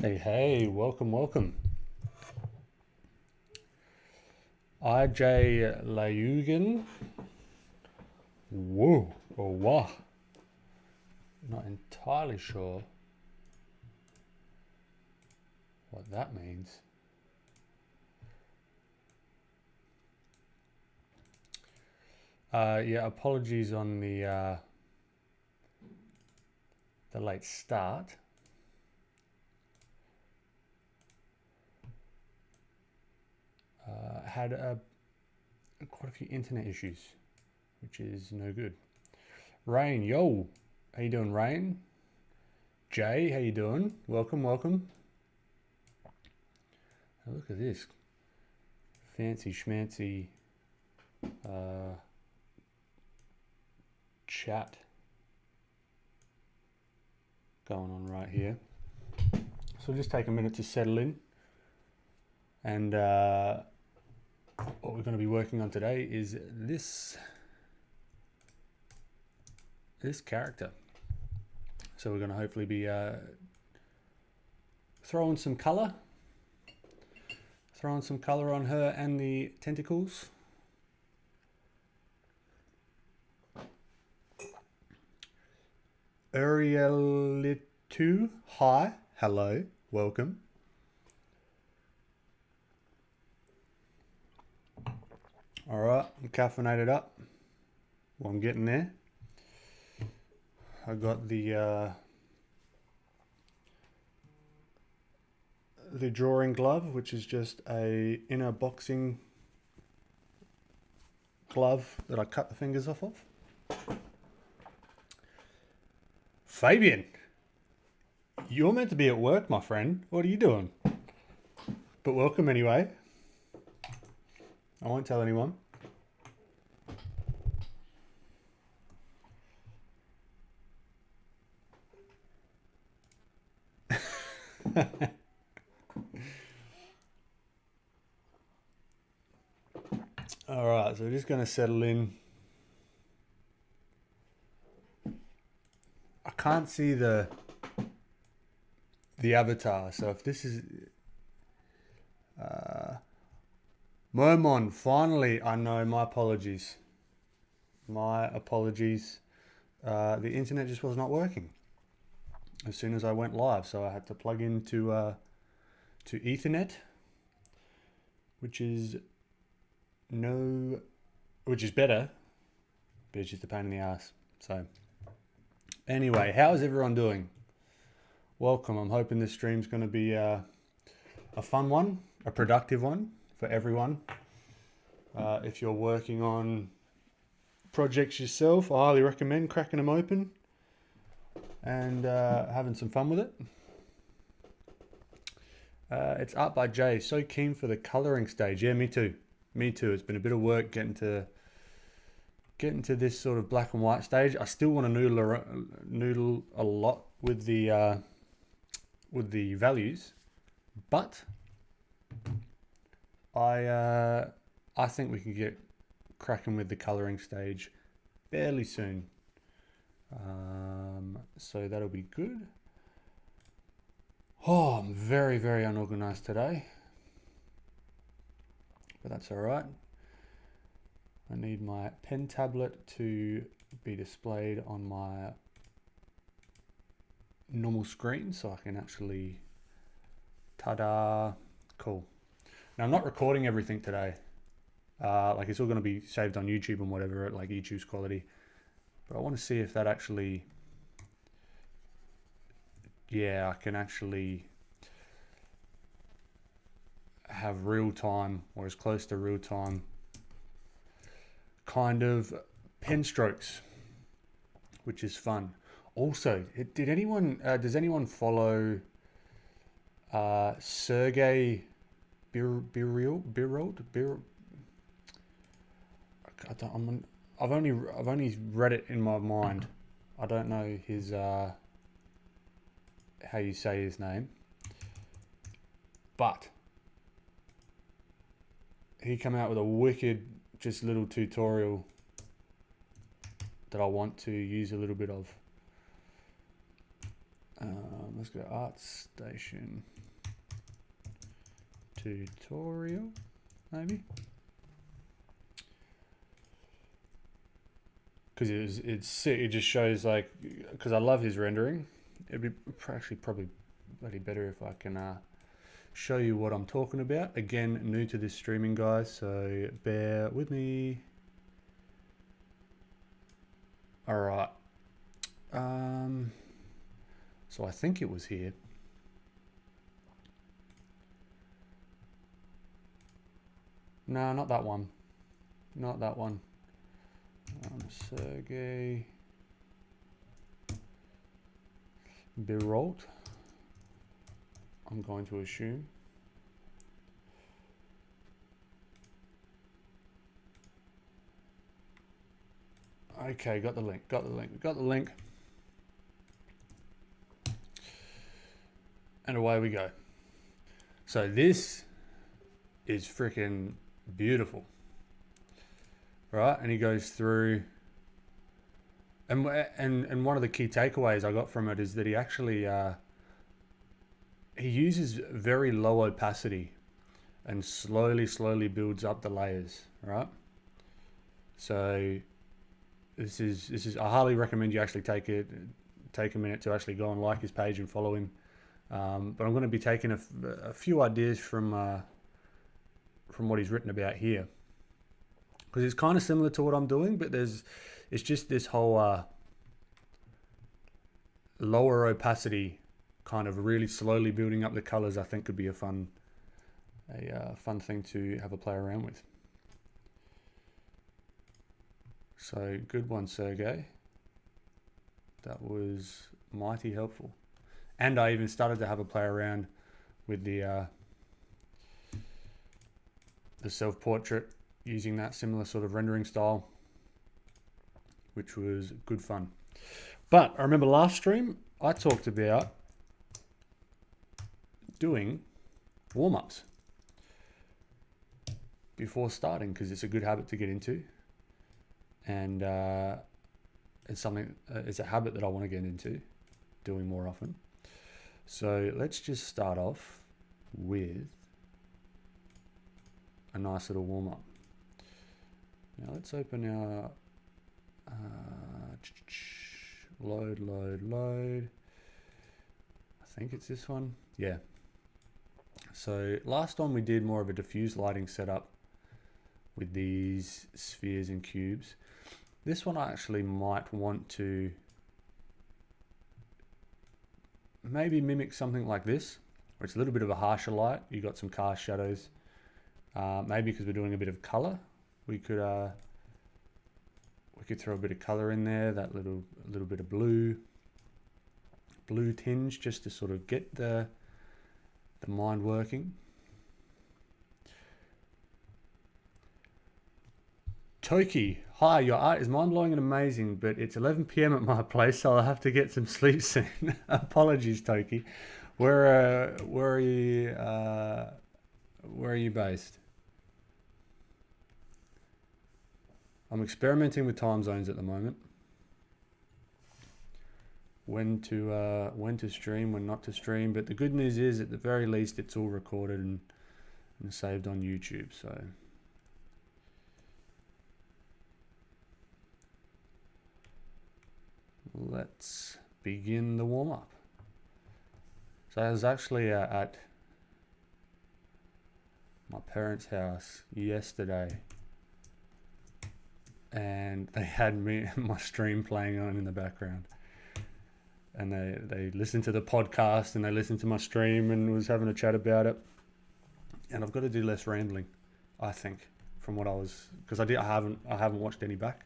Hey, welcome, welcome. IJ Layugan. Whoa, or wah. Not entirely sure what that means. Yeah, apologies on the late start. Had quite a few internet issues, which is no good. Rain, yo, how you doing, Rain? Jay, how you doing? Welcome, welcome. Now look at this fancy schmancy chat going on right here. So we'll just take a minute to settle in. And what we're going to be working on today is this character. So we're going to hopefully be throwing some color on her and the tentacles. Urielitu, hi, hello, welcome. All right, I'm caffeinated up. Well, I'm getting there. I got the drawing glove, which is just a inner boxing glove that I cut the fingers off of. Fabian, you're meant to be at work, my friend. What are you doing? But welcome anyway. I won't tell anyone. All right, so we're just going to settle in. I can't see the avatar, so if this is Momon, finally, I know, my apologies. The internet just was not working as soon as I went live, so I had to plug into to Ethernet, which is better, but it's just a pain in the ass. So anyway, how's everyone doing? Welcome. I'm hoping this stream's going to be a fun one, a productive one for everyone. If you're working on projects yourself, I highly recommend cracking them open and having some fun with it. It's Art by Jay. So keen for the coloring stage. Yeah, me too. It's been a bit of work getting to this sort of black and white stage. I still want to noodle a lot with the values, but I think we can get cracking with the coloring stage fairly soon. So that'll be good. Oh, I'm very, very unorganized today, but that's all right. I need my pen tablet to be displayed on my normal screen so I can actually, ta-da, cool. Now I'm not recording everything today. Like it's all going to be saved on YouTube and whatever at like YouTube's quality. But I want to see if that actually, yeah, I can actually have real time or as close to real time kind of pen strokes, which is fun. Also, does anyone follow Sergey Birod? I've only read it in my mind. I don't know his how you say his name, but he came out with a wicked just little tutorial that I want to use a little bit of. Let's go ArtStation tutorial, maybe. Because it's sick. It just shows like, because I love his rendering. It'd be actually probably bloody better if I can show you what I'm talking about. Again, new to this streaming, guys, so bear with me. All right. So I think it was here. No, not that one. Not that one. Sergey Birolt, I'm going to assume. Okay, got the link, got the link, got the link. And away we go. So this is freaking beautiful. Right, and he goes through, and one of the key takeaways I got from it is that he actually he uses very low opacity and slowly builds up the layers, right? So this is I highly recommend you actually take a minute to actually go and like his page and follow him. But I'm going to be taking a few ideas from what he's written about here, because it's kind of similar to what I'm doing, but it's just this whole lower opacity, kind of really slowly building up the colors. I think could be a fun thing to have a play around with. So good one, Sergey. That was mighty helpful. And I even started to have a play around with the self-portrait, using that similar sort of rendering style, which was good fun. But I remember last stream, I talked about doing warm-ups before starting, because it's a good habit to get into. And it's a habit that I want to get into doing more often. So let's just start off with a nice little warm-up. Now let's open our load. I think it's this one. Yeah. So last one we did more of a diffuse lighting setup with these spheres and cubes. This one I actually might want to maybe mimic something like this, where it's a little bit of a harsher light. You got some cast shadows. Maybe because we're doing a bit of color, we could throw a bit of color in there, that little bit of blue tinge, just to sort of get the mind working. Toki, hi, your art is mind-blowing and amazing, but it's 11 PM at my place, so I'll have to get some sleep soon. Apologies, Toki. Where are you based? I'm experimenting with time zones at the moment. When to stream, when not to stream. But the good news is, at the very least, it's all recorded and saved on YouTube. So let's begin the warm-up. So I was actually at my parents' house yesterday, and they had my stream playing on in the background, and they listened to the podcast and they listened to my stream and was having a chat about it. And I've got to do less rambling, I think, from what I was, because I haven't watched any back,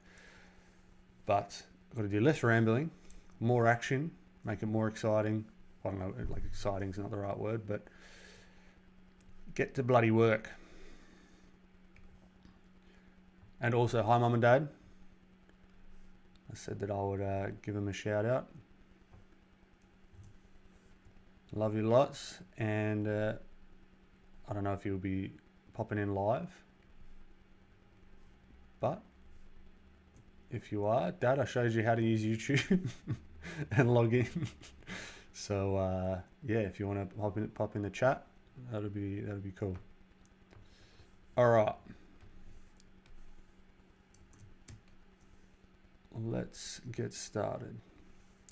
but I've got to do less rambling, more action, make it more exciting. I don't know, like exciting is not the right word, but get to bloody work. And also, hi Mum and Dad. I said that I would give them a shout out. Love you lots. And I don't know if you'll be popping in live, but if you are, Dad, I showed you how to use YouTube and log in. So yeah, if you want to pop in the chat, that'll be cool. All right, let's get started.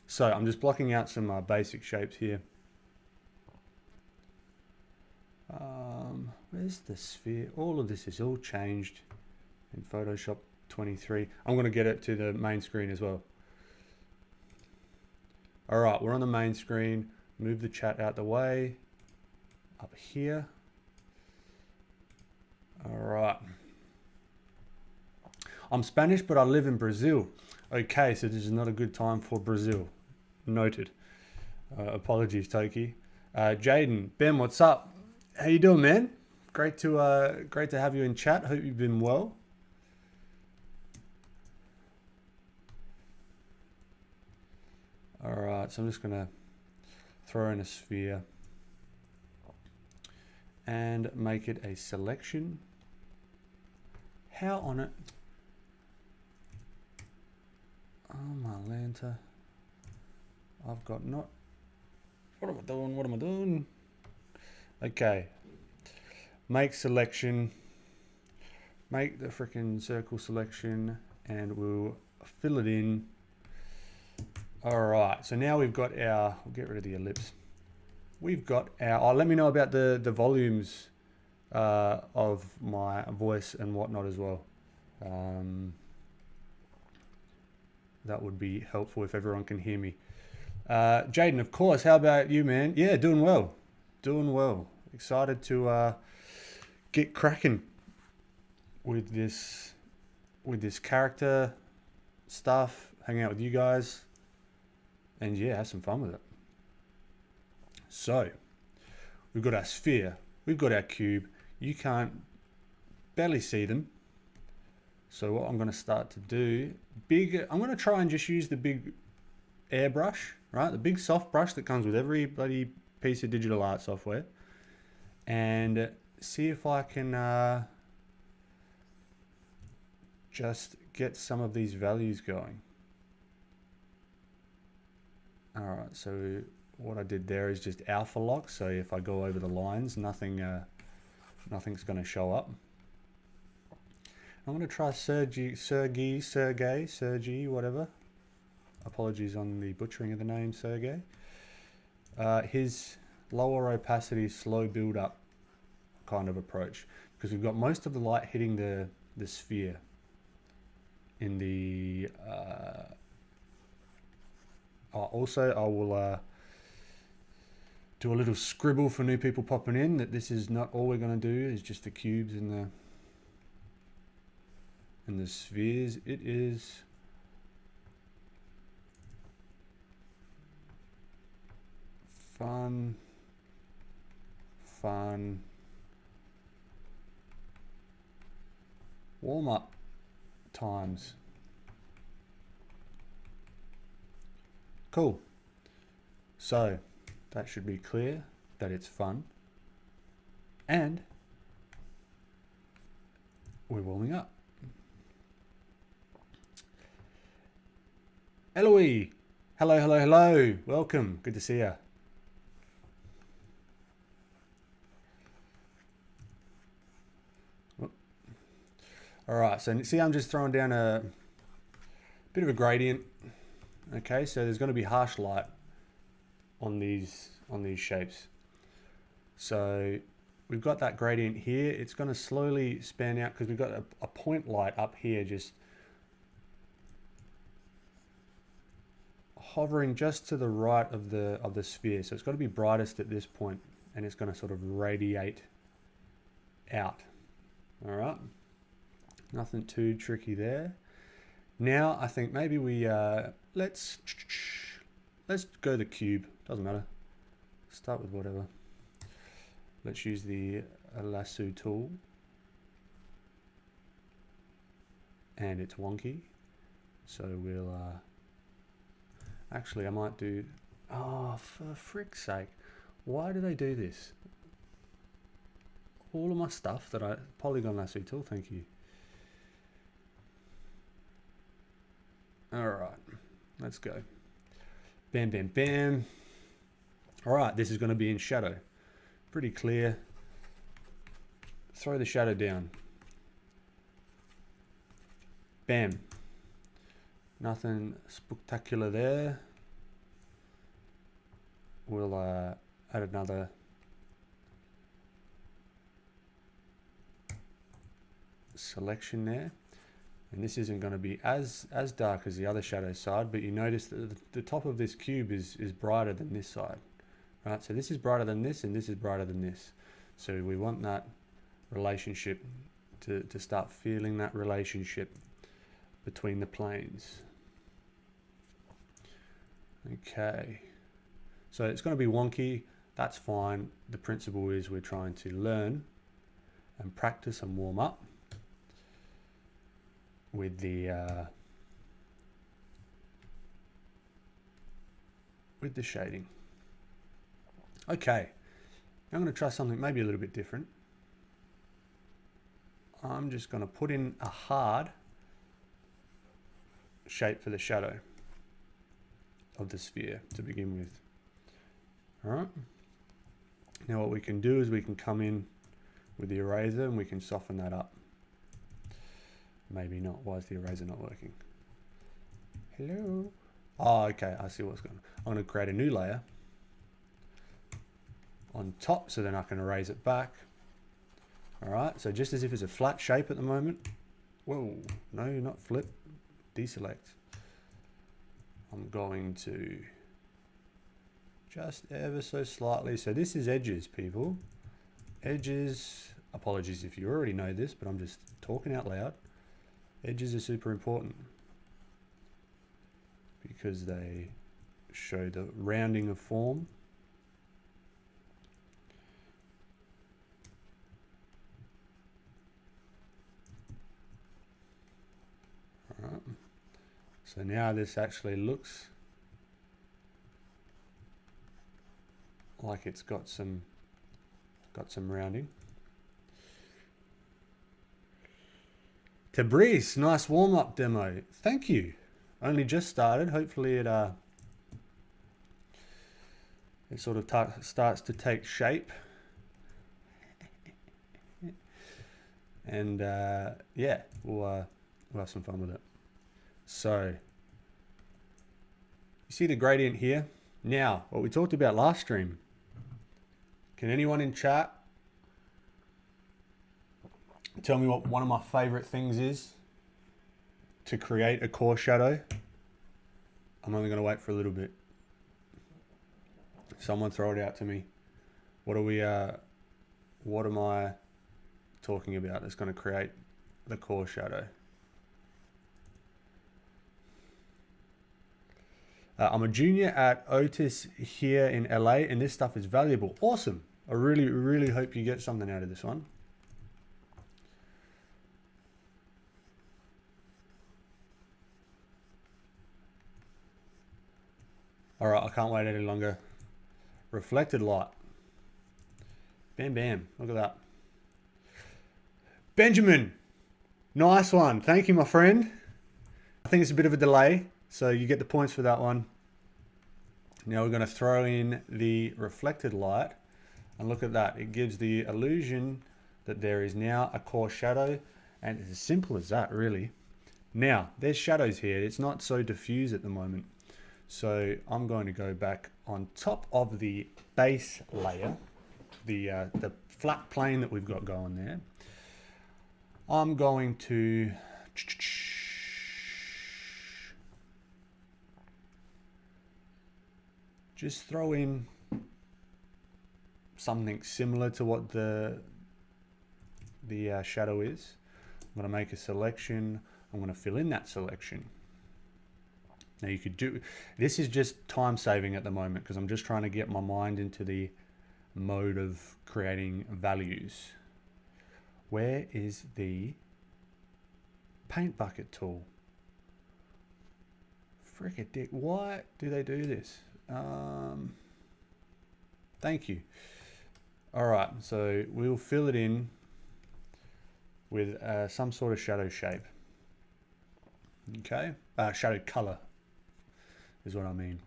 So I'm just blocking out some basic shapes here. Where's the sphere? All of this is all changed in Photoshop 23. I'm going to get it to the main screen as well. All right, we're on the main screen. Move the chat out the way. Up here. All right. I'm Spanish, but I live in Brazil. Okay, so this is not a good time for Brazil. Noted. Apologies, Toki. Jaden, Ben, what's up? How you doing, man? Great to have you in chat. Hope you've been well. All right, so I'm just gonna throw in a sphere and make it a selection. How on it? Oh my Lanta. I've got not. What am I doing? What am I doing? Okay. Make selection. Make the freaking circle selection and we'll fill it in. All right. So now we've got our, we'll get rid of the ellipse. We've got our, oh, let me know about the volumes of my voice and whatnot as well. That would be helpful if everyone can hear me. Jaden, of course. How about you, man? Yeah, doing well. Doing well. Excited to get cracking with this character stuff, hang out with you guys, and yeah, have some fun with it. So, we've got our sphere, we've got our cube. You can't barely see them. So what I'm going to start to do, I'm going to try and just use the big airbrush, right? The big soft brush that comes with every bloody piece of digital art software, and see if I can just get some of these values going. All right, so what I did there is just alpha lock. So if I go over the lines, nothing's going to show up. I'm going to try Sergey, whatever. Apologies on the butchering of the name, Sergey. His lower opacity, slow build up kind of approach, because we've got most of the light hitting the sphere in the also I will do a little scribble for new people popping in that this is not all we're going to do is just the cubes and the spheres. It is fun warm-up times. Cool. So that should be clear that it's fun and we're warming up. Eloise, hello. Welcome. Good to see you. All right, so see, I'm just throwing down a bit of a gradient. Okay, so there's going to be harsh light on these shapes. So we've got that gradient here. It's going to slowly span out because we've got a point light up here, just hovering just to the right of the sphere. So it's got to be brightest at this point, and it's going to sort of radiate out. All right. Nothing too tricky there. Now I think maybe we let's go the cube. Doesn't matter. Start with whatever. Let's use the lasso tool, and it's wonky. So we'll actually I might do. Oh, for frick's sake! Why do they do this? All of my stuff that polygon lasso tool. Thank you. All right, let's go. Bam, bam, bam. All right, this is going to be in shadow. Pretty clear. Throw the shadow down. Bam. Nothing spectacular there. We'll add another selection there. And this isn't going to be as dark as the other shadow side, but you notice that the top of this cube is brighter than this side. Right, so this is brighter than this, and this is brighter than this. So we want that relationship to start feeling that relationship between the planes. Okay, so it's going to be wonky. That's fine. The principle is we're trying to learn and practice and warm up with the shading. Okay, I'm going to try something maybe a little bit different. I'm just going to put in a hard shape for the shadow of the sphere to begin with. All right. Now what we can do is we can come in with the eraser and we can soften that up. Maybe not. Why is the eraser not working? Hello. Oh, okay. I see what's going on. I'm going to create a new layer on top so then I can erase it back. All right. So just as if it's a flat shape at the moment. Whoa. No, not flip. Deselect. I'm going to just ever so slightly. So this is edges, people. Edges. Apologies if you already know this, but I'm just talking out loud. Edges are super important because they show the rounding of form. All right. So now this actually looks like it's got some rounding. Tabrice, nice warm-up demo. Thank you. Only just started. Hopefully it sort of starts to take shape. And yeah, we'll have some fun with it. So you see the gradient here? Now, what we talked about last stream. Can anyone in chat tell me what one of my favorite things is to create a core shadow? I'm only going to wait for a little bit. Someone throw it out to me. What am I talking about that's going to create the core shadow? I'm a junior at Otis here in LA, and this stuff is valuable. Awesome. I really, really hope you get something out of this one. All right, I can't wait any longer. Reflected light. Bam, bam. Look at that. Benjamin. Nice one. Thank you, my friend. I think it's a bit of a delay, so you get the points for that one. Now we're going to throw in the reflected light, and look at that. It gives the illusion that there is now a core shadow, and it's as simple as that, really. Now, there's shadows here. It's not so diffuse at the moment. So I'm going to go back on top of the base layer, the flat plane that we've got going there. I'm going to just throw in something similar to what the shadow is. I'm going to make a selection. I'm going to fill in that selection. Now you could do, this is just time saving at the moment because I'm just trying to get my mind into the mode of creating values. Where is the paint bucket tool? Frick a dick, why do they do this? Thank you. All right, so we'll fill it in with some sort of shadow shape. Okay, shadow color is what I mean.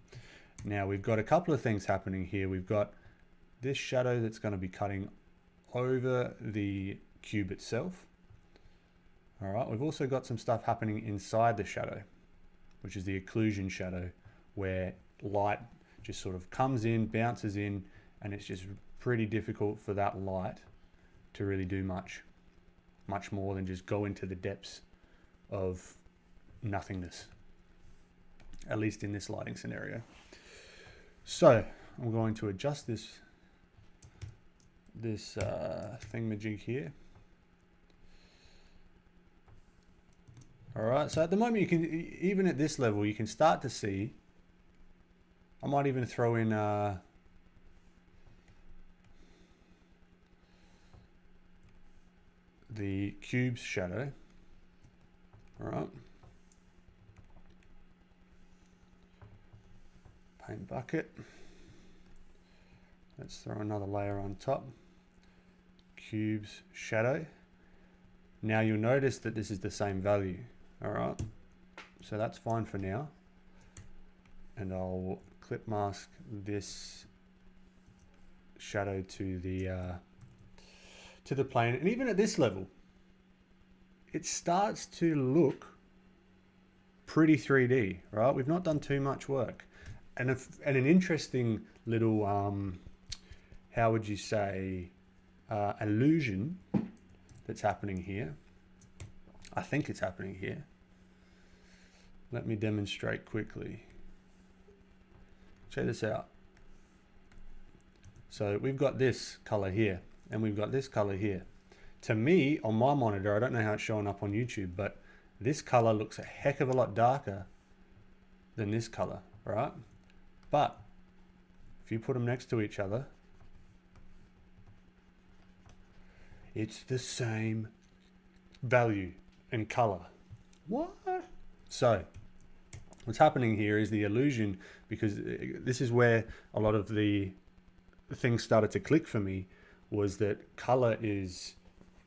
Now we've got a couple of things happening here. We've got this shadow that's going to be cutting over the cube itself. All right, we've also got some stuff happening inside the shadow, which is the occlusion shadow, where light just sort of comes in, bounces in, and it's just pretty difficult for that light to really do much more than just go into the depths of nothingness, at least in this lighting scenario. So I'm going to adjust this thingamajig here. All right, so at the moment you can, even at this level, you can start to see, I might even throw in the cube's shadow. All right. Paint bucket. Let's throw another layer on top. Cube's shadow. Now you'll notice that this is the same value. All right. So that's fine for now. And I'll clip mask this shadow to the plane. And even at this level, it starts to look pretty 3D, right? We've not done too much work. And an interesting little, how would you say, illusion that's happening here. I think it's happening here. Let me demonstrate quickly. Check this out. So we've got this color here, and we've got this color here. To me, on my monitor, I don't know how it's showing up on YouTube, but this color looks a heck of a lot darker than this color, right? But if you put them next to each other, it's the same value and color. What? So what's happening here is the illusion, because this is where a lot of the things started to click for me, was that color is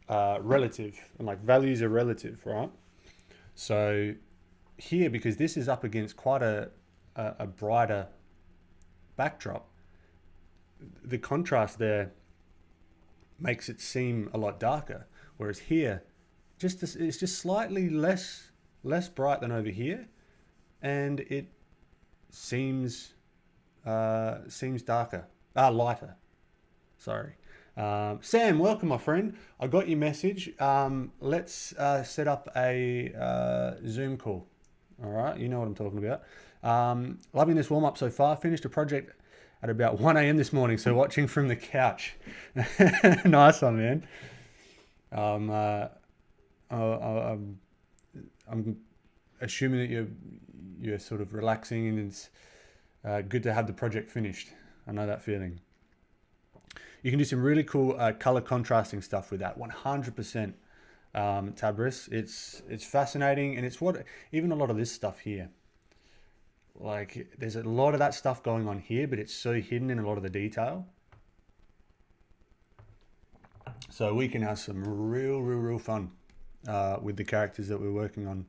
relative, and like values are relative, right? So here, because this is up against quite a brighter backdrop, the contrast there makes it seem a lot darker, whereas here it's just slightly less bright than over here, and it seems darker, lighter, sorry. Sam, welcome, my friend. I got your message. Let's set up a Zoom call. All right, you know what I'm talking about. Loving this warm-up so far. Finished a project at about 1 a.m. this morning, so watching from the couch. Nice one, man. I'm assuming that you're sort of relaxing, and it's good to have the project finished. I know that feeling. You can do some really cool color contrasting stuff with that. 100%, Tabris. It's fascinating, and it's what even a lot of this stuff here. Like, there's a lot of that stuff going on here, but it's so hidden in a lot of the detail. So we can have some real fun with the characters that we're working on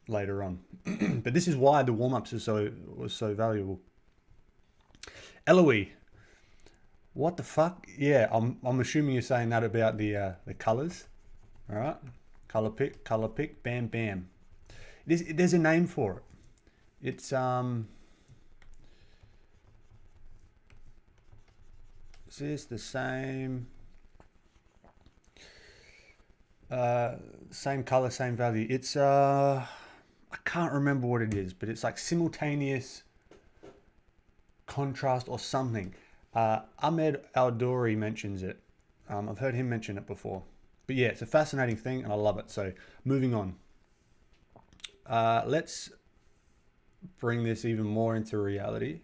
later on. But this is why the warm-ups was so valuable. Eloise, what the fuck? Yeah, I'm assuming you're saying that about the colors. All right, color pick, bam, bam. There's a name for it. It's is this the same? Same color, same value. It's I can't remember what it is, but it's like simultaneous contrast or something. Ahmen Aldoori mentions it. I've heard him mention it before. But yeah, it's a fascinating thing, and I love it. So moving on. Let's bring this even more into reality.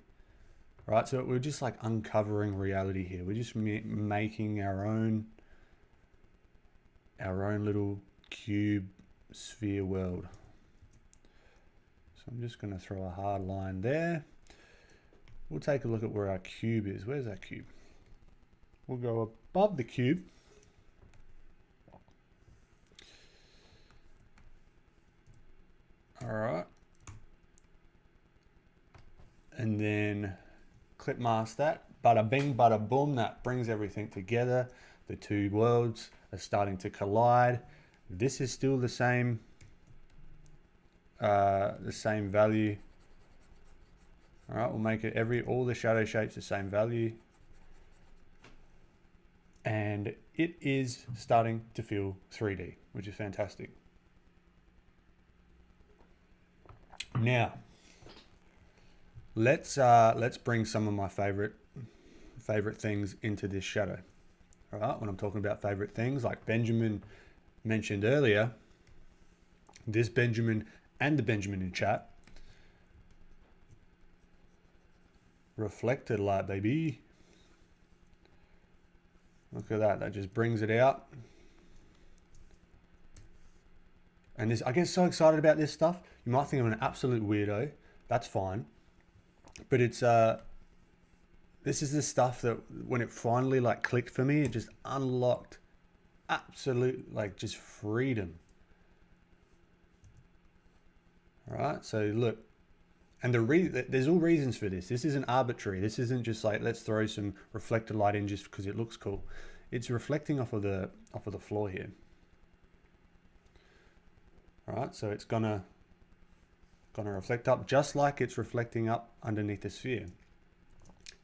Right, so we're just like uncovering reality here. We're just making our own little cube sphere world. So I'm just going to throw a hard line there. We'll take a look at where our cube is. Where's our cube? We'll go above the cube. All right. and then clip mask that. Bada bing, bada boom, that brings everything together. The two worlds are starting to collide. This is still the same value. All right, we'll make it all the shadow shapes the same value. And it is starting to feel 3D, which is fantastic. Now, let's bring some of my favorite things into this shadow. All right, when I'm talking about favorite things, like Benjamin mentioned earlier, this Benjamin and the Benjamin in chat, reflected light, baby. Look at that, that just brings it out. And this, I get so excited about this stuff. You might think I'm an absolute weirdo. That's fine. But it's, this is the stuff that when it finally like clicked for me, it just unlocked absolute, like just freedom. All right, so look, and there's all reasons for this. This isn't arbitrary. This isn't just like, let's throw some reflected light in just because it looks cool. It's reflecting off of the floor here. All right, so it's gonna reflect up just like it's reflecting up underneath the sphere.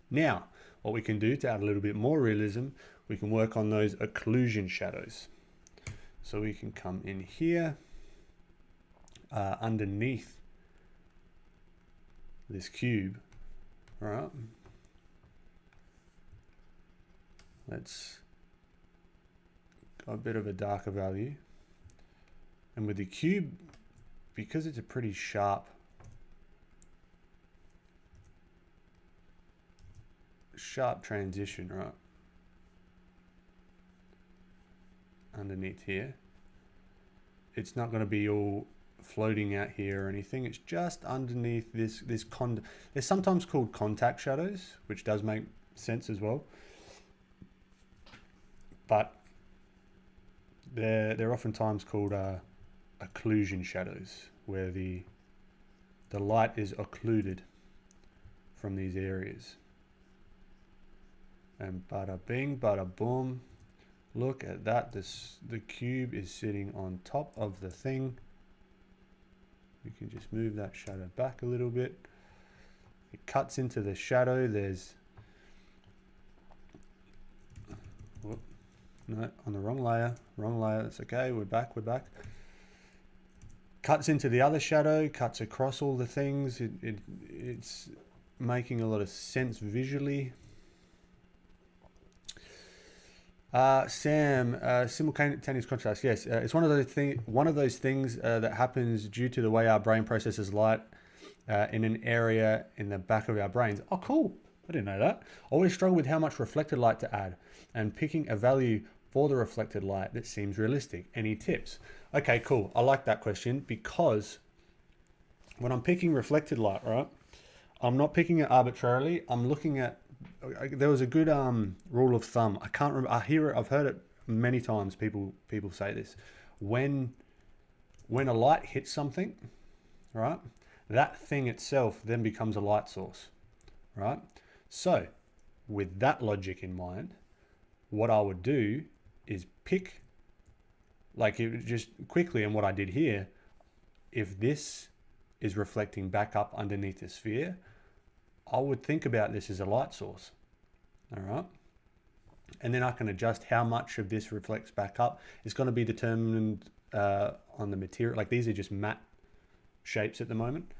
Now, what we can do to add a little bit more realism, we can work on those occlusion shadows. So we can come in here, underneath this cube, all right? Let's go a bit of a darker value. And with the cube, because it's a pretty sharp transition, right? Underneath here, it's not going to be all floating out here or anything. It's just underneath this they're sometimes called contact shadows, which does make sense as well, but they're oftentimes called occlusion shadows, where the light is occluded from these areas. And bada bing, bada boom. Look at that. The cube is sitting on top of the thing. We can just move that shadow back a little bit. It cuts into the shadow. There's, whoop, no, on the wrong layer. That's okay. We're back. Cuts into the other shadow. Cuts across all the things. It's making a lot of sense visually. Sam, simultaneous contrast. Yes, it's one of those things that happens due to the way our brain processes light in an area in the back of our brains. Oh, cool. I didn't know that. Always struggle with how much reflected light to add and picking a value for the reflected light that seems realistic. Any tips? Okay, cool. I like that question, because when I'm picking reflected light, right, I'm not picking it arbitrarily. I'm looking at, there was a good rule of thumb. I can't remember. I've heard it many times. People say this. When a light hits something, right, that thing itself then becomes a light source, right? So with that logic in mind, what I would do is pick, like it just quickly, and what I did here, if this is reflecting back up underneath the sphere, I would think about this as a light source, all right? And then I can adjust how much of this reflects back up. It's going to be determined on the material. Like these are just matte shapes at the moment,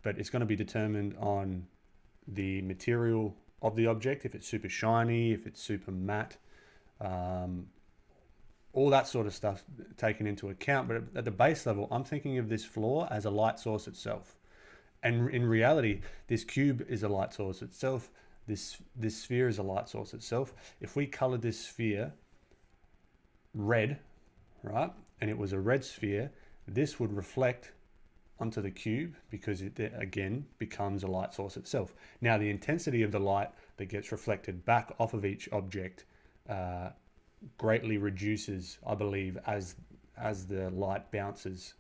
but it's going to be determined on the material of the object, if it's super shiny, if it's super matte, all that sort of stuff taken into account. But at the base level, I'm thinking of this floor as a light source itself. And in reality, this cube is a light source itself. This sphere is a light source itself. If we colored this sphere red, right, and it was a red sphere, this would reflect onto the cube because it again becomes a light source itself. Now the intensity of the light that gets reflected back off of each object greatly reduces, I believe, as the light bounces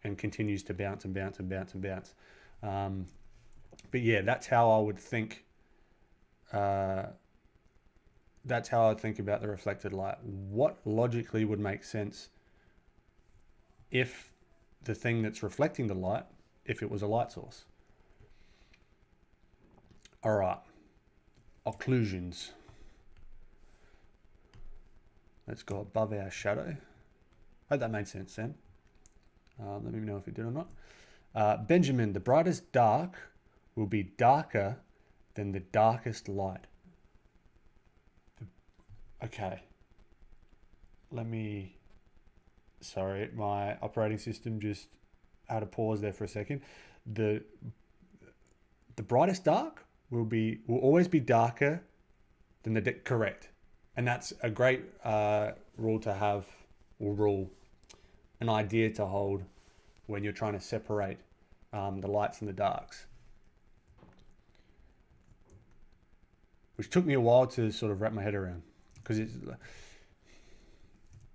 and continues to bounce and bounce and bounce and bounce. But yeah, that's how I would think. That's how I'd think about the reflected light. What logically would make sense if the thing that's reflecting the light, if it was a light source? All right, occlusions. Let's go above our shadow. Hope that made sense, Sam. Let me know if it did or not. Benjamin, the brightest dark will be darker than the darkest light. Okay. Sorry, my operating system just had a pause there for a second. The brightest dark will always be darker than the correct. And that's a great rule to have, or an idea to hold when you're trying to separate the lights and the darks. Which took me a while to sort of wrap my head around, because it's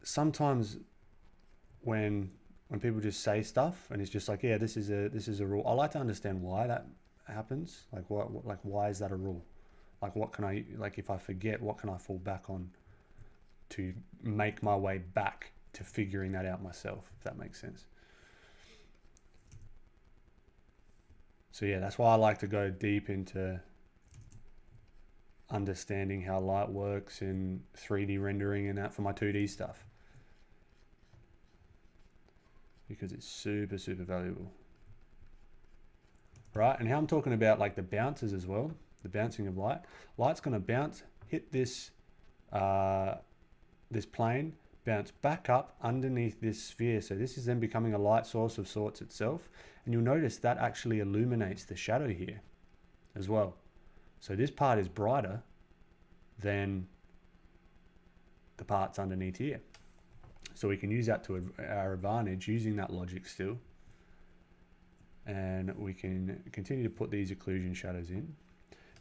sometimes when people just say stuff and it's just like, yeah, this is a rule. I like to understand why that happens. Like why is that a rule? Like what can I, like if I forget, what can I fall back on to make my way back to figuring that out myself, if that makes sense. So yeah, that's why I like to go deep into understanding how light works in 3D rendering and that for my 2D stuff, because it's super, super valuable. Right, and how I'm talking about like the bounces as well, the bouncing of light. Light's gonna bounce, hit this this plane, bounce back up underneath this sphere. So this is then becoming a light source of sorts itself. And you'll notice that actually illuminates the shadow here as well. So this part is brighter than the parts underneath here. So we can use that to our advantage using that logic still. And we can continue to put these occlusion shadows in.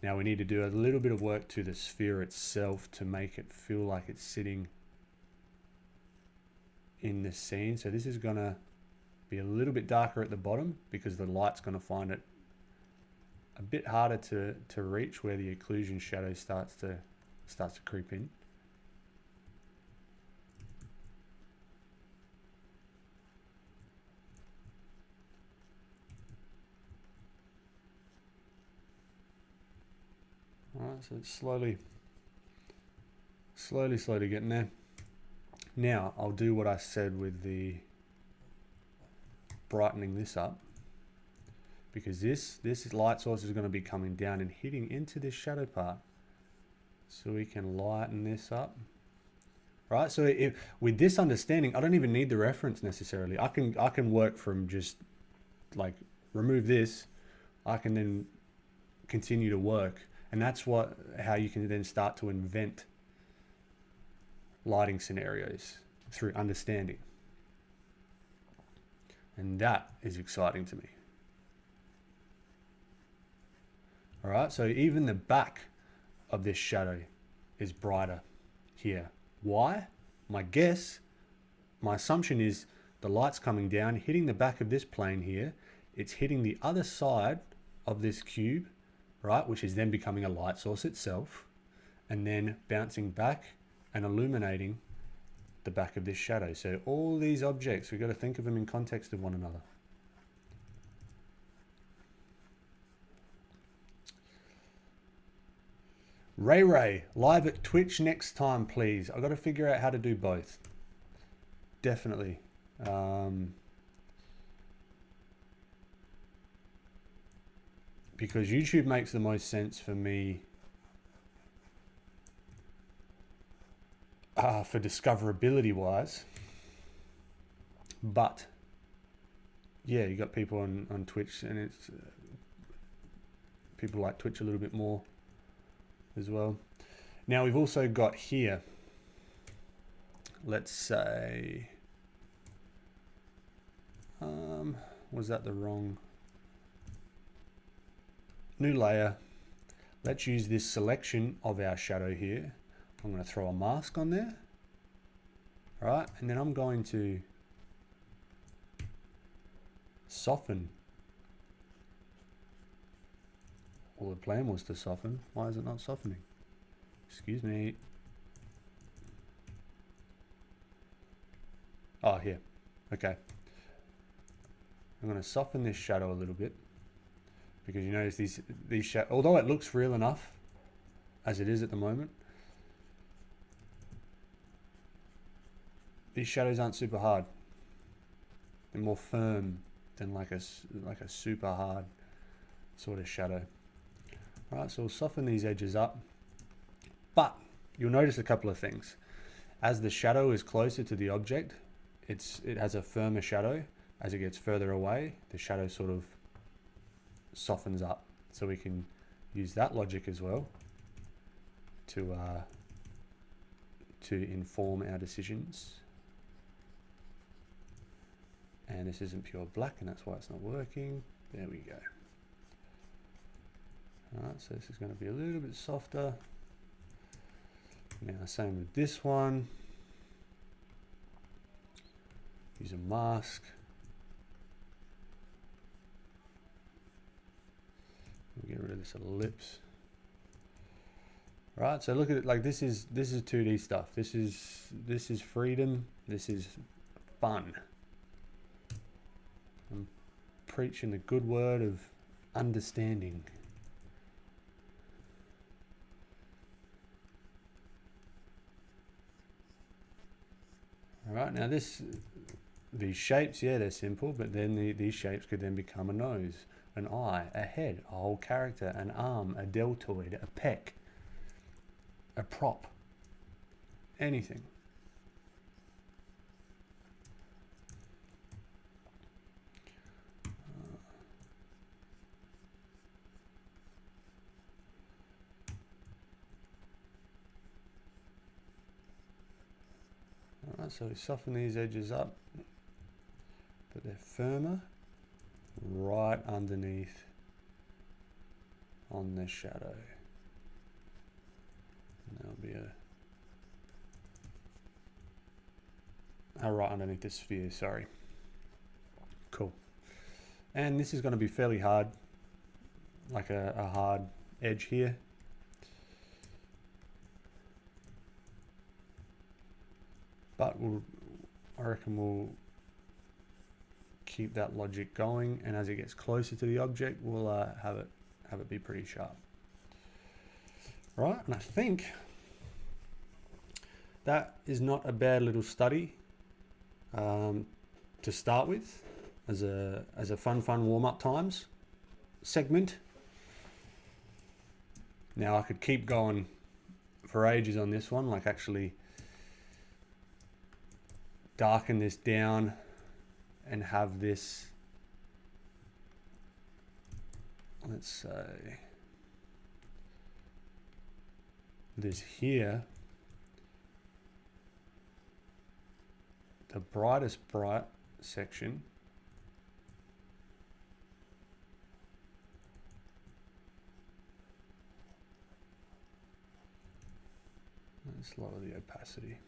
Now we need to do a little bit of work to the sphere itself to make it feel like it's sitting in the scene. So this is gonna be a little bit darker at the bottom because the light's gonna find it a bit harder to reach where the occlusion shadow starts to creep in. All right, so it's slowly getting there. Now I'll do what I said with the brightening this up, because this light source is going to be coming down and hitting into this shadow part. So we can lighten this up. Right, so with this understanding, I don't even need the reference necessarily. I can work from just like remove this. I can then continue to work, and that's how you can then start to invent lighting scenarios through understanding. And that is exciting to me. All right, so even the back of this shadow is brighter here. Why? My assumption is the light's coming down, hitting the back of this plane here. It's hitting the other side of this cube, right, which is then becoming a light source itself, and then bouncing back and illuminating the back of this shadow. So all these objects, we've got to think of them in context of one another. Ray, live at Twitch next time, please. I've got to figure out how to do both. Definitely. Because YouTube makes the most sense for me for discoverability wise. But yeah, you got people on Twitch, and it's people like Twitch a little bit more as well. Now we've also got here, let's say, was that the wrong new layer? Let's use this selection of our shadow here. I'm going to throw a mask on there, right? And then I'm going to soften Well, the plan was to soften. Why is it not softening? Excuse me. Oh, here. Okay. I'm going to soften this shadow a little bit, because you notice these shadows, although it looks real enough as it is at the moment, these shadows aren't super hard. They're more firm than like a super hard sort of shadow. All right, so we'll soften these edges up, but you'll notice a couple of things. As the shadow is closer to the object, it has a firmer shadow. As it gets further away, the shadow sort of softens up. So we can use that logic as well to inform our decisions. And this isn't pure black, and that's why it's not working. There we go. All right, so this is going to be a little bit softer. Now, same with this one. Use a mask. We'll get rid of this ellipse. Right, so look at it, like this is 2D stuff. This is freedom. This is fun. I'm preaching the good word of understanding. All right, now these shapes, yeah, they're simple, but then these shapes could then become a nose, an eye, a head, a whole character, an arm, a deltoid, a pec, a prop, anything. All right, so we soften these edges up, but they're firmer right underneath on the shadow. And there'll be right underneath the sphere, sorry. Cool. And this is going to be fairly hard, like a hard edge here. But I reckon we'll keep that logic going, and as it gets closer to the object, we'll have it be pretty sharp. Right, and I think that is not a bad little study to start with as a fun warm-up times segment. Now I could keep going for ages on this one, like actually darken this down and have this, let's say, this here, the brightest bright section, let's lower the opacity,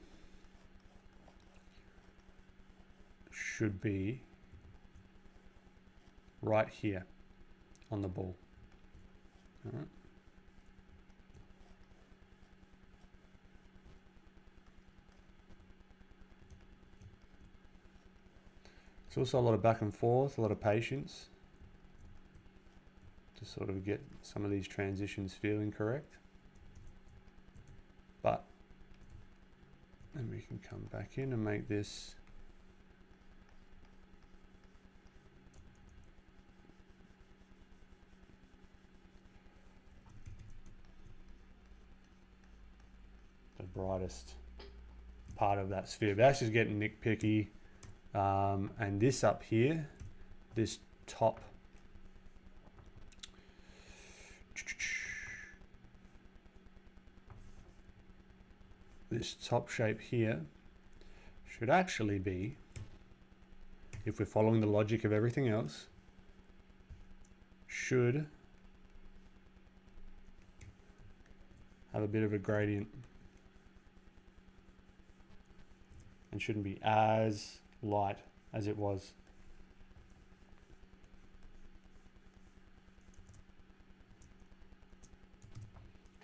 should be right here on the ball. All right. It's also a lot of back and forth, a lot of patience to sort of get some of these transitions feeling correct. But then we can come back in and make this the brightest part of that sphere. But that's just getting nitpicky. And this up here, this top, shape here should actually be, if we're following the logic of everything else, should have a bit of a gradient and shouldn't be as light as it was.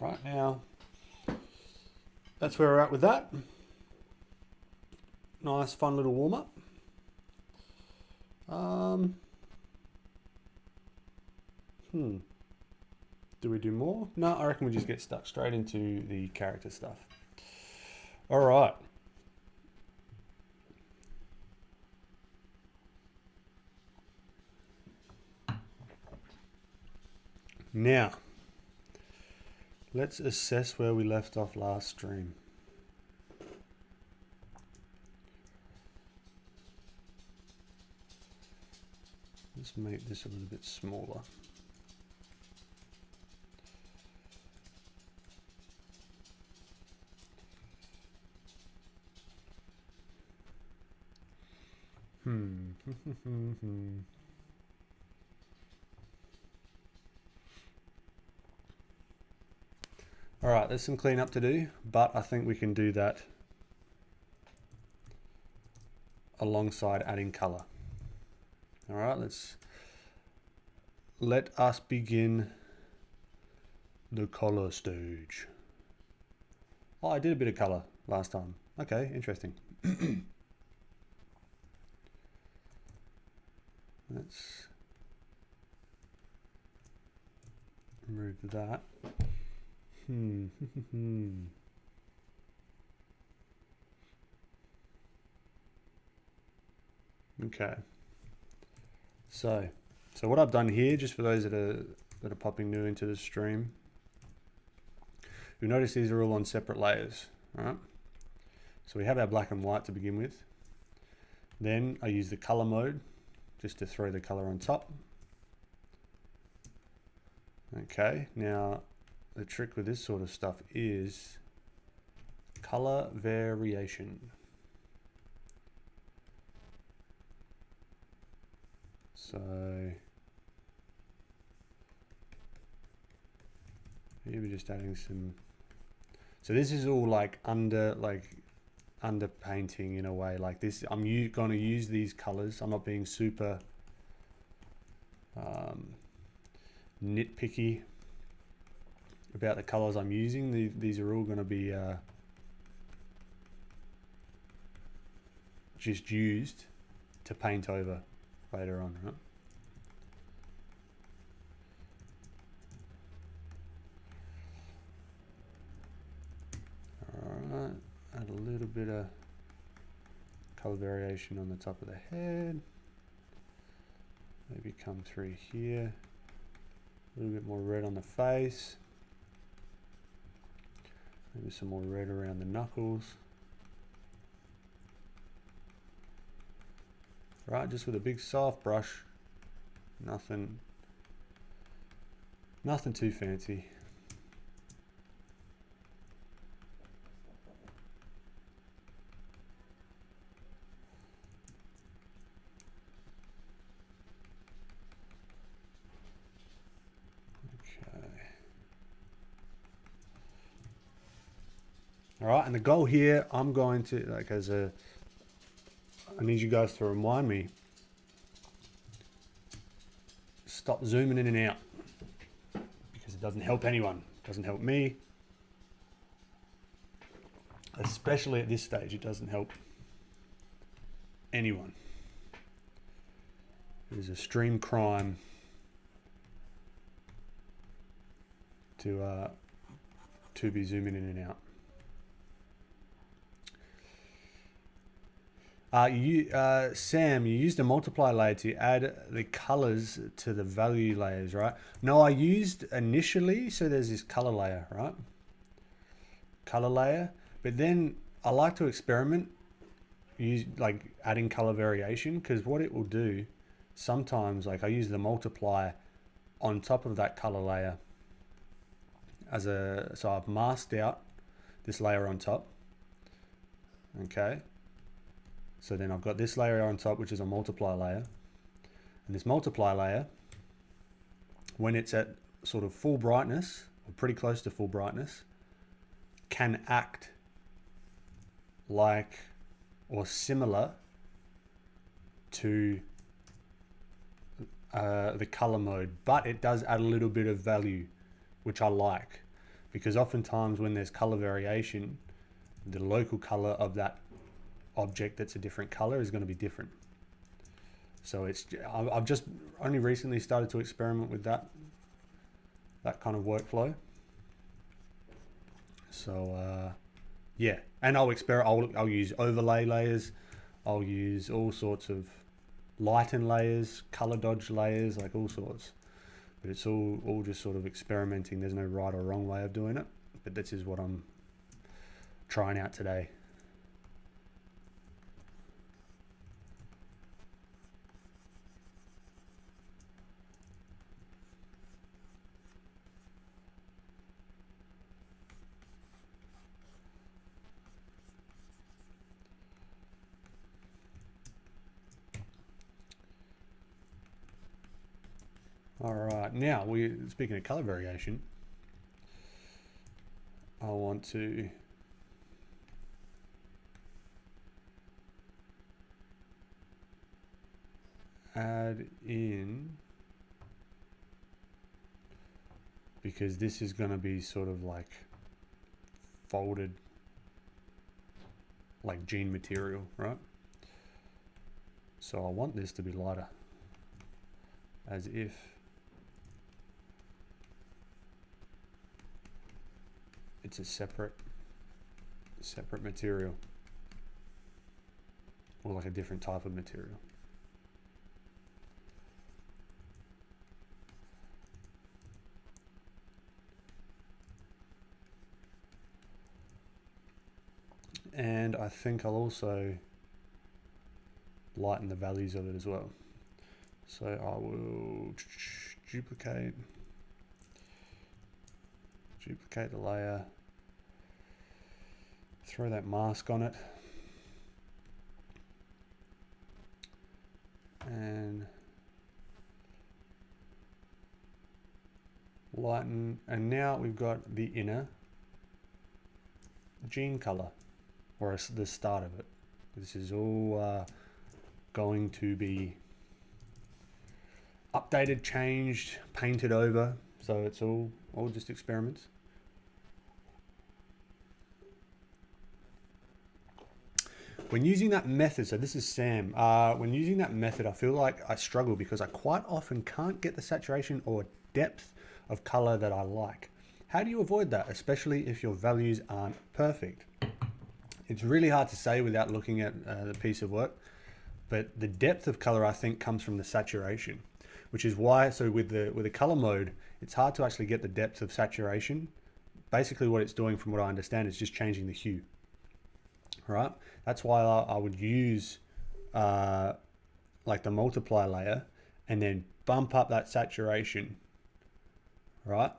Right now, that's where we're at with that. Nice, fun little warm up. Do we do more? No, I reckon we just get stuck straight into the character stuff. All right. Now, let's assess where we left off last stream. Let's make this a little bit smaller. All right, there's some cleanup to do, but I think we can do that alongside adding color. All right, let us begin the color stage. Oh, I did a bit of color last time. Okay, interesting. Let's remove that. Okay. So what I've done here, just for those that are popping new into the stream, you'll notice these are all on separate layers. All right. So we have our black and white to begin with. Then I use the color mode just to throw the color on top. Okay, now the trick with this sort of stuff is color variation. So here we're just adding some. So this is all like under painting in a way like this. I'm going to use these colors. I'm not being super nitpicky about the colors I'm using. These are all going to be just used to paint over later on, right? All right, add a little bit of color variation on the top of the head. Maybe come through here. A little bit more red on the face. Maybe some more red around the knuckles. Right, just with a big soft brush. Nothing too fancy. All right, and the goal here, I'm going to, like, I need you guys to remind me, stop zooming in and out, because it doesn't help anyone. It doesn't help me. Especially at this stage, it doesn't help anyone. It is a stream crime to be zooming in and out. Sam, you used a multiply layer to add the colors to the value layers, right? No, I used initially, so there's this color layer, right? Color layer, but then I like to experiment, use like adding color variation, because what it will do, sometimes like I use the multiply on top of that color layer so I've masked out this layer on top, okay? So then I've got this layer on top, which is a multiply layer. And this multiply layer, when it's at sort of full brightness, or pretty close to full brightness, can act like or similar to the color mode, but it does add a little bit of value, which I like. because oftentimes when there's color variation, the local color of that object that's a different color is going to be different. So I've just only recently started to experiment with that kind of workflow. So yeah, and I'll use overlay layers, I'll use all sorts of lighten layers, color dodge layers, like all sorts. But it's all just sort of experimenting. There's no right or wrong way of doing it, but this is what I'm trying out today. All right, now speaking of color variation, I want to add in, because this is going to be sort of like folded like jean material, right? So I want this to be lighter, as if it's a separate material, or like a different type of material. And I think I'll also lighten the values of it as well. So I will duplicate the layer, throw that mask on it, and lighten, and now we've got the inner jean color, or the start of it. This is all going to be updated, changed, painted over, so it's all just experiments. When using that method, so this is Sam, when using that method, I feel like I struggle because I quite often can't get the saturation or depth of color that I like. How do you avoid that, especially if your values aren't perfect? It's really hard to say without looking at the piece of work, but the depth of color, I think, comes from the saturation, which is why, so with the color mode, it's hard to actually get the depth of saturation. Basically what it's doing, from what I understand, is just changing the hue, right? That's why I would use like the multiply layer and then bump up that saturation, right?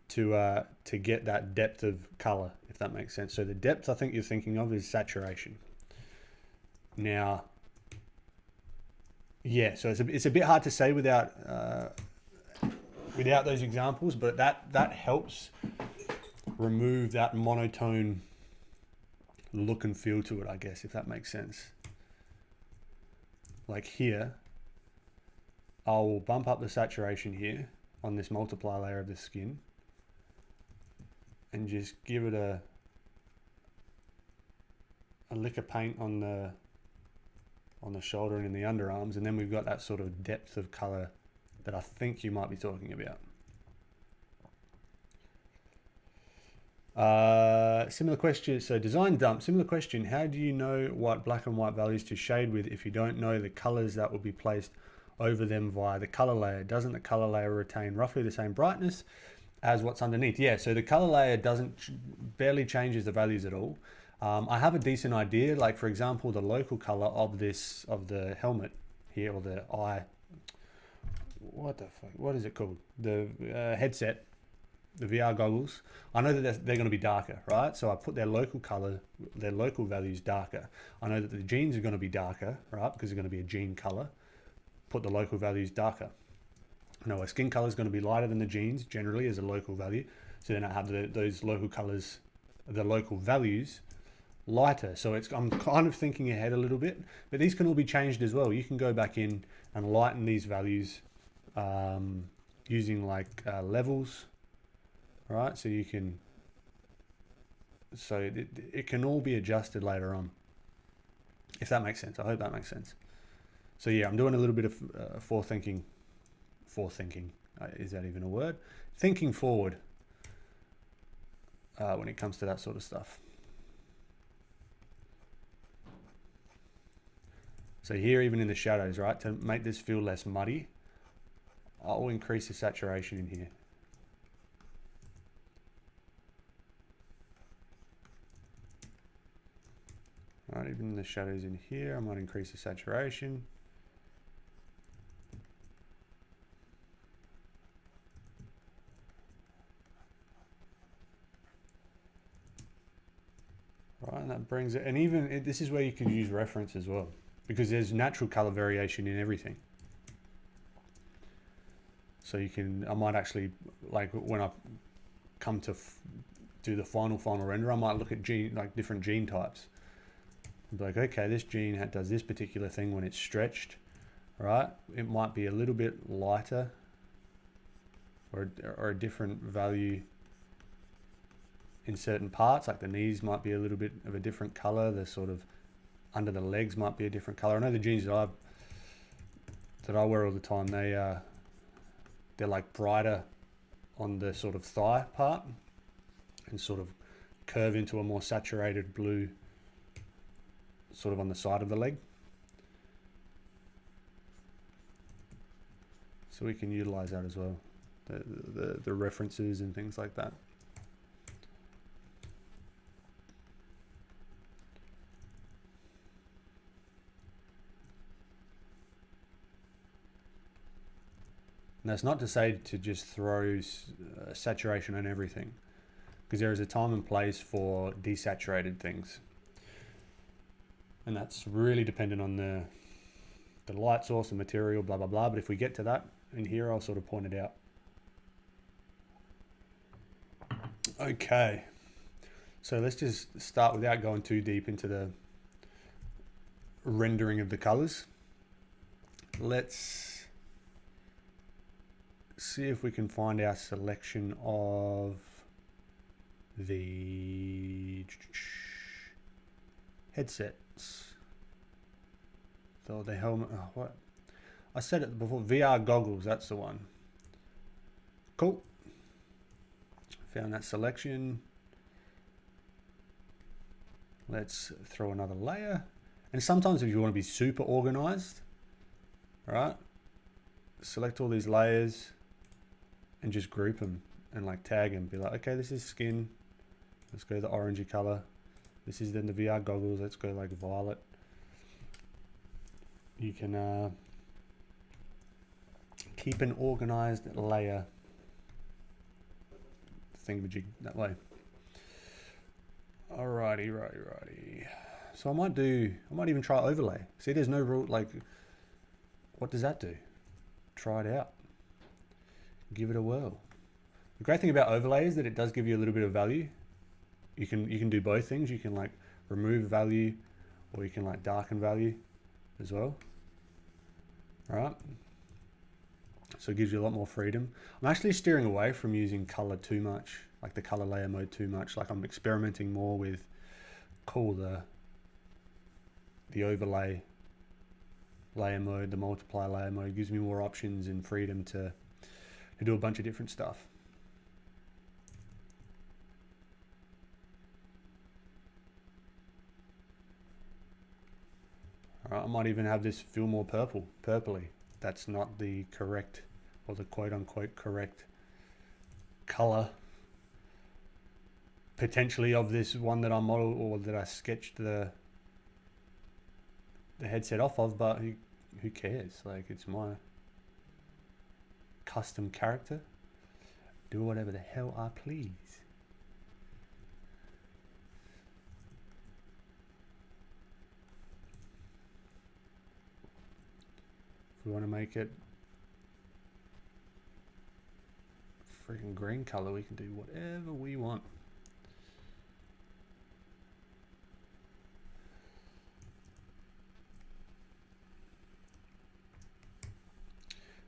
To get that depth of color, if that makes sense. So the depth I think you're thinking of is saturation. Now, yeah, so it's a bit hard to say without those examples, but that helps remove that monotone look and feel to it, I guess, if that makes sense. Like here, I will bump up the saturation here on this multiply layer of the skin and just give it a lick of paint on the shoulder and in the underarms, and then we've got that sort of depth of color that I think you might be talking about. Similar question, so design dump, similar question, how do you know what black and white values to shade with if you don't know the colors that will be placed over them via the color layer? Doesn't the color layer retain roughly the same brightness as what's underneath? Yeah, so the color layer barely changes the values at all. I have a decent idea, like for example, the local color of the helmet here, or the eye, what the fuck, what is it called? The headset, the VR goggles. I know that they're going to be darker, right? So I put their local color, their local values darker. I know that the jeans are going to be darker, right? Because they're going to be a jean color. Put the local values darker. I know a skin color is going to be lighter than the jeans generally as a local value. So then I have those local colors, the local values lighter. So I'm kind of thinking ahead a little bit, but these can all be changed as well. You can go back in and lighten these values using like levels, right? So you can, so it can all be adjusted later on, if that makes sense. I hope that makes sense. So yeah, I'm doing a little bit of forethinking. Is that even a word? Thinking forward when it comes to that sort of stuff. So here, even in the shadows, right, to make this feel less muddy, I'll increase the saturation in here. Right, even the shadows in here, I might increase the saturation. Right, and that brings it, and even this is where you can use reference as well, because there's natural color variation in everything. So you can, I might actually, like when I come to do the final render, I might look at different gene types. And be like, okay, this gene does this particular thing when it's stretched, right? It might be a little bit lighter or a different value in certain parts, like the knees might be a little bit of a different color, the sort of under the legs might be a different color. I know the jeans that I wear all the time, they're like brighter on the sort of thigh part and sort of curve into a more saturated blue sort of on the side of the leg. So we can utilize that as well, the references and things like that. And that's not to say to just throw saturation on everything, because there is a time and place for desaturated things. And that's really dependent on the light source, the material, blah, blah, blah. But if we get to that in here, I'll sort of point it out. Okay. So let's just start without going too deep into the rendering of the colors. Let's see if we can find our selection of the headsets. So the helmet, oh, what? I said it before, VR goggles, that's the one. Cool. Found that selection. Let's throw another layer. And sometimes if you want to be super organized, right, select all these layers and just group them and like tag them. Be like, okay, this is skin. Let's go the orangey color. This is then the VR goggles. Let's go like violet. You can keep an organized layer thingamajig that way. Alrighty, righty. So I might even try overlay. See, there's no rule, like, what does that do? Try it out. Give it a whirl. The great thing about overlay is that it does give you a little bit of value. You can do both things. You can like remove value, or you can like darken value as well. Right? So it gives you a lot more freedom. I'm actually steering away from using color too much, like the color layer mode too much. Like I'm experimenting more with the overlay layer mode, the multiply layer mode. It gives me more options and freedom to do a bunch of different stuff. All right, I might even have this feel more purpley. That's not the correct, or the quote-unquote correct color potentially of this one that I modeled or that I sketched the headset off of, but who cares? Like, it's my custom character. Do whatever the hell I please. If we want to make it freaking green color, we can do whatever we want.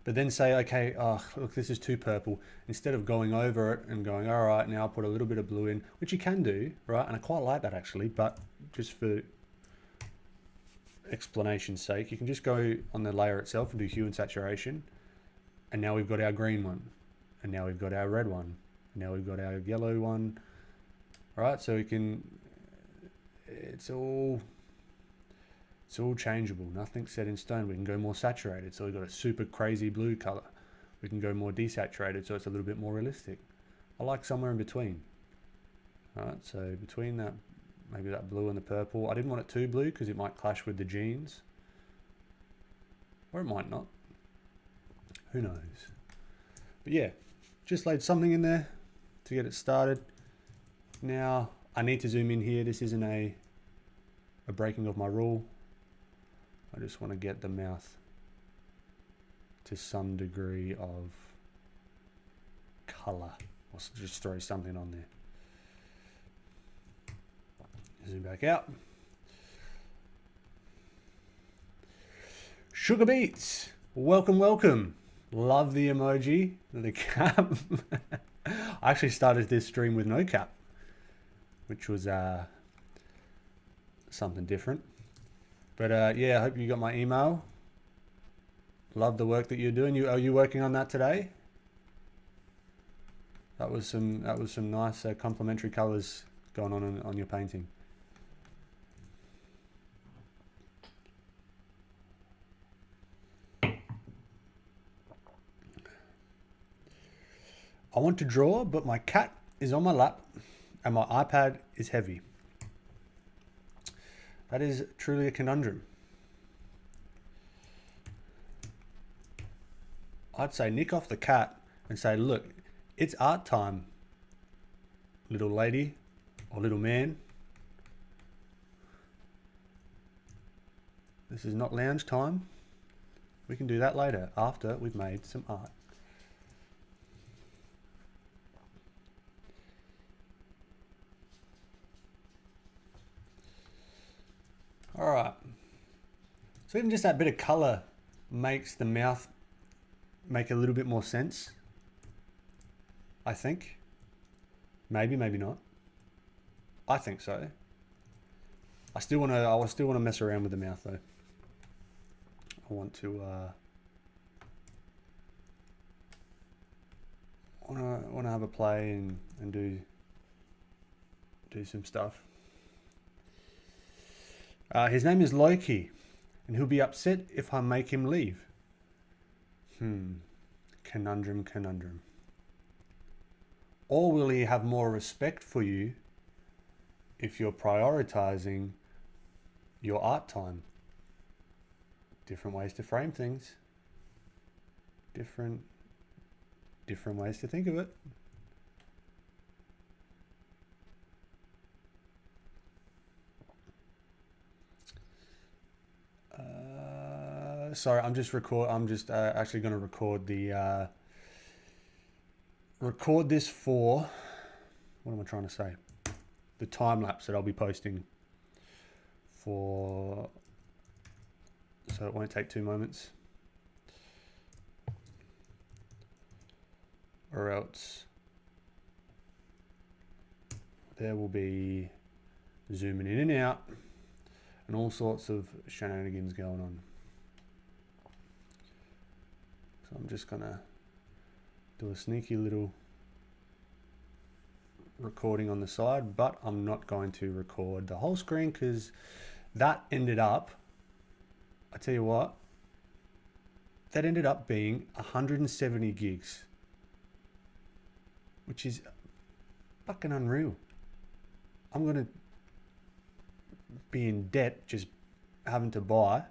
but then say, okay, oh, look, this is too purple. Instead of going over it and going, all right, now I'll put a little bit of blue in, which you can do, right? And I quite like that actually, but just for explanation's sake, you can just go on the layer itself and do hue and saturation. And now we've got our green one. And now we've got our red one. And now we've got our yellow one. All right, so we can, it's all changeable. Nothing's set in stone. We can go more saturated. So we've got a super crazy blue color. We can go more desaturated, so it's a little bit more realistic. I like somewhere in between. All right, so between that, maybe that blue and the purple. I didn't want it too blue because it might clash with the jeans. Or it might not. Who knows? But yeah, just laid something in there to get it started. Now, I need to zoom in here. This isn't a breaking of my rule. I just want to get the mouth to some degree of color. I'll just throw something on there. Zoom back out. Sugar Beats, welcome, welcome. Love the emoji, the cap. I actually started this stream with no cap, which was something different. But yeah, I hope you got my email. Love the work that you're doing. Are you working on that today? That was some nice complementary colors going on your painting. I want to draw, but my cat is on my lap and my iPad is heavy. That is truly a conundrum. I'd say nick off the cat and say, look, it's art time, little lady or little man. This is not lounge time. We can do that later after we've made some art. All right, so even just that bit of color makes the mouth make a little bit more sense, I think. Maybe, maybe not. I think so. I still want to mess around with the mouth though. I want to want to have a play and do some stuff. His name is Loki, and he'll be upset if I make him leave. Conundrum, conundrum. Or will he have more respect for you if you're prioritizing your art time? Different ways to frame things. Different ways to think of it. Sorry, I'm just actually going to record the record this for, what am I trying to say? The time lapse that I'll be posting for, so it won't take 2 moments, or else there will be zooming in and out and all sorts of shenanigans going on. So I'm just gonna do a sneaky little recording on the side, but I'm not going to record the whole screen because that ended up, I tell you what, that ended up being 170 gigs, which is fucking unreal. I'm gonna be in debt just having to buy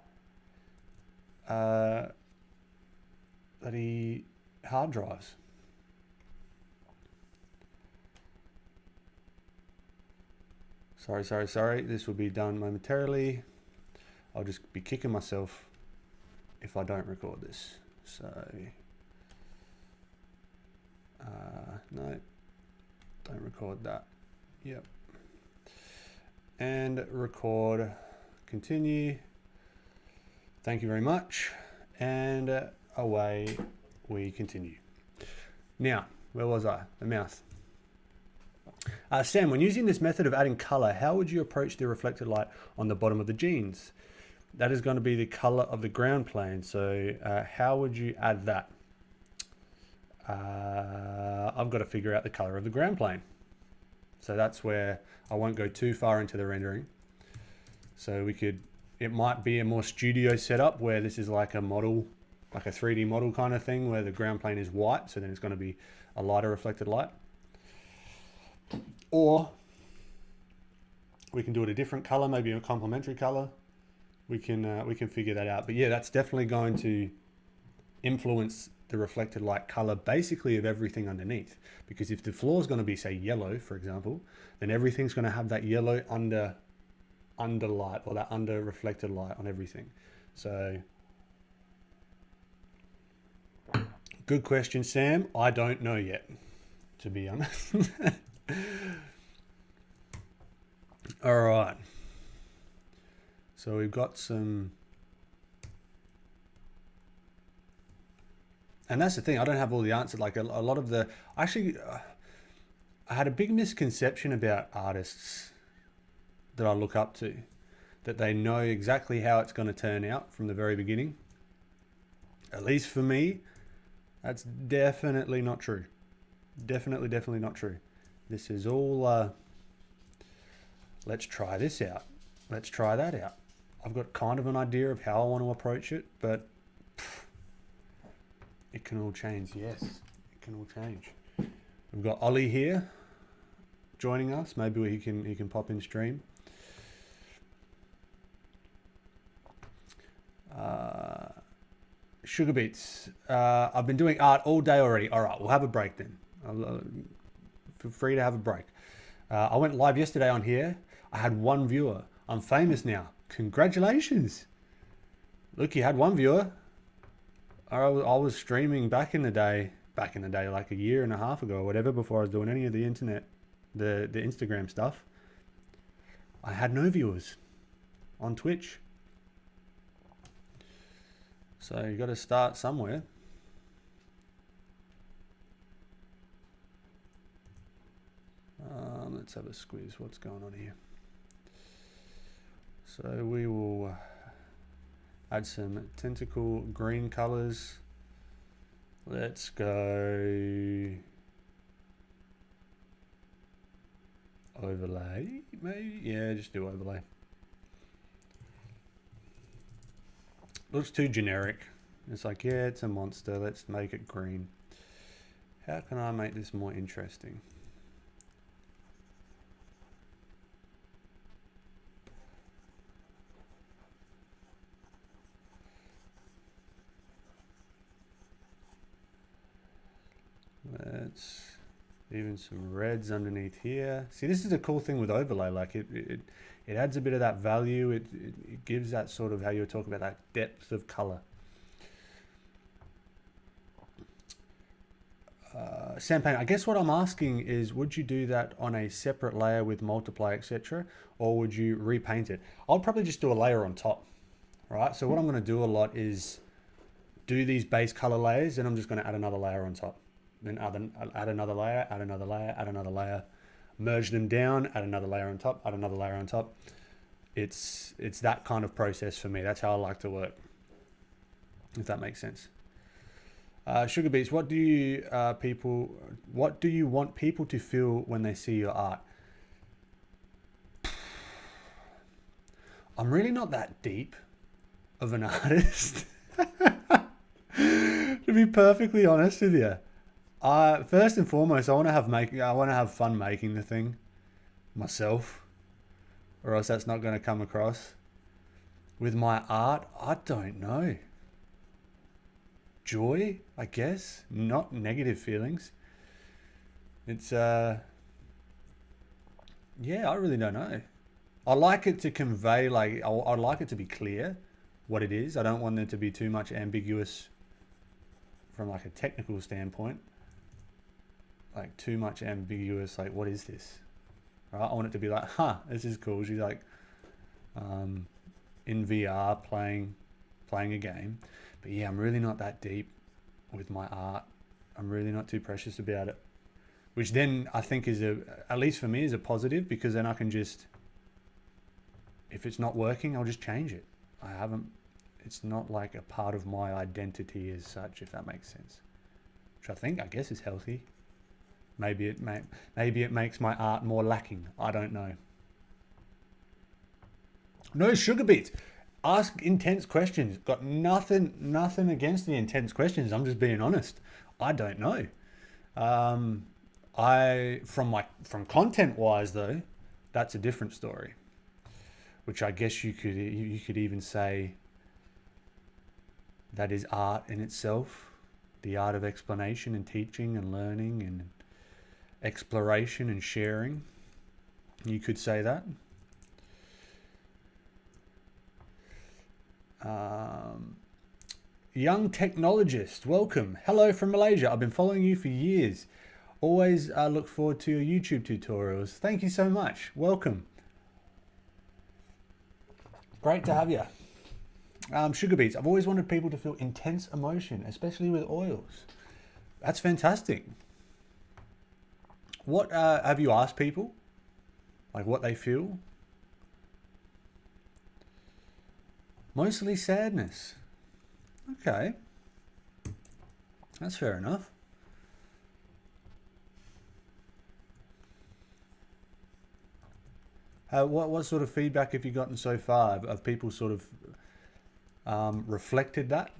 bloody hard drives. Sorry. This will be done momentarily. I'll just be kicking myself if I don't record this. So, no, don't record that. Yep. And record, continue. Thank you very much. And away we continue. Now, where was I? The mouth. Sam, when using this method of adding color, how would you approach the reflected light on the bottom of the jeans? That is going to be the color of the ground plane. So how would you add that? I've got to figure out the color of the ground plane. So that's where I won't go too far into the rendering. So it might be a more studio setup where this is like a model, like a 3D model kind of thing where the ground plane is white. So then it's going to be a lighter reflected light. Or we can do it a different color, maybe a complementary color. We can figure that out. But yeah, that's definitely going to influence the reflected light color basically of everything underneath. Because if the floor is going to be, say, yellow, for example, then everything's going to have that yellow under light, or that under reflected light on everything. So good question, Sam. I don't know yet, to be honest. All right. So we've got some, and that's the thing, I don't have all the answers. Like a lot of the, actually, I had a big misconception about artists that I look up to, that they know exactly how it's going to turn out from the very beginning. At least for me, that's definitely not true. Definitely not true. This is all, let's try this out. Let's try that out. I've got kind of an idea of how I want to approach it, but it can all change. Yes, it can all change. We've got Ollie here joining us. Maybe he can pop in stream. Sugar Beats. I've been doing art all day already. All right, we'll have a break then. Feel free to have a break. I went live yesterday on here. I had 1 viewer. I'm famous now. Congratulations. Look, you had 1 viewer. I was streaming back in the day, like a year and a half ago or whatever, before I was doing any of the internet, the Instagram stuff. I had no viewers on Twitch. So you got to start somewhere. Let's have a squeeze. What's going on here? So we will add some tentacle green colors. Let's go overlay, maybe? Yeah, just do overlay. Looks too generic. It's like, yeah, it's a monster. Let's make it green. How can I make this more interesting? Let's even some reds underneath here. See, this is a cool thing with overlay. Like it adds a bit of that value. It gives that sort of, how you were talking about, that depth of color. Sam Payne, I guess what I'm asking is, would you do that on a separate layer with multiply, etc., or would you repaint it? I'll probably just do a layer on top, right? So what I'm going to do a lot is do these base color layers, and I'm just going to add another layer on top. Then add another layer, add another layer, add another layer, merge them down, add another layer on top, add another layer on top. It's that kind of process for me. That's how I like to work, if that makes sense. Sugar Beats, what do you want people to feel when they see your art? I'm really not that deep of an artist, to be perfectly honest with you. First and foremost, I want to have fun making the thing myself, or else that's not going to come across. With my art, I don't know. Joy, I guess, not negative feelings. It's yeah, I really don't know. I like it to convey, like, I like it to be clear what it is. I don't want there to be too much ambiguous from like a technical standpoint. Like too much ambiguous, like, what is this? Right? I want it to be like, huh, this is cool. She's like in VR playing a game. But yeah, I'm really not that deep with my art. I'm really not too precious about it. Which then I think is at least for me, is a positive, because then I can just, if it's not working, I'll just change it. It's not like a part of my identity as such, if that makes sense. Which I guess is healthy. Maybe it makes my art more lacking. I don't know. No sugar beets. Ask intense questions. Got nothing against the intense questions. I'm just being honest. I don't know. From content wise though, that's a different story. Which I guess you could even say that is art in itself. The art of explanation and teaching and learning and exploration and sharing. You could say that. Young technologist, welcome. Hello from Malaysia. I've been following you for years. Always look forward to your YouTube tutorials. Thank you so much. Welcome. Great to have you. Sugar beets. I've always wanted people to feel intense emotion, especially with oils. That's fantastic. What have you asked people? Like what they feel? Mostly sadness. Okay. That's fair enough. What sort of feedback have you gotten so far? Have people sort of reflected that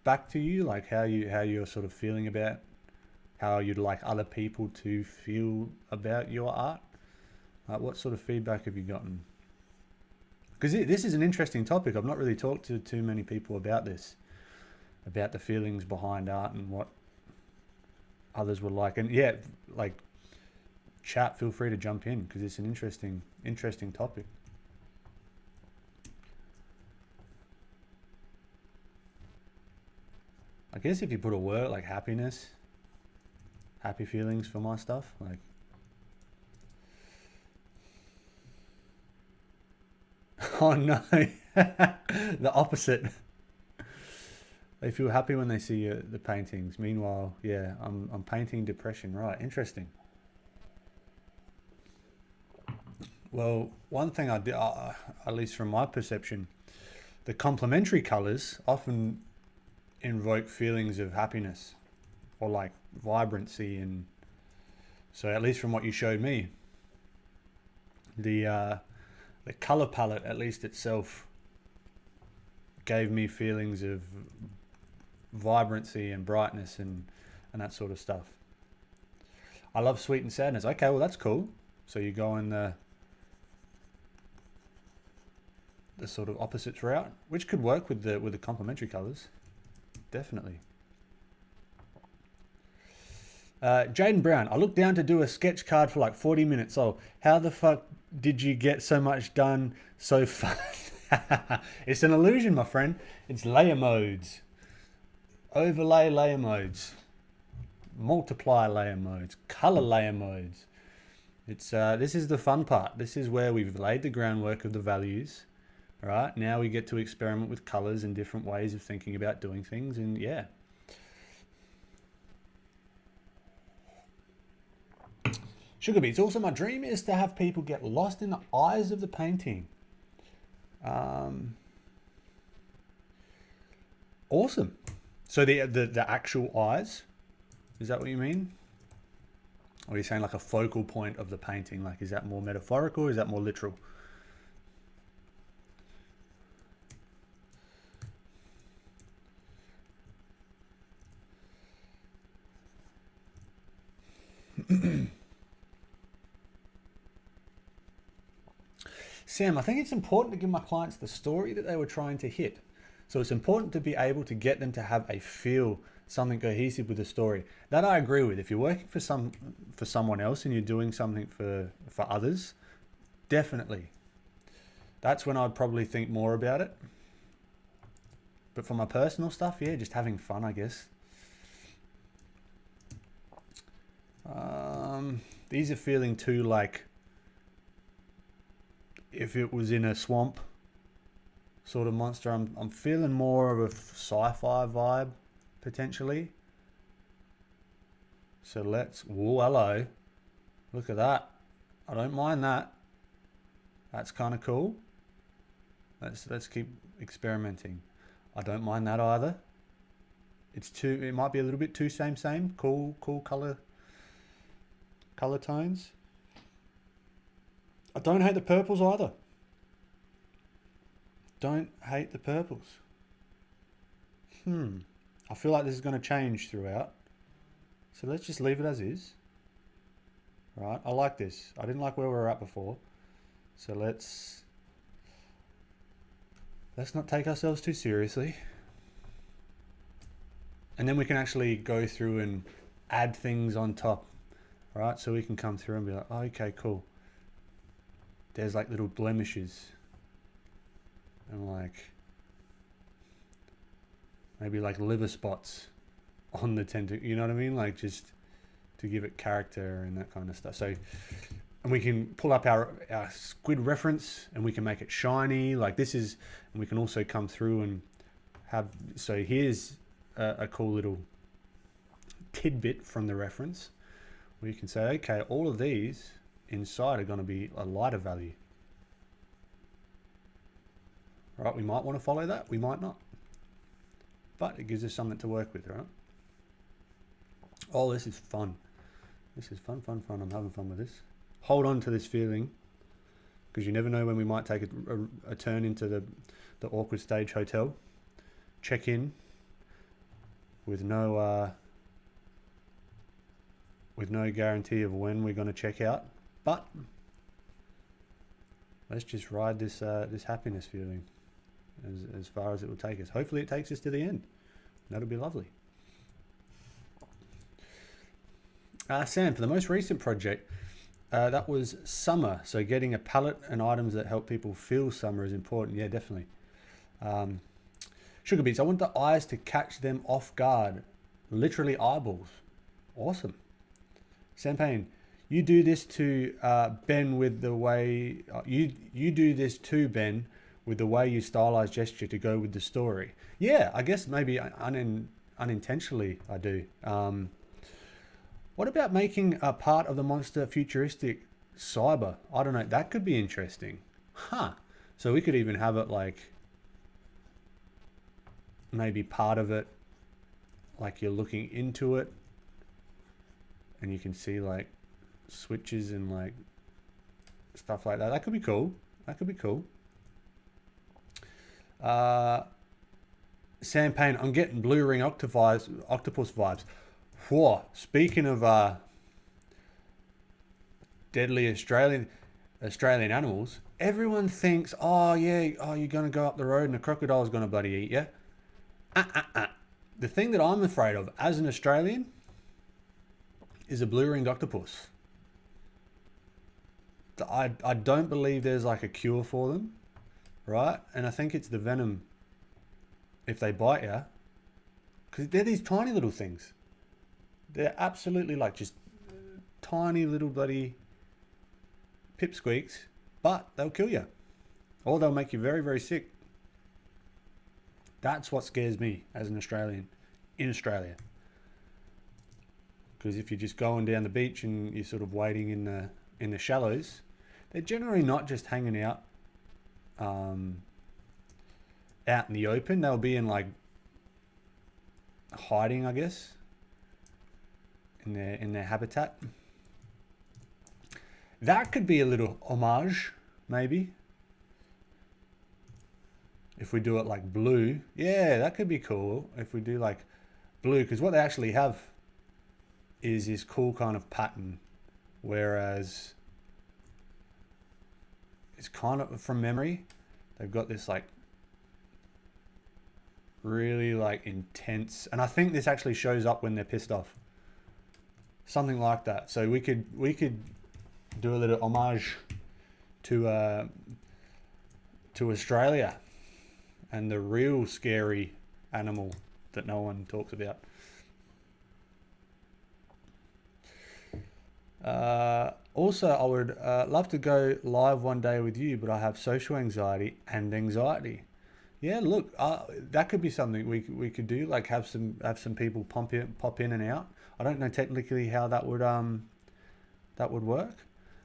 back to you? Like how you're sort of feeling about how you'd like other people to feel about your art? What sort of feedback have you gotten? Because this is an interesting topic. I've not really talked to too many people about this, about the feelings behind art and what others would like. And yeah, like chat, feel free to jump in because it's an interesting topic. I guess if you put a word like happiness, happy feelings for my stuff, like oh no, the opposite. They feel happy when they see the paintings. Meanwhile, yeah, I'm painting depression. Right, interesting. Well, one thing I did, at least from my perception, the complementary colors often invoke feelings of happiness or like vibrancy, and so at least from what you showed me, the color palette at least itself gave me feelings of vibrancy and brightness and that sort of stuff. I love sweet and sadness. Okay, well that's cool. So you go in the sort of opposites route, which could work with the complementary colors. Definitely. Jaden Brown, I looked down to do a sketch card for like 40 minutes. Oh, how the fuck did you get so much done so fast? It's an illusion, my friend. It's layer modes. Overlay layer modes. Multiply layer modes. Color layer modes. It's this is the fun part. This is where we've laid the groundwork of the values. All right, now we get to experiment with colors and different ways of thinking about doing things, and yeah. Sugar beets. Also, my dream is to have people get lost in the eyes of the painting. Awesome. So the actual eyes, is that what you mean? Or are you saying like a focal point of the painting? Like, is that more metaphorical or is that more literal? Sam, I think it's important to give my clients the story that they were trying to hit. So it's important to be able to get them to have a feel, something cohesive with the story. That I agree with. If you're working for someone else and you're doing something for others, definitely. That's when I'd probably think more about it. But for my personal stuff, yeah, just having fun, I guess. These are feeling too like if it was in a swamp sort of monster. I'm feeling more of a sci-fi vibe, potentially. So let's, whoa, hello. Look at that. I don't mind that. That's kind of cool. Let's keep experimenting. I don't mind that either. It might be a little bit too same. Cool color tones. I don't hate the purples either. Don't hate the purples. I feel like this is going to change throughout. So let's just leave it as is. Right, I like this. I didn't like where we were at before. So let's not take ourselves too seriously. And then we can actually go through and add things on top. Right, so we can come through and be like, oh, okay, cool. There's like little blemishes. And like, maybe like liver spots on the tentacle, you know what I mean? Like just to give it character and that kind of stuff. So, and we can pull up our squid reference and we can make it shiny like this is, and we can also come through and have, so here's a cool little tidbit from the reference where you can say, okay, all of these inside are going to be a lighter value. Right, we might want to follow that, we might not. But it gives us something to work with, right? Oh, this is fun. This is fun. I'm having fun with this. Hold on to this feeling, because you never know when we might take a turn into the awkward stage hotel. Check in with no guarantee of when we're going to check out. But let's just ride this this happiness feeling as far as it will take us. Hopefully it takes us to the end. That'll be lovely. Sam, for the most recent project, that was summer. So getting a palette and items that help people feel summer is important. Yeah, definitely. Sugar Beats, I want the eyes to catch them off guard. Literally eyeballs. Awesome. Champagne, you do this to Ben with the way you do this too, Ben, with the way you stylize gesture to go with the story. Yeah, I guess maybe unintentionally I do. What about making a part of the monster futuristic cyber? I don't know. That could be interesting. Huh. So we could even have it like maybe part of it like you're looking into it and you can see like switches and like stuff like that. That could be cool. That could be cool. Champagne, I'm getting blue ring octopus vibes. Whoa, speaking of deadly Australian animals, everyone thinks, oh yeah, oh you're gonna go up the road and a crocodile's gonna bloody eat you. The thing that I'm afraid of as an Australian is a blue-ringed octopus. I don't believe there's like a cure for them, right? And I think it's the venom if they bite you, because they're these tiny little things. They're absolutely like just tiny little bloody pipsqueaks, but they'll kill you. Or they'll make you very, very sick. That's what scares me as an Australian in Australia. Because if you're just going down the beach and you're sort of wading in the shallows, they're generally not just hanging out out in the open. They'll be in like hiding, I guess, in their habitat. That could be a little homage, maybe. If we do it like blue, yeah, that could be cool. If we do like blue, because what they actually have is this cool kind of pattern, whereas it's kind of from memory, they've got this like really like intense, and I think this actually shows up when they're pissed off. Something like that. So we could do a little homage to Australia and the real scary animal that no one talks about. Also, I would love to go live one day with you, but I have social anxiety and anxiety. Yeah, look, that could be something we could do. Like have some people pop in and out. I don't know technically how that would work,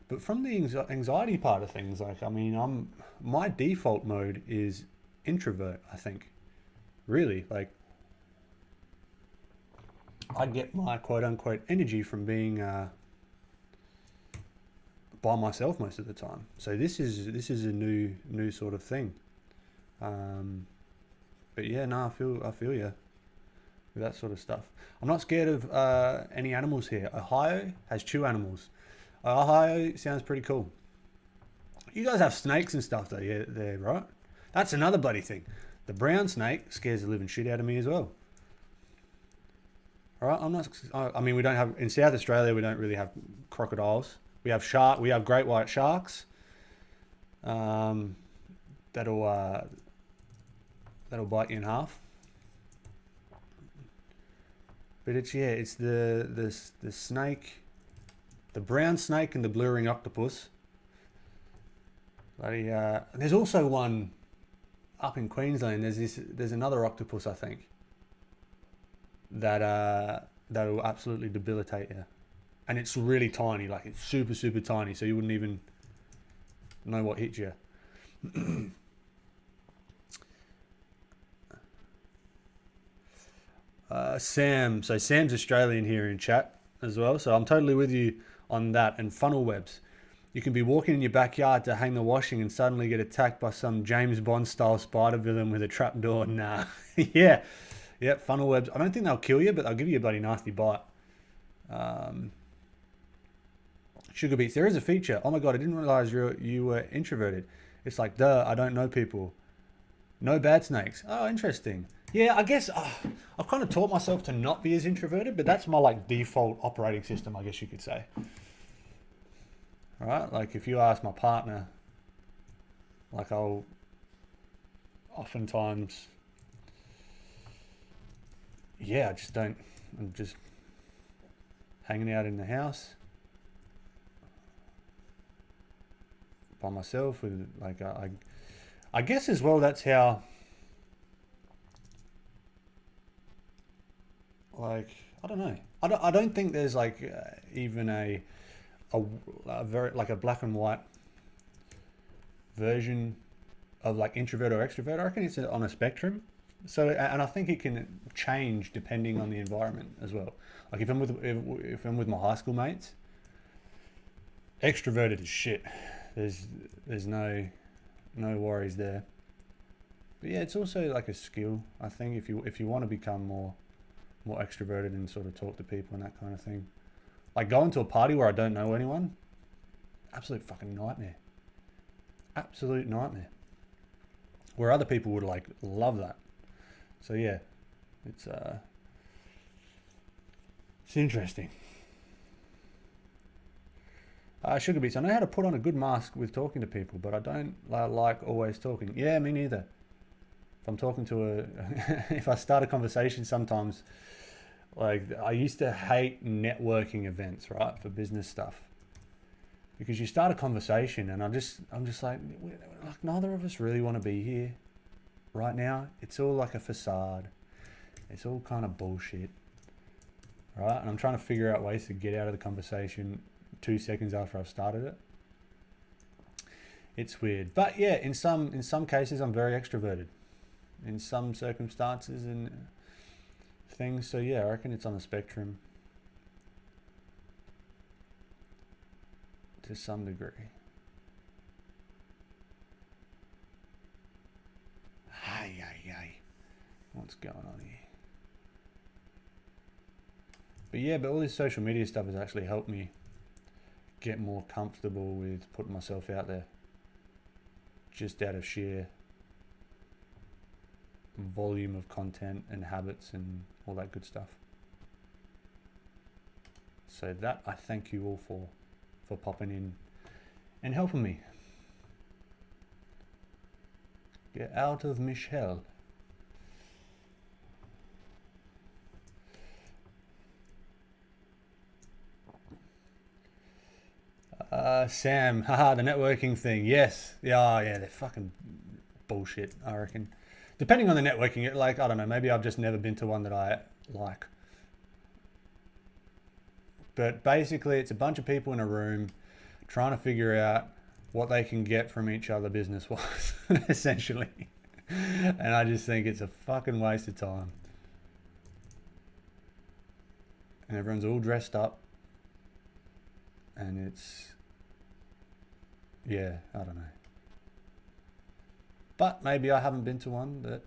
but from the anxiety part of things, like I mean, my default mode is introvert. I think really like I get my quote unquote energy from being by myself most of the time. So this is a new sort of thing. Um, but yeah, no, I feel you with that sort of stuff. I'm not scared of any animals here. Ohio has 2 animals. Ohio sounds pretty cool. You guys have snakes and stuff though, yeah, there, right? That's another bloody thing. The brown snake scares the living shit out of me as well. All right, I'm not. I mean, we don't have in South Australia. We don't really have crocodiles. We have shark. We have great white sharks. Um, that'll bite you in half. But it's the snake, the brown snake, and the blue ring octopus. Bloody, there's also one up in Queensland. There's another octopus, I think, that'll absolutely debilitate you, and it's really tiny, like it's super tiny, so you wouldn't even know what hit you. Sam, so Sam's Australian here in chat as well, so I'm totally with you on that. And funnel webs, you can be walking in your backyard to hang the washing and suddenly get attacked by some James Bond style spider villain with a trapdoor. Nah. Yeah, funnel webs, I don't think they'll kill you, but they'll give you a bloody nasty bite. Sugar beets, there is a feature. Oh my god, I didn't realize you were introverted. It's like, duh, I don't know people. No bad snakes. Oh, interesting. Yeah, I guess I've kind of taught myself to not be as introverted, but that's my like default operating system, I guess you could say. All right, like if you ask my partner, like I'll oftentimes, yeah, I just don't. I'm just hanging out in the house by myself with like I guess as well that's how. Like I don't know. I don't think there's like even a very like a black and white version of like introvert or extrovert. I reckon it's on a spectrum. So and I think it can change depending on the environment as well. Like if I'm with my high school mates, extroverted as shit. There's no worries there. But yeah, it's also like a skill. I think if you want to become more extroverted and sort of talk to people and that kind of thing. Like going to a party where I don't know anyone, absolute fucking nightmare. Absolute nightmare. Where other people would like love that. So yeah, it's interesting. Sugar beets, I know how to put on a good mask with talking to people, but I don't like always talking. Yeah, me neither. If I'm talking to if I start a conversation sometimes, like I used to hate networking events, right, for business stuff, because you start a conversation and I'm just like neither of us really want to be here right now. It's all like a facade. It's all kind of bullshit, right? And I'm trying to figure out ways to get out of the conversation 2 seconds after I've started it. It's weird, but yeah, in some cases I'm very extroverted. In some circumstances and things, so yeah, I reckon it's on the spectrum to some degree. Ay. What's going on here? But yeah, but all this social media stuff has actually helped me get more comfortable with putting myself out there, just out of sheer volume of content and habits and all that good stuff. So that I thank you all for popping in and helping me get out of Michelle. Sam, haha, the networking thing. Yes, yeah, they're fucking bullshit, I reckon. depending on the networking, like, I don't know, maybe I've just never been to one that I like. But basically, it's a bunch of people in a room trying to figure out what they can get from each other business-wise, essentially. And I just think it's a fucking waste of time. And everyone's all dressed up. And it's, yeah, I don't know. But maybe I haven't been to one that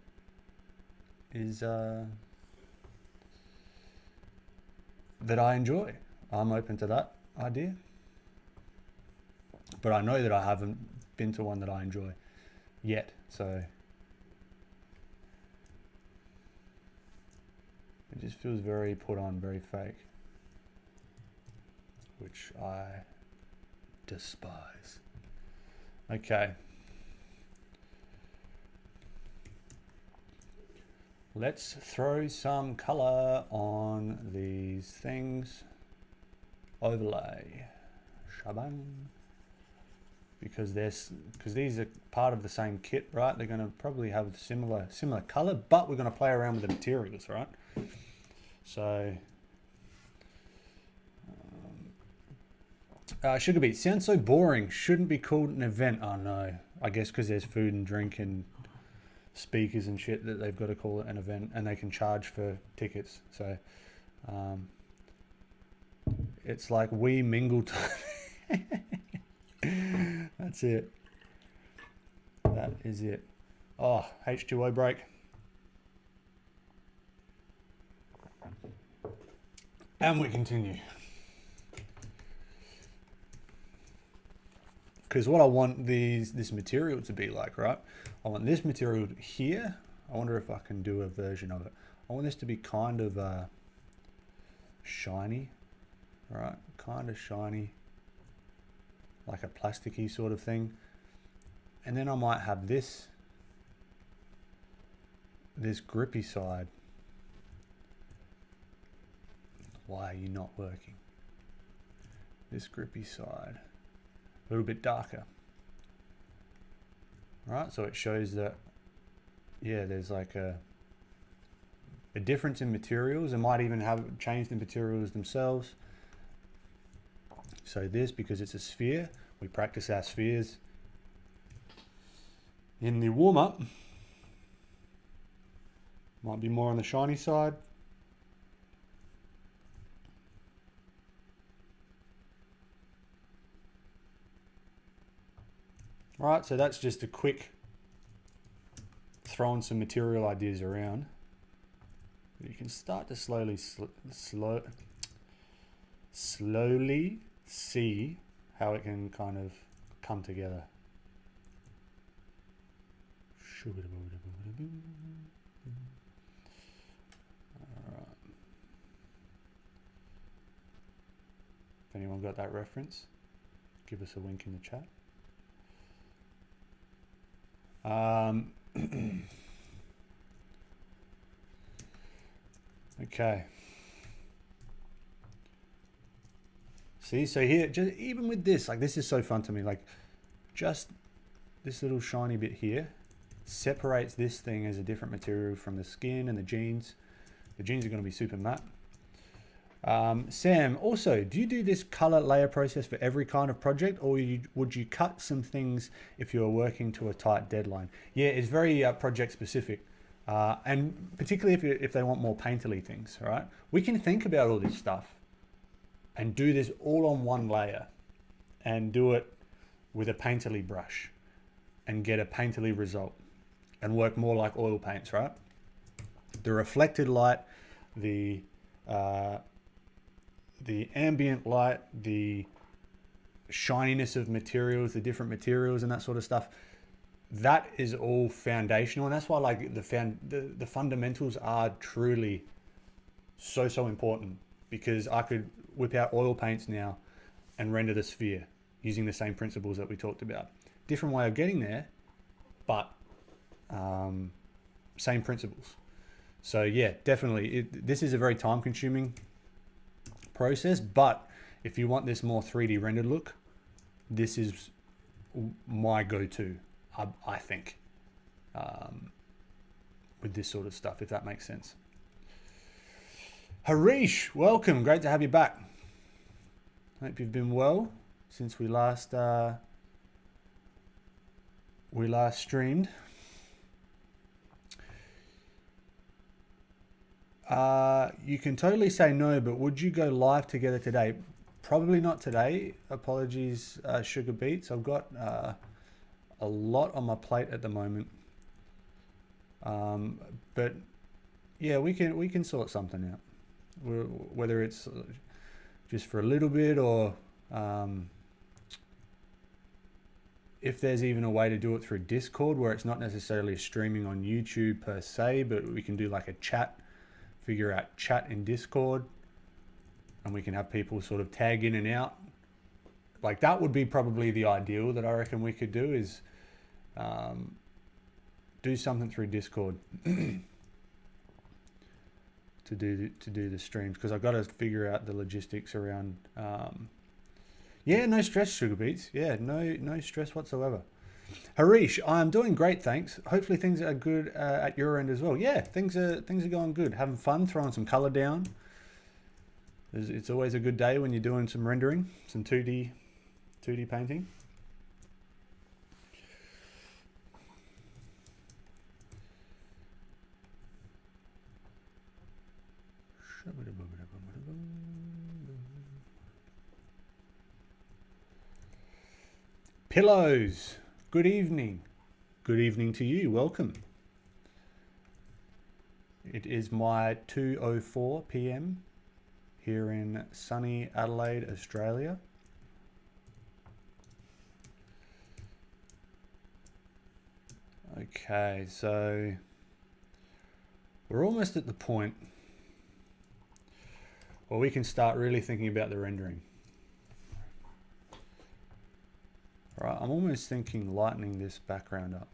is, that I enjoy. I'm open to that idea. But I know that I haven't been to one that I enjoy yet, so it just feels very put on, very fake, which I despise. Okay. Let's throw some color on these things. Overlay. Shabang. Because these are part of the same kit, right? They're going to probably have similar color, but we're going to play around with the materials, right? So, Sugar Beat sounds so boring. Shouldn't be called an event. Oh no, I guess because there's food and drink and speakers and shit that they've got to call it an event, and they can charge for tickets. So, it's like we mingle time. That's it. That is it. Oh, H2O break. And we continue. Because what I want this material to be like, right? I want this material here. I wonder if I can do a version of it. I want this to be kind of shiny, right? Kind of shiny. Like a plasticky sort of thing. And then I might have this grippy side. Why are you not working? This grippy side, a little bit darker. Right, so it shows that, yeah, there's like a difference in materials. It might even have changed the materials themselves. So this, because it's a sphere, we practice our spheres in the warm-up. Might be more on the shiny side. All right, so that's just a quick throwing some material ideas around. You can start to slowly see how it can kind of come together. Alright. If anyone got that reference, give us a wink in the chat. Okay. See, so here, just even with this, like this is so fun to me, like just this little shiny bit here separates this thing as a different material from the skin and the jeans. The jeans are going to be super matte. Sam, also, do you do this color layer process for every kind of project, or would you cut some things if you are working to a tight deadline? Yeah, it's very project specific. And particularly if they want more painterly things, right? We can think about all this stuff and do this all on one layer and do it with a painterly brush and get a painterly result and work more like oil paints, right? The reflected light, the ambient light, the shininess of materials, the different materials and that sort of stuff, that is all foundational. And that's why like the fundamentals are truly so important, because I could whip out oil paints now and render the sphere using the same principles that we talked about. Different way of getting there, but same principles. So yeah, definitely, this is a very time consuming process, but if you want this more 3D rendered look, this is my go-to, I think. this sort of stuff, if that makes sense. Harish, welcome. Great to have you back. Hope you've been well since we last streamed. You can totally say no, but would you go live together today? Probably not today. Apologies, Sugar Beats. I've got a lot on my plate at the moment. But yeah, we can sort something out. Whether it's just for a little bit, or if there's even a way to do it through Discord where it's not necessarily streaming on YouTube per se, but we can do like a chat, figure out chat in Discord, and we can have people sort of tag in and out. Like that would be probably the ideal that I reckon we could do, is do something through Discord to do the streams, because I've got to figure out the logistics around. Yeah, no stress, Sugar Beats. Yeah, no stress whatsoever. Harish, I'm doing great, thanks. Hopefully things are good at your end as well. Yeah, things are going good. Having fun, throwing some color down. It's always a good day when you're doing some rendering, some 2D painting. Pillows, good evening. Good evening to you, welcome. It is my 2:04 p.m. here in sunny Adelaide, Australia. Okay, so we're almost at the point where we can start really thinking about the rendering. Right, I'm almost thinking lightening this background up.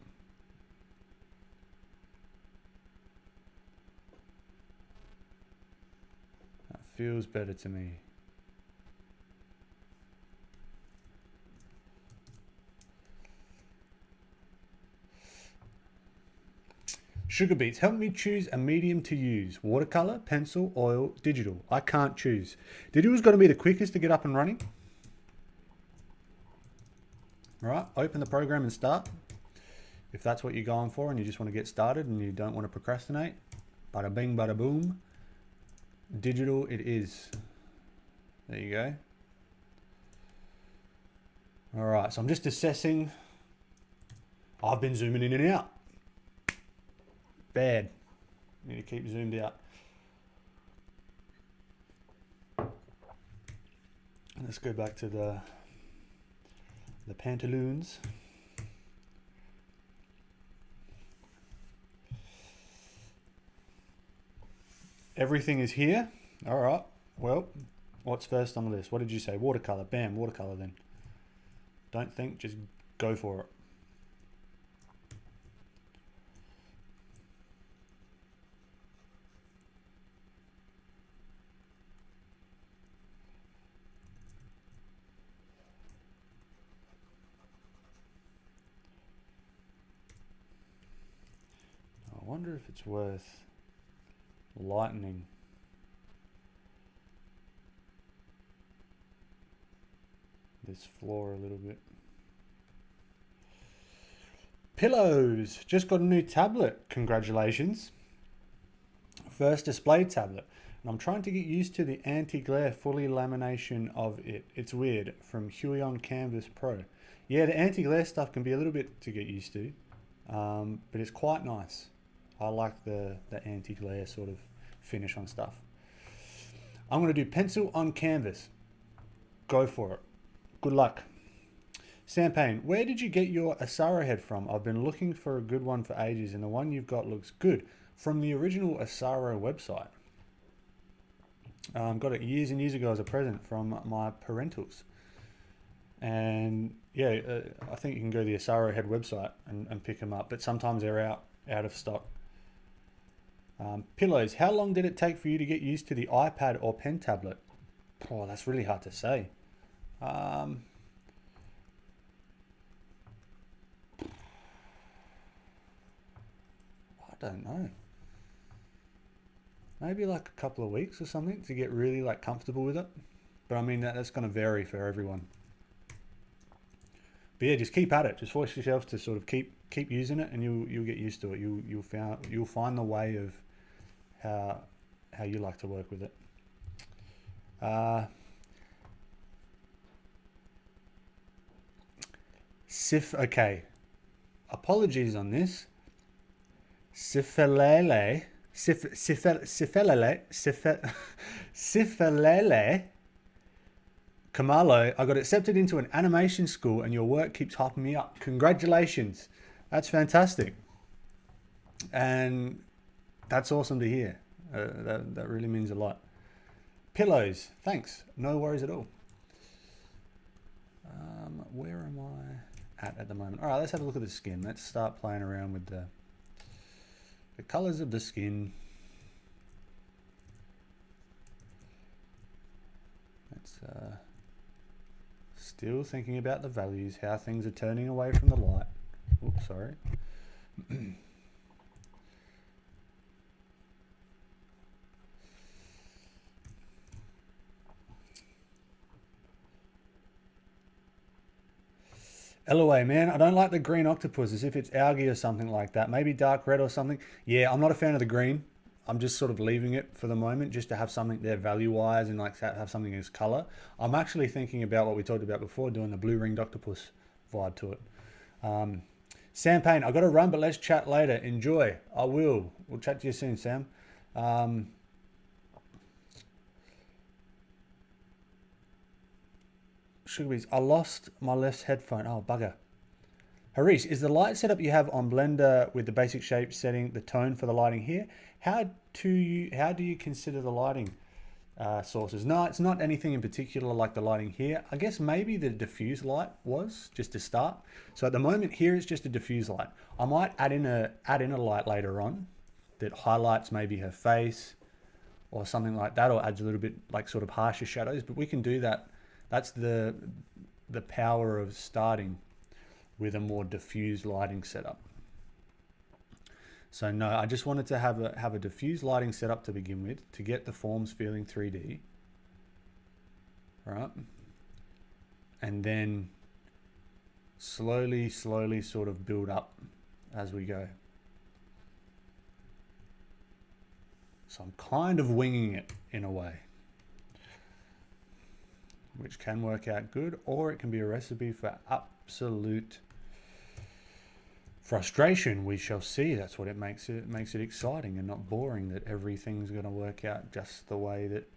That feels better to me. Sugar Beats, help me choose a medium to use. Watercolor, pencil, oil, digital. I can't choose. Digital's got to be the quickest to get up and running. All right, open the program and start. If that's what you're going for and you just want to get started and you don't want to procrastinate, bada bing, bada boom. Digital it is. There you go. All right, so I'm just assessing. I've been zooming in and out. Bad. Need to keep zoomed out. Let's go back to the pantaloons. Everything is here. All right. Well, what's first on the list? What did you say? Watercolor. Bam, watercolor then. Don't think, just go for it. I wonder if it's worth lightening this floor a little bit. Pillows, just got a new tablet. Congratulations. First display tablet. And I'm trying to get used to the anti-glare fully lamination of it. It's weird. From Huion Canvas Pro. Yeah, the anti-glare stuff can be a little bit to get used to, but it's quite nice. I like the anti-glare sort of finish on stuff. I'm going to do pencil on canvas. Go for it. Good luck. Sam Payne, where did you get your Asaro head from? I've been looking for a good one for ages, and the one you've got looks good. From the original Asaro website. Got it years and years ago as a present from my parentals. And yeah, I think you can go to the Asaro head website and pick them up, but sometimes they're out of stock. Pillows, how long did it take for you to get used to the iPad or pen tablet? Oh, that's really hard to say. I don't know. Maybe like a couple of weeks or something to get really like comfortable with it. But I mean, that's going to vary for everyone. But yeah, just keep at it. Just force yourself to sort of keep using it, and you'll get used to it. You'll find the way of how you like to work with it. Okay. Apologies on this. Syphilele. Kamalo, I got accepted into an animation school and your work keeps hyping me up. Congratulations. That's fantastic. And that's awesome to hear. That really means a lot. Pillows. Thanks. No worries at all. Where am I at the moment? All right, let's have a look at the skin. Let's start playing around with the colors of the skin. Let's still thinking about the values, how things are turning away from the light. Oops, sorry. LOA, man, I don't like the green octopus, as if it's algae or something like that. Maybe dark red or something. Yeah, I'm not a fan of the green. I'm just sort of leaving it for the moment, just to have something there value-wise and like have something as color. I'm actually thinking about what we talked about before, doing the blue ringed octopus vibe to it. Sam Payne, I got to run, but let's chat later. Enjoy. I will. We'll chat to you soon, Sam. Sugarbees, I lost my left headphone. Oh, bugger. Harish, is the light setup you have on Blender with the basic shape setting the tone for the lighting here? How do you consider the lighting sources? No, it's not anything in particular like the lighting here. I guess maybe the diffuse light was just to start. So at the moment here it's just a diffuse light. I might add in a light later on that highlights maybe her face or something like that, or adds a little bit like sort of harsher shadows. But we can do that. That's the power of starting with a more diffuse lighting setup. So no, I just wanted to have a diffuse lighting setup to begin with to get the forms feeling 3D, right? And then slowly sort of build up as we go. So I'm kind of winging it in a way, which can work out good, or it can be a recipe for absolute frustration. We shall see. That's what it makes it exciting and not boring, that everything's going to work out just the way that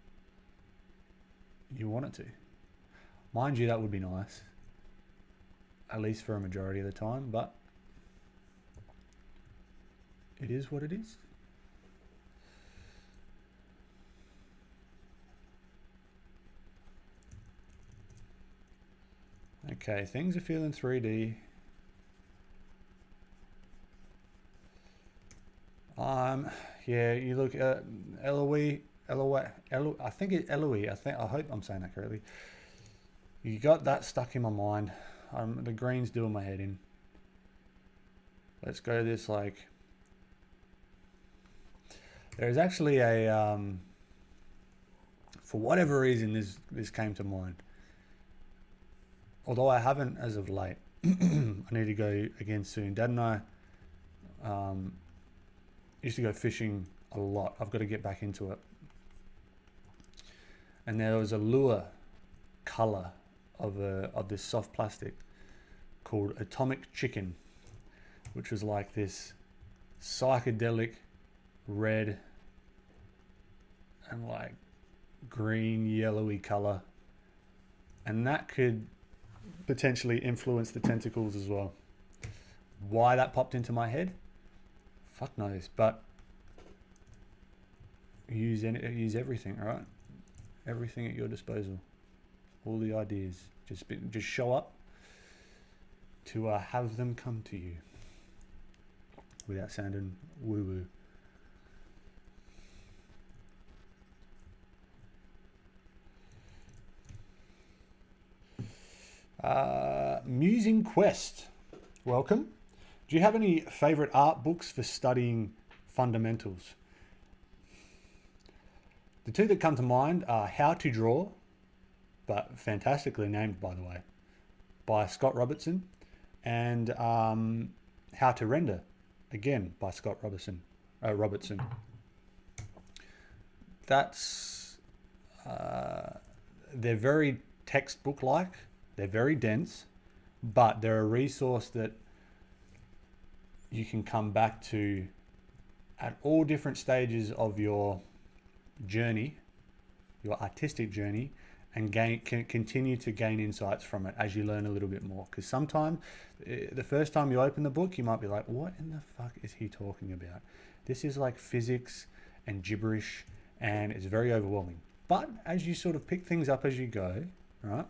you want it to. Mind you, that would be nice, at least for a majority of the time, but it is what it is. Okay, things are feeling 3D. Yeah, you look at Eloise, I think it's Eloise, I hope I'm saying that correctly. You got that stuck in my mind. The green's doing my head in. Let's go this like, there's actually a, for whatever reason this came to mind. Although I haven't as of late. I need to go again soon. Dad and I used to go fishing a lot. I've got to get back into it. And there was a lure color of this soft plastic called Atomic Chicken, which was like this psychedelic red and like green yellowy color, and that could potentially influence the tentacles as well. Why that popped into my head, fuck knows, but use everything, right? Everything at your disposal, all the ideas, just show up to have them come to you without sounding woo-woo. Musing Quest, welcome. Do you have any favorite art books for studying fundamentals. The two that come to mind are How to Draw, but fantastically named, by the way, by Scott Robertson, and How to Render, again by Scott Robertson. That's they're very textbook-like. They're very dense, but they're a resource that you can come back to at all different stages of your journey, your artistic journey, and continue to gain insights from it as you learn a little bit more. Because sometimes the first time you open the book, you might be like, what in the fuck is he talking about? This is like physics and gibberish, and it's very overwhelming. But as you sort of pick things up as you go, right,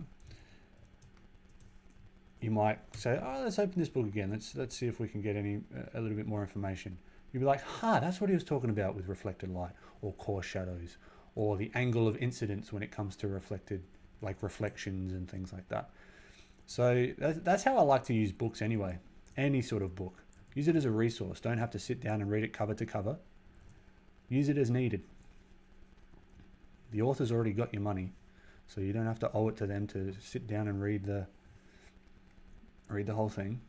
you might say, oh, let's open this book again. Let's see if we can get a little bit more information. You'll be like, that's what he was talking about with reflected light or coarse shadows, or the angle of incidence when it comes to reflected, like reflections and things like that. So that's how I like to use books anyway. Any sort of book. Use it as a resource. Don't have to sit down and read it cover to cover. Use it as needed. The author's already got your money, so you don't have to owe it to them to sit down and read the whole thing.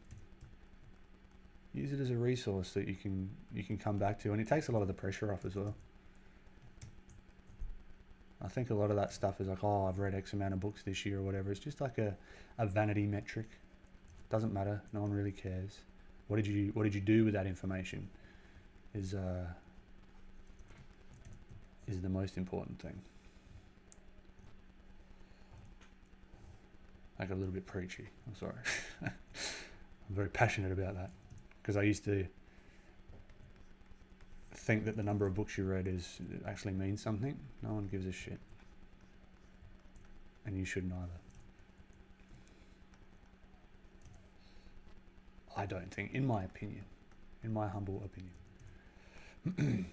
Use it as a resource that you can come back to, and it takes a lot of the pressure off as well. I think a lot of that stuff is like, oh, I've read X amount of books this year or whatever. It's just like a vanity metric. Doesn't matter. No one really cares. What did you do with that information is the most important thing. I got a little bit preachy. I'm sorry. I'm very passionate about that, because I used to think that the number of books you read actually means something. No one gives a shit, and you shouldn't either. I don't think, in my humble opinion.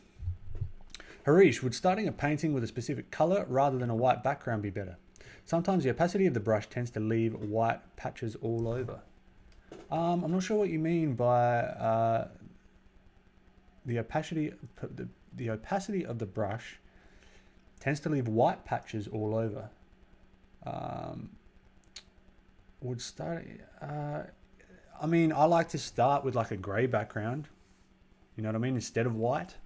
Harish, would starting a painting with a specific color rather than a white background be better? Sometimes the opacity of the brush tends to leave white patches all over. I'm not sure what you mean by the opacity of the brush tends to leave white patches all over. I mean, I like to start with like a grey background, you know what I mean, instead of white.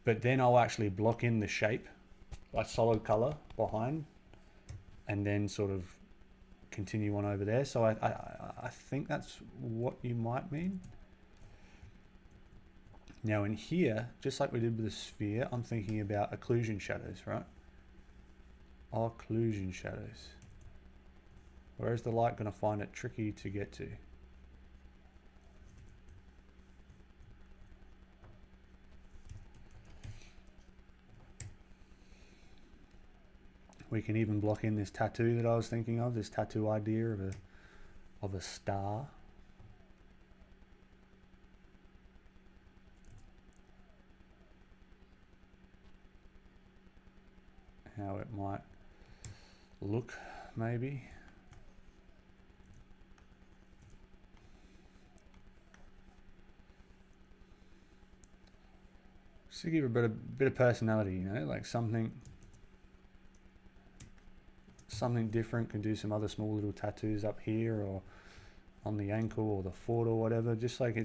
But then I'll actually block in the shape, like solid color behind, and then sort of continue on over there. So I think that's what you might mean. Now in here, just like we did with the sphere, I'm thinking about occlusion shadows, right? Occlusion shadows. Where is the light going to find it tricky to get to? We can even block in this tattoo that I was thinking of, this tattoo idea of a star. How it might look, maybe. Just to give a bit of personality, you know, like something different. Can do some other small little tattoos up here or on the ankle or the foot or whatever. Just like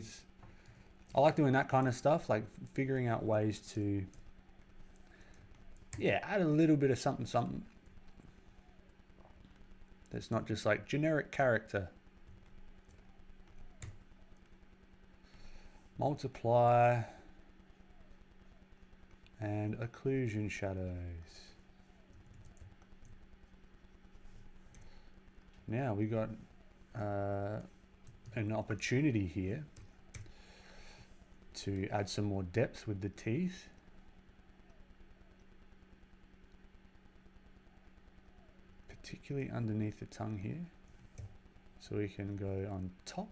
I like doing that kind of stuff, like figuring out ways to, yeah, add a little bit of something that's not just like generic character. Multiply and occlusion shadows. Now we got an opportunity here to add some more depth with the teeth. Particularly underneath the tongue here. So we can go on top.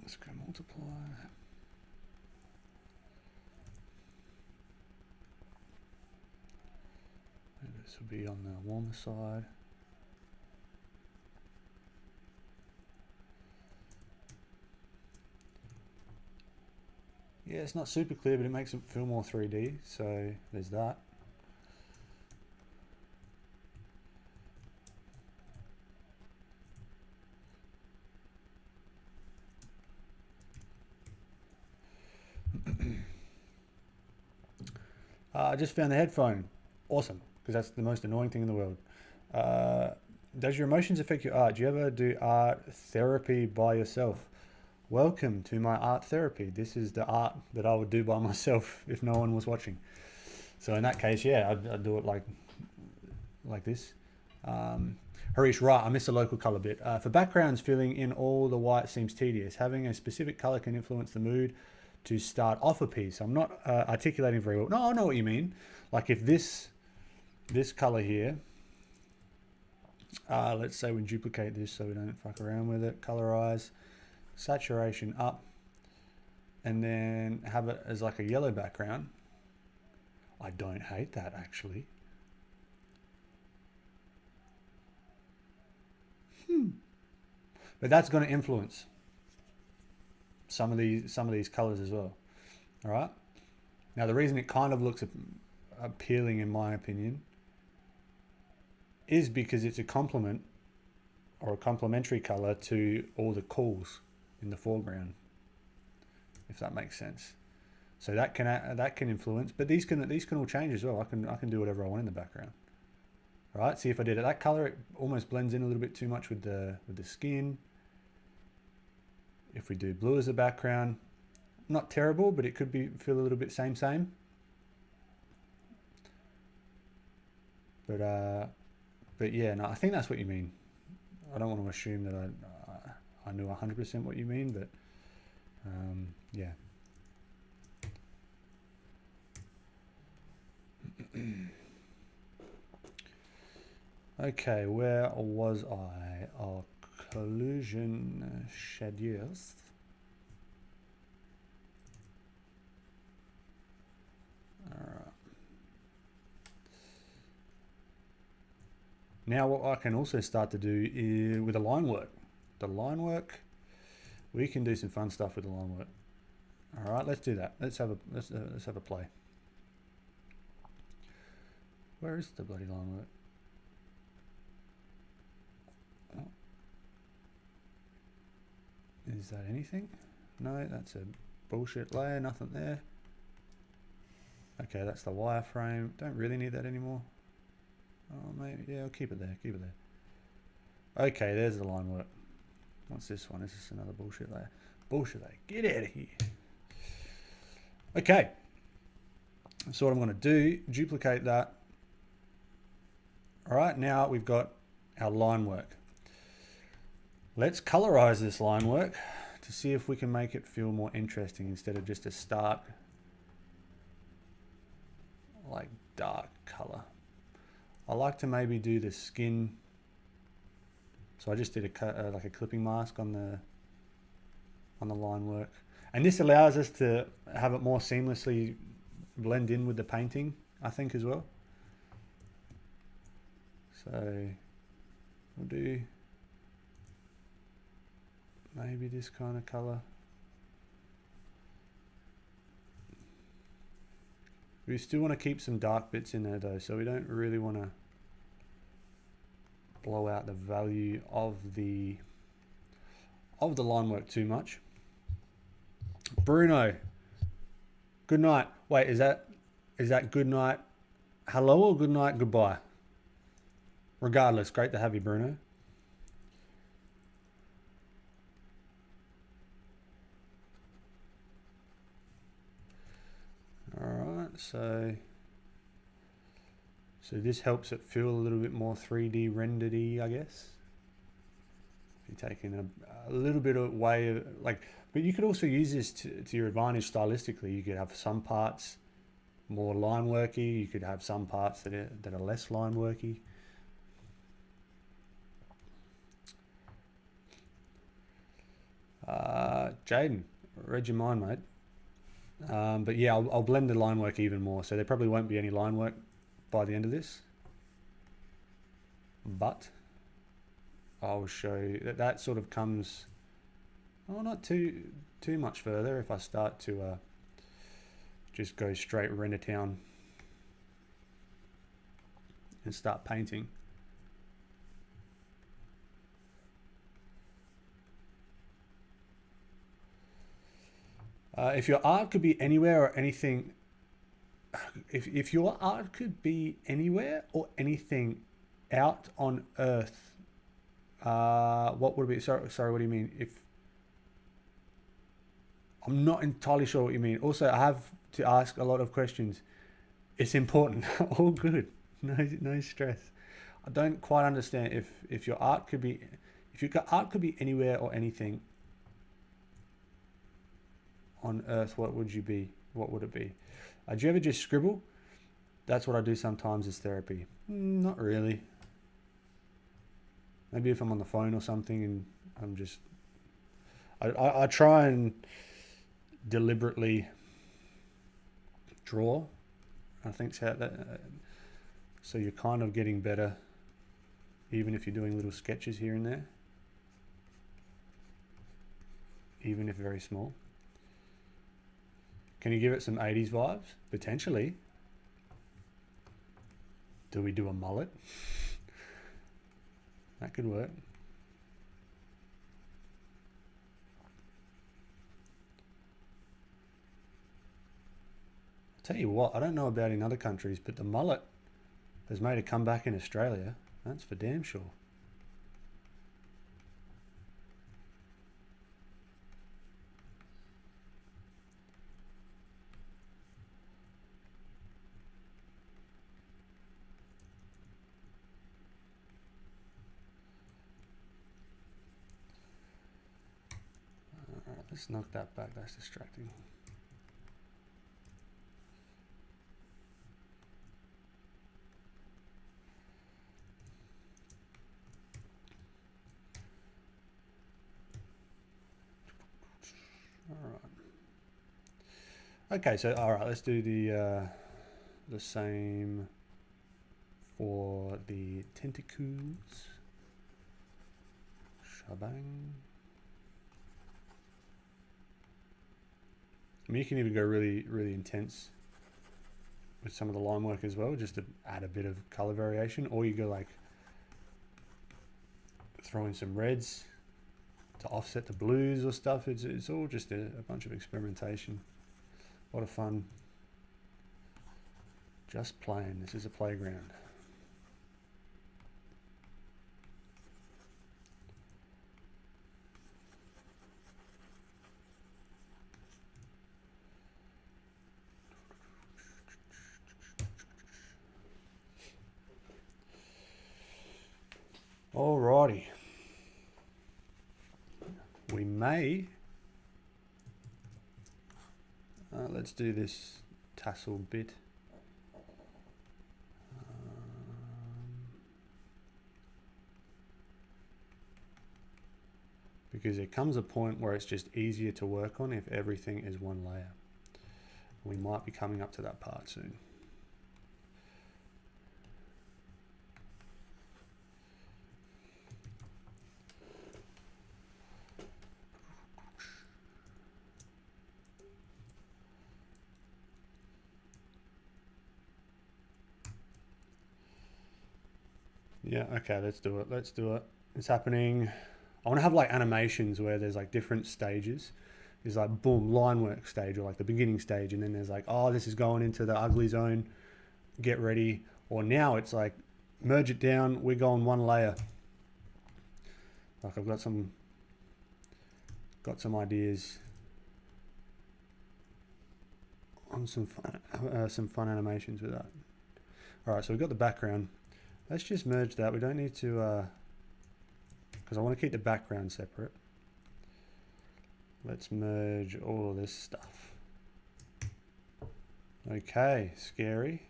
Let's go multiply. Maybe this will be on the warmer side. Yeah, it's not super clear, but it makes it feel more 3D. So there's that. I just found the headphone. Awesome, because that's the most annoying thing in the world. Does your emotions affect your art? Do you ever do art therapy by yourself? Welcome to my art therapy. This is the art that I would do by myself if no one was watching. So in that case, yeah, I'd do it like this. Harish, right, I missed the local color bit. For backgrounds, filling in all the white seems tedious. Having a specific color can influence the mood to start off a piece. I'm not articulating very well. No, I know what you mean. Like if this color here, let's say we duplicate this so we don't fuck around with it. Colorize, saturation up, and then have it as like a yellow background. I don't hate that actually. But that's going to influence some of these colors as well. All right. Now the reason it kind of looks appealing, in my opinion, is because it's a complement or a complementary color to all the cools in the foreground, if that makes sense. So that can influence, but these can all change as well. I can do whatever I want in the background. All right. See, if I did it that color, it almost blends in a little bit too much with the skin. If we do blue as a background, not terrible, but it could feel a little bit same. But yeah, no, I think that's what you mean. I don't want to assume that I knew 100% what you mean, but yeah. Okay, where was I? Oh, collision schedules. All right. Now what I can also start to do is with the line work. The line work, we can do some fun stuff with the line work. All right, let's do that. Let's have a play. Where is the bloody line work? Oh. Is that anything? No, that's a bullshit layer, nothing there. Okay, that's the wireframe. Don't really need that anymore. Oh, maybe, yeah, I'll keep it there, Okay, there's the line work. What's this one? Is this another bullshit layer? Bullshit layer, get out of here. Okay, so what I'm gonna do, duplicate that. All right, now we've got our line work. Let's colorize this line work to see if we can make it feel more interesting instead of just a stark, like dark color. I like to maybe do the skin. So I just did like a clipping mask on the line work, and this allows us to have it more seamlessly blend in with the painting, I think, as well. So we'll do maybe this kind of color. We still want to keep some dark bits in there though, so we don't really want to blow out the value of the line work too much. Bruno, good night. Wait, is that good night hello or good night goodbye? Regardless, great to have you, Bruno. All right, so this helps it feel a little bit more 3D rendered-y, I guess. If you're taking a little bit away, but you could also use this to your advantage stylistically. You could have some parts more line worky. You could have some parts that are less line worky. Jaden, read your mind, mate. But yeah, I'll blend the line work even more. So there probably won't be any line work by the end of this. But I'll show you that sort of comes, oh, not too much further if I start to just go straight render town and start painting. If your art could be anywhere or anything, if your art could be anywhere or anything out on Earth, what would it be? Sorry, what do you mean? If I'm not entirely sure what you mean. Also, I have to ask a lot of questions. It's important. All good. No stress. I don't quite understand if your art could be, if your art could be anywhere or anything on Earth, what would you be? What would it be? Do you ever just scribble? That's what I do sometimes as therapy. Not really. Maybe if I'm on the phone or something and I'm just, I try and deliberately draw. I think so you're kind of getting better even if you're doing little sketches here and there, even if very small. Can you give it some 80s vibes? Potentially. Do we do a mullet? That could work. I'll tell you what, I don't know about in other countries, but the mullet has made a comeback in Australia. That's for damn sure. Let's knock that back, that's distracting. All right. Okay, so all right, let's do the same for the tentacles. Shabang. I mean, you can even go really, really intense with some of the line work as well, just to add a bit of color variation, or you go like throw in some reds to offset the blues or stuff. It's all just a bunch of experimentation. A lot of fun. Just playing. This is a playground. Alrighty. We may, let's do this tassel bit. Because there comes a point where it's just easier to work on if everything is one layer. We might be coming up to that part soon. Yeah, okay, let's do it. Let's do it. It's happening. I want to have like animations where there's like different stages. There's like boom, line work stage, or like the beginning stage, and then there's like, oh, this is going into the ugly zone. Get ready. Or now it's like merge it down. We're going one layer. Like I've got some ideas on some fun animations with that. All right, so we've got the background. Let's just merge that. We don't need to, because I want to keep the background separate. Let's merge all of this stuff. Okay, scary.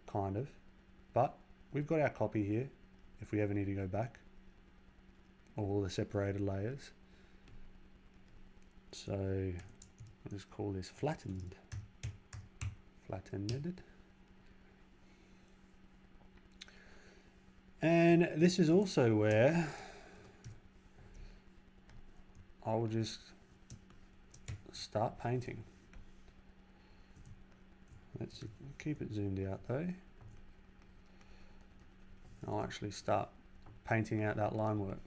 Kind of. But we've got our copy here if we ever need to go back. All the separated layers. So let's call this flattened. Flattened. And this is also where I will just start painting. Let's keep it zoomed out though. I'll actually start painting out that line work.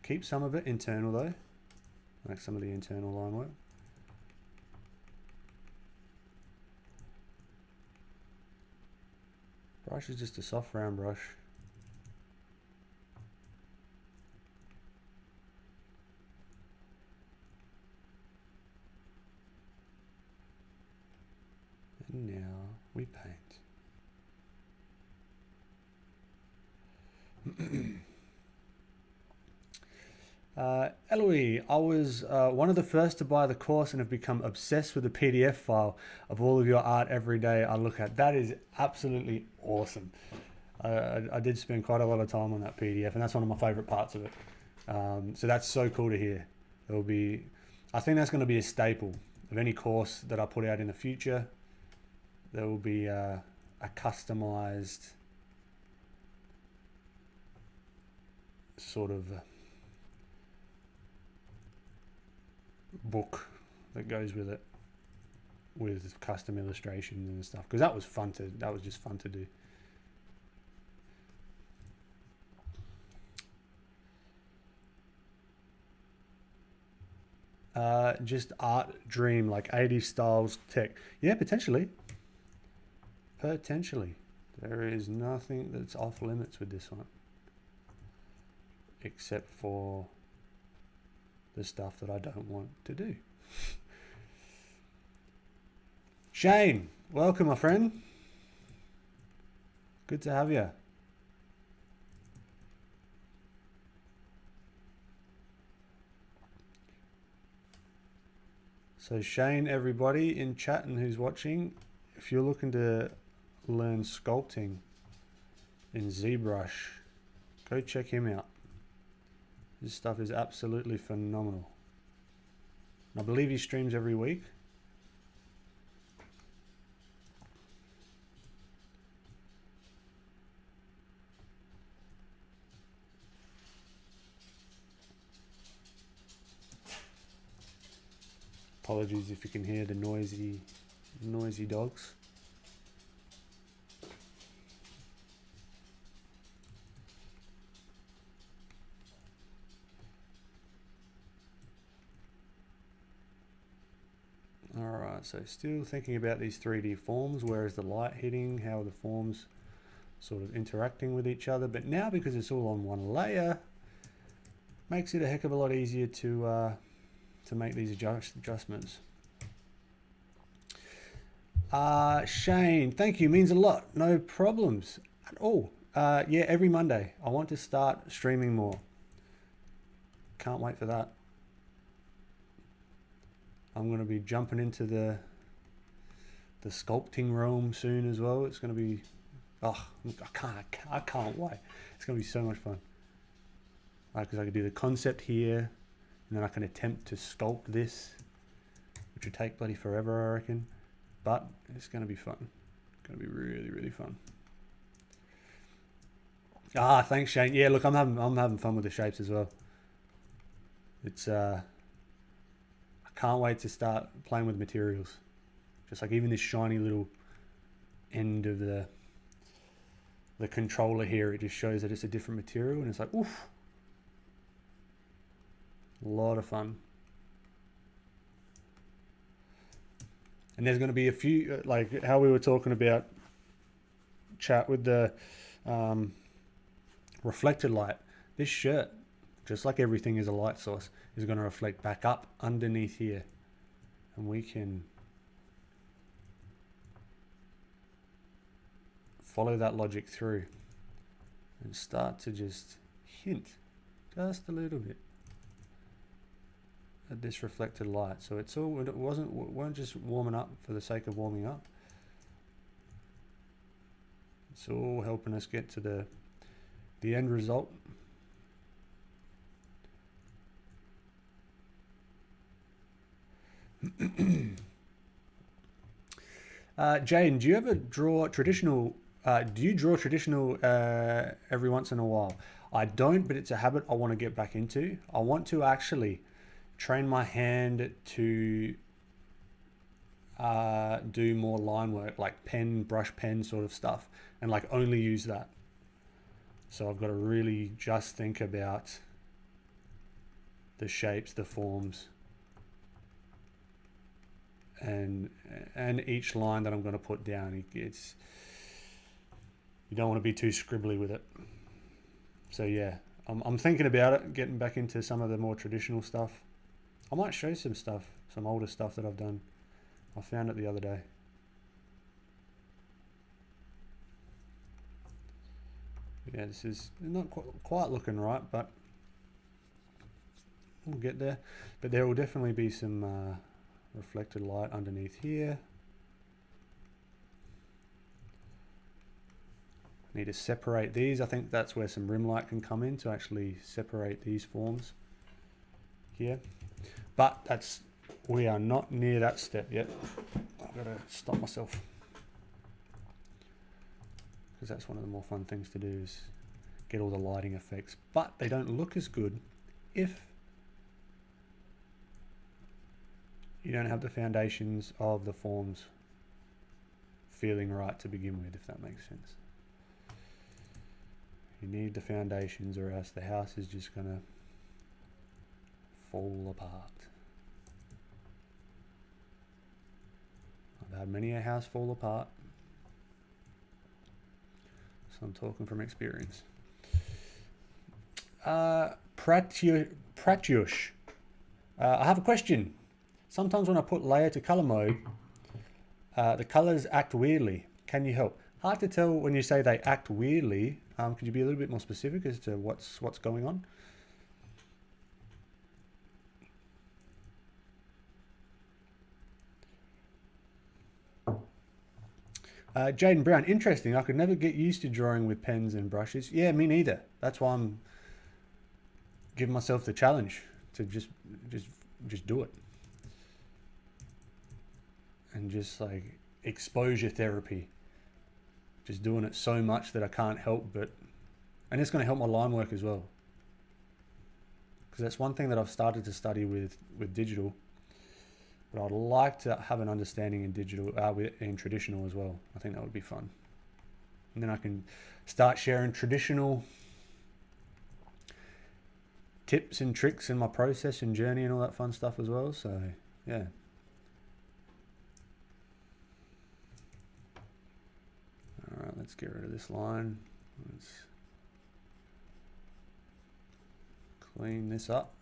Keep some of it internal though, like some of the internal line work. Brush is just a soft round brush. And now we paint. Eloise, I was one of the first to buy the course and have become obsessed with the PDF file of all of your art every day I look at. That is absolutely awesome. I did spend quite a lot of time on that PDF, and that's one of my favorite parts of it. So that's so cool to hear. There'll be, I think that's going to be a staple of any course that I put out in the future. There will be a customized sort of book that goes with it, with custom illustrations and stuff, because that was just fun to do. Just art dream, like 80s styles tech. Yeah, potentially. There is nothing that's off limits with this one, except for the stuff that I don't want to do. Shane, welcome, my friend. Good to have you. So Shane, everybody in chat and who's watching, if you're looking to learn sculpting in ZBrush, go check him out. This stuff is absolutely phenomenal. I believe he streams every week. Apologies if you can hear the noisy dogs. Alright, so still thinking about these 3D forms. Where is the light hitting? How are the forms sort of interacting with each other? But now, because it's all on one layer, makes it a heck of a lot easier to make these adjustments. Shane, thank you, means a lot. No problems at all. Yeah, every Monday. I want to start streaming more. Can't wait for that. I'm going to be jumping into the sculpting realm soon as well. It's going to be, oh, I can't wait. It's going to be so much fun. Because I can do the concept here, and then I can attempt to sculpt this, which would take bloody forever, I reckon. But it's going to be fun. It's going to be really, really fun. Ah, thanks, Shane. Yeah, look, I'm having fun with the shapes as well. It's I can't wait to start playing with materials. Just like even this shiny little end of the controller here, it just shows that it's a different material, and it's like, oof. A lot of fun. And there's going to be a few, like how we were talking about chat with the reflected light. This shirt, just like everything is a light source, is going to reflect back up underneath here. And we can follow that logic through and start to just hint just a little bit at this reflected light. So it's all, it weren't just warming up for the sake of warming up. It's all helping us get to the end result. Jane, do you ever draw traditional Do you draw traditional every once in a while? I don't, but it's a habit I want to get back into. I want to actually train my hand to do more line work, like pen, brush pen sort of stuff, and like only use that. So I've got to really just think about the shapes, the forms, and each line that I'm going to put down. It's, you don't want to be too scribbly with it. So yeah, I'm thinking about it, getting back into some of the more traditional stuff. I might show some stuff, some older stuff that I've done. I found it the other day. Yeah, this is not quite looking right, but we'll get there. But there will definitely be some reflected light underneath here. Need to separate these. I think that's where some rim light can come in to actually separate these forms here. But we are not near that step yet. I've got to stop myself, because that's one of the more fun things to do, is get all the lighting effects. But they don't look as good if you don't have the foundations of the forms feeling right to begin with, if that makes sense. You need the foundations, or else the house is just gonna fall apart. I've had many a house fall apart, so I'm talking from experience. Pratyush, I have a question. Sometimes when I put layer to color mode, the colors act weirdly. Can you help? Hard to tell when you say they act weirdly. Could you be a little bit more specific as to what's going on? Jaden Brown, interesting. I could never get used to drawing with pens and brushes. Yeah, me neither. That's why I'm giving myself the challenge to just do it. And just like exposure therapy. Just doing it so much that I can't help but, and it's going to help my line work as well. Because that's one thing that I've started to study with digital. But I'd like to have an understanding in digital, in traditional as well. I think that would be fun. And then I can start sharing traditional tips and tricks in my process and journey and all that fun stuff as well. So yeah. All right, let's get rid of this line. Let's clean this up.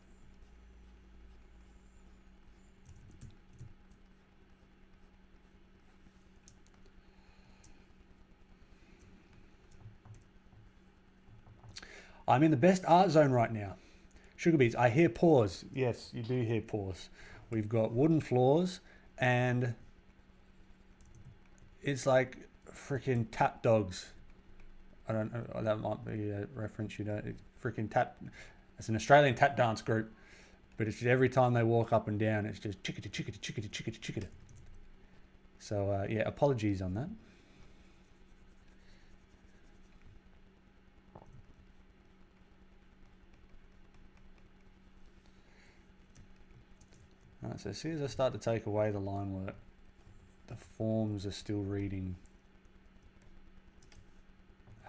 I'm in the best art zone right now. Sugar beets, I hear pause. Yes, you do hear pause. We've got wooden floors, and it's like freaking tap dogs. I don't know, that might be a reference, you know, freaking tap. It's an Australian tap dance group, but it's every time they walk up and down, it's just chickadee, chickadee, chickadee, chickadee, chickadee. So yeah, apologies on that. Alright, so as soon as I start to take away the line work, the forms are still reading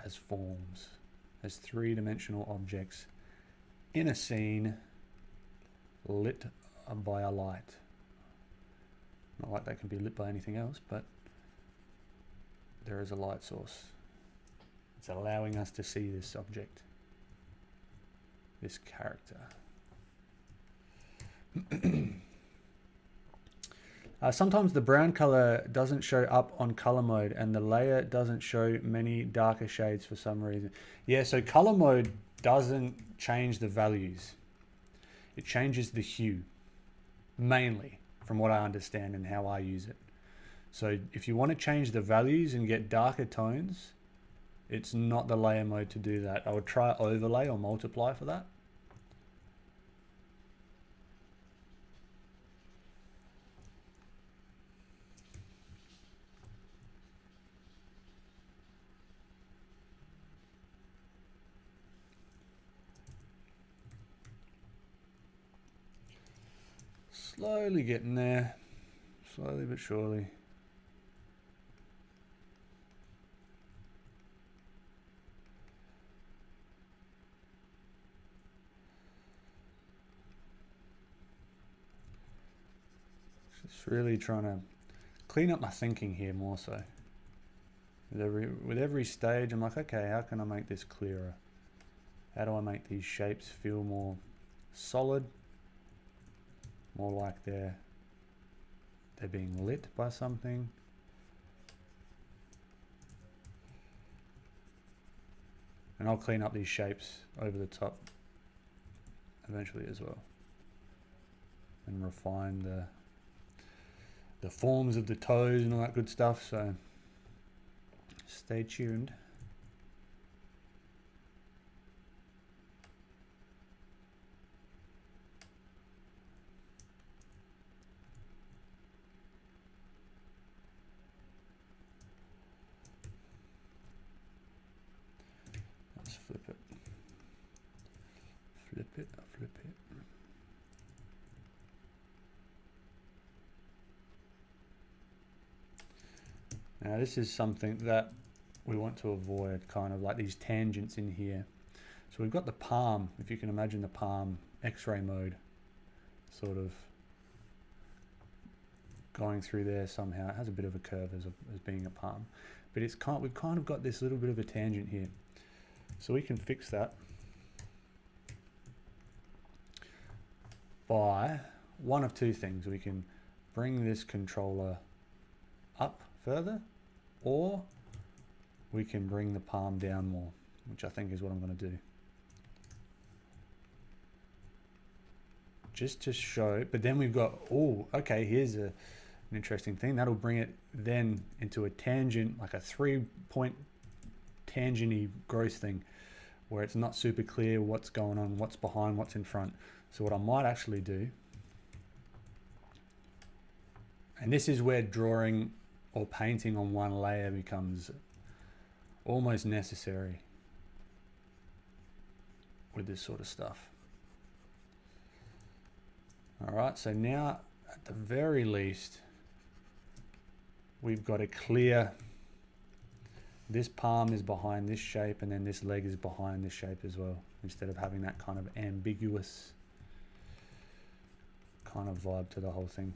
as forms, as three-dimensional objects in a scene lit by a light. Not like they can be lit by anything else, but there is a light source. It's allowing us to see this object, this character. Sometimes the brown color doesn't show up on color mode, and the layer doesn't show many darker shades for some reason. Yeah, so color mode doesn't change the values. It changes the hue, mainly, from what I understand and how I use it. So if you want to change the values and get darker tones, it's not the layer mode to do that. I would try overlay or multiply for that. Slowly getting there. Slowly but surely. Just really trying to clean up my thinking here more so. With every stage, I'm like, okay, how can I make this clearer? How do I make these shapes feel more solid? More like they're being lit by something. And I'll clean up these shapes over the top eventually as well. And refine the forms of the toes and all that good stuff, so stay tuned. Let's flip it. Flip it, flip it. Now this is something that we want to avoid, kind of like these tangents in here. So we've got the palm, if you can imagine the palm X-ray mode, sort of going through there somehow. It has a bit of a curve as being a palm, but we've kind of got this little bit of a tangent here. So we can fix that by one of two things. We can bring this controller up further, or we can bring the palm down more, which I think is what I'm going to do. Just to show, but then we've got, oh, okay, here's an interesting thing. That'll bring it then into a tangent, like a 3-point tangent-y gross thing, where it's not super clear what's going on, what's behind, what's in front. So what I might actually do, and this is where drawing or painting on one layer becomes almost necessary with this sort of stuff. All right, so now at the very least, we've got a clear, this palm is behind this shape and then this leg is behind this shape as well, instead of having that kind of ambiguous kind of vibe to the whole thing.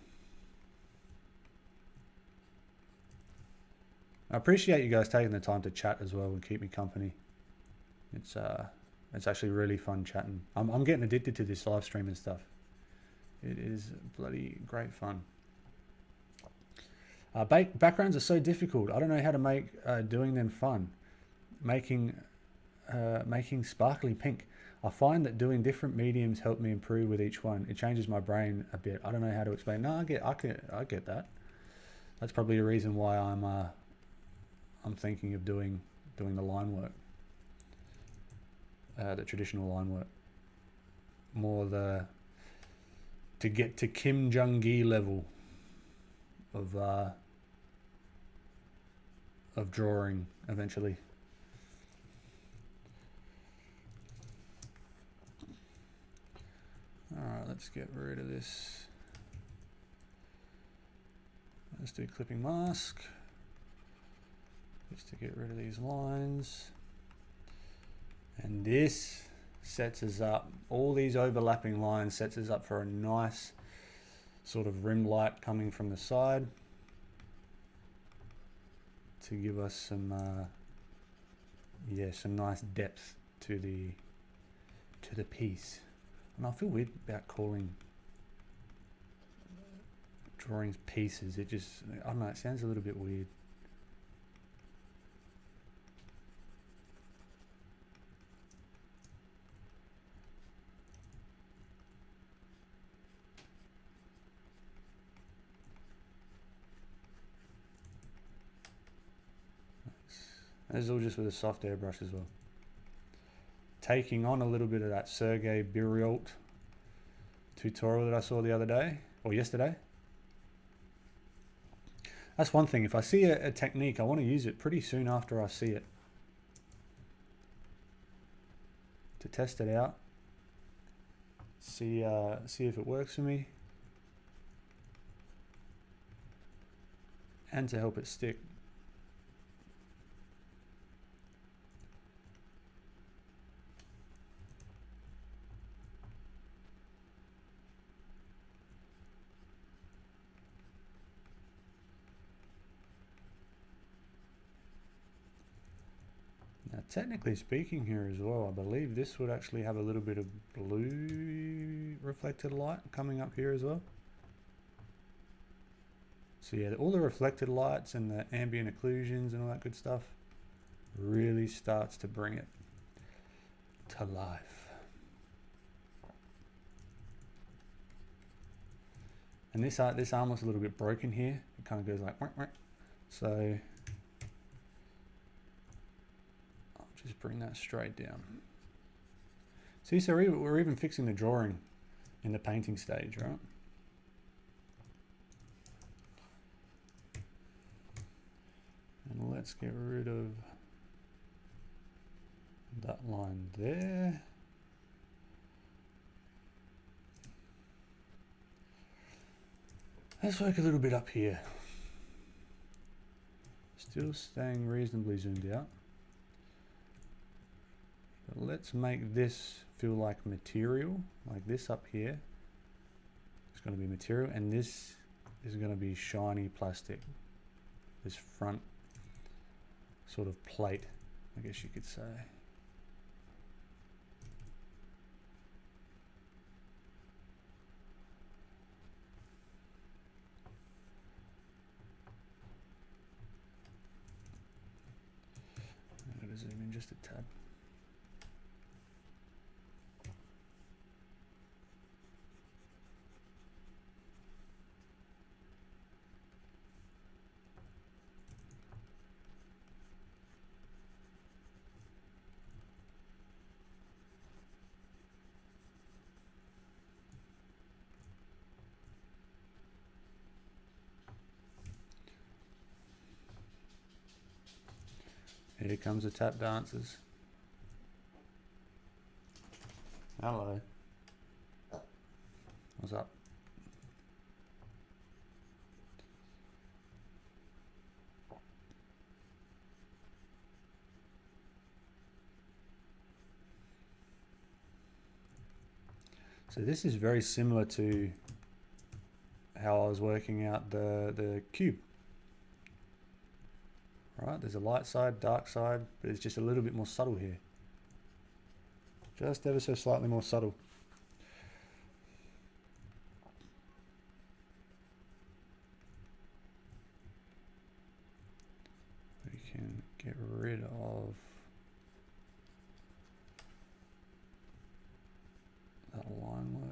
I appreciate you guys taking the time to chat as well and keep me company. It's actually really fun chatting. I'm getting addicted to this live stream and stuff. It is bloody great fun. Backgrounds are so difficult. I don't know how to make doing them fun. Making sparkly pink. I find that doing different mediums help me improve with each one. It changes my brain a bit. I don't know how to explain. No, I get that. That's probably the reason why I'm thinking of doing the line work, the traditional line work, more to get to Kim Jong-gi level of drawing eventually. All right, let's get rid of this. Let's do clipping mask, just to get rid of these lines. And this sets us up, all these overlapping lines sets us up for a nice sort of rim light coming from the side to give us some some nice depth to the piece. And I feel weird about calling drawings pieces. It just, I don't know, it sounds a little bit weird. This is all just with a soft airbrush as well. Taking on a little bit of that Sergey Birialt tutorial that I saw the other day, or yesterday. That's one thing. If I see a technique, I want to use it pretty soon after I see it, to test it out, see if it works for me. and to help it stick. Now, technically speaking here as well, I believe this would actually have a little bit of blue reflected light coming up here as well. So yeah, all the reflected lights and the ambient occlusions and all that good stuff really starts to bring it to life. And this arm was a little bit broken here. It kind of goes like, whack, whack. So I'll just bring that straight down. See, so we're even fixing the drawing in the painting stage, right? And let's get rid of that line there. Let's work a little bit up here. Still staying reasonably zoomed out. But let's make this feel like material, like this up here. It's going to be material, and this is going to be shiny plastic. This front sort of plate, I guess you could say. I'm going to zoom in just a tad. Here comes the tap dancers. Hello. What's up? So this is very similar to how I was working out the cube. Right, there's a light side, dark side, but it's just a little bit more subtle here. Just ever so slightly more subtle. We can get rid of that line work.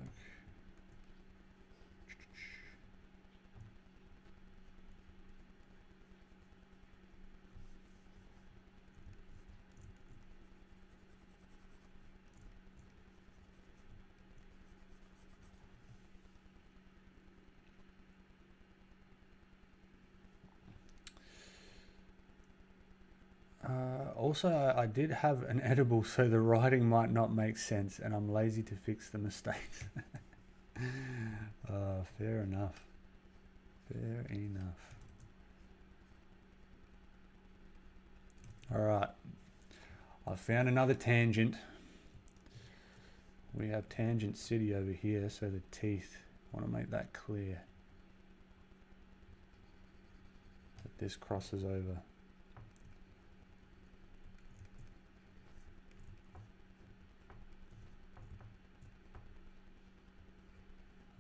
Also, I did have an edible, so the writing might not make sense, and I'm lazy to fix the mistakes. Fair enough. Fair enough. All right. I found another tangent. We have tangent city over here, so the teeth, I want to make that clear. That this crosses over.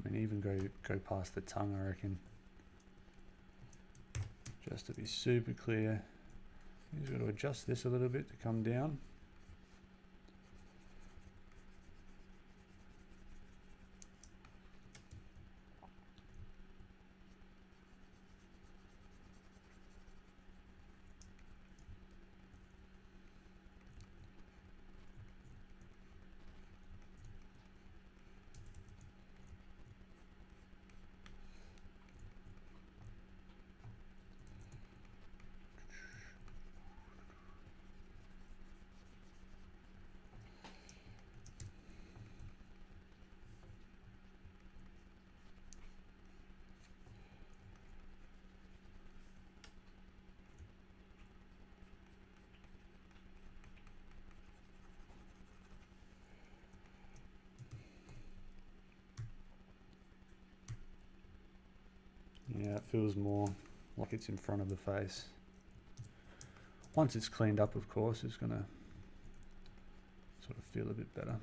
I mean, even go past the tongue, I reckon. Just to be super clear. You just got to adjust this a little bit to come down. That feels more like it's in front of the face. Once it's cleaned up, of course, it's going to sort of feel a bit better.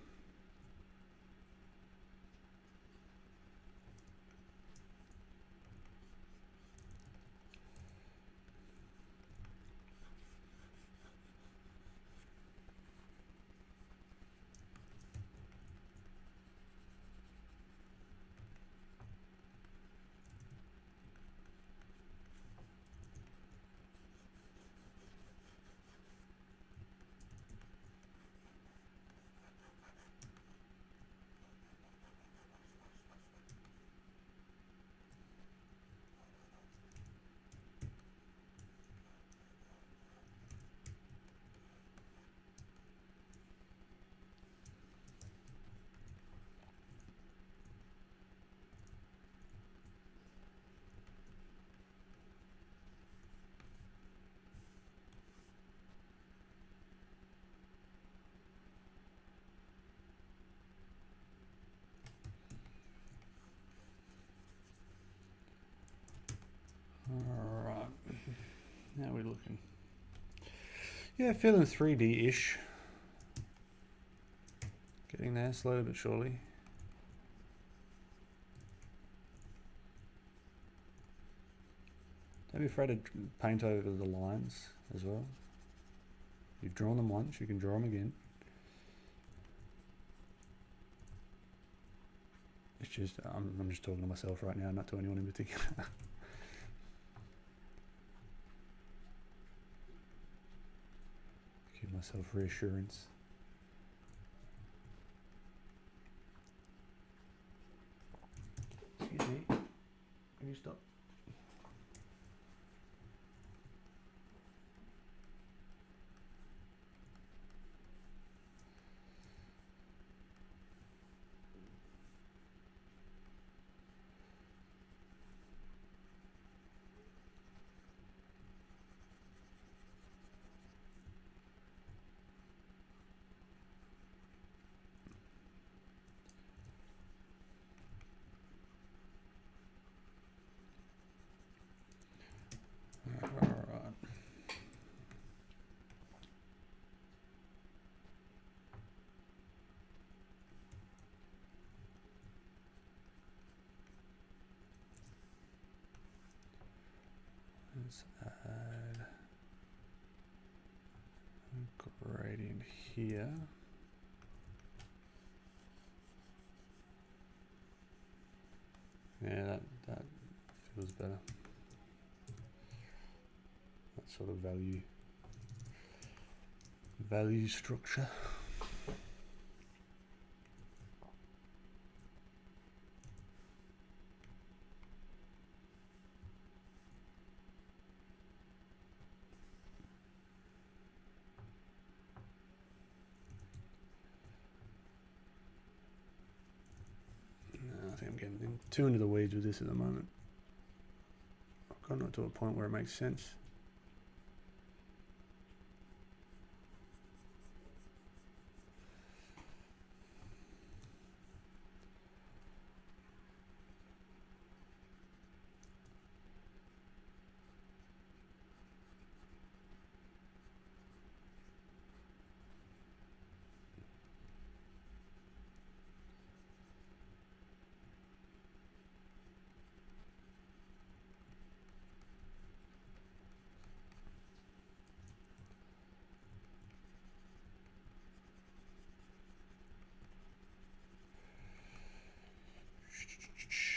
Alright, now we're looking. Yeah, feeling 3D-ish. Getting there slowly but surely. Don't be afraid to paint over the lines as well. You've drawn them once, you can draw them again. It's just, I'm just talking to myself right now, not to anyone in particular. Give myself reassurance. Excuse me, can you stop? Let's add a gradient here. Yeah, that feels better. That sort of value structure. I think I'm getting too into the weeds with this at the moment. I've gotten to a point where it makes sense.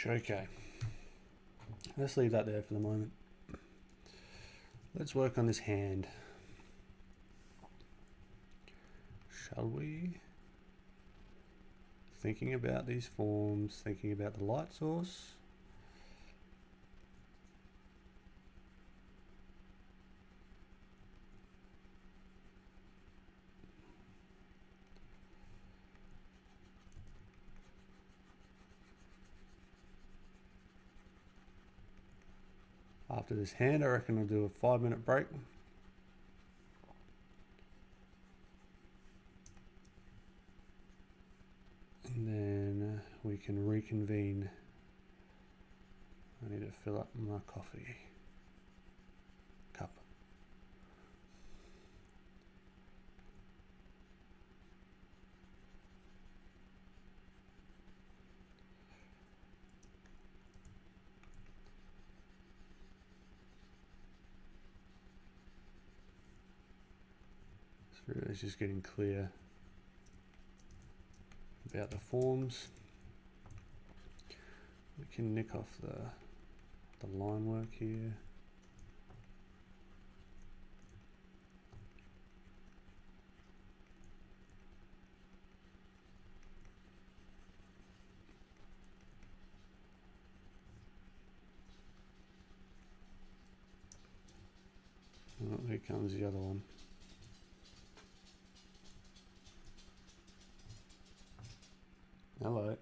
Okay, let's leave that there for the moment. Let's work on this hand, shall we? Thinking about these forms, thinking about the light source. After this hand, I reckon I'll do a 5-minute break. And then we can reconvene I need to fill up my coffee cup. So really it's just getting clear about the forms. We can nick off the line work here. Oh, here comes the other one. Hello.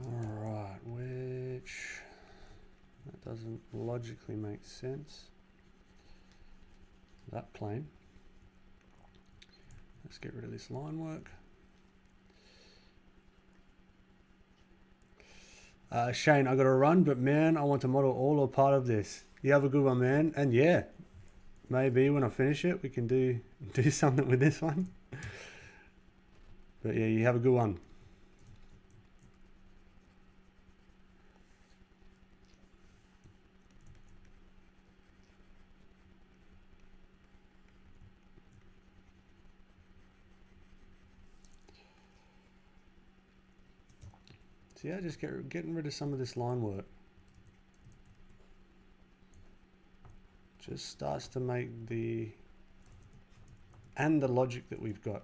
Alright, which that doesn't logically make sense. That plane. Let's get rid of this line work. Shane, I got to run, but man, I want to model all or part of this. You have a good one, man. And yeah, maybe when I finish it, we can do something with this one. But yeah, you have a good one. So yeah, just getting rid of some of this line work. Just starts to make the logic that we've got.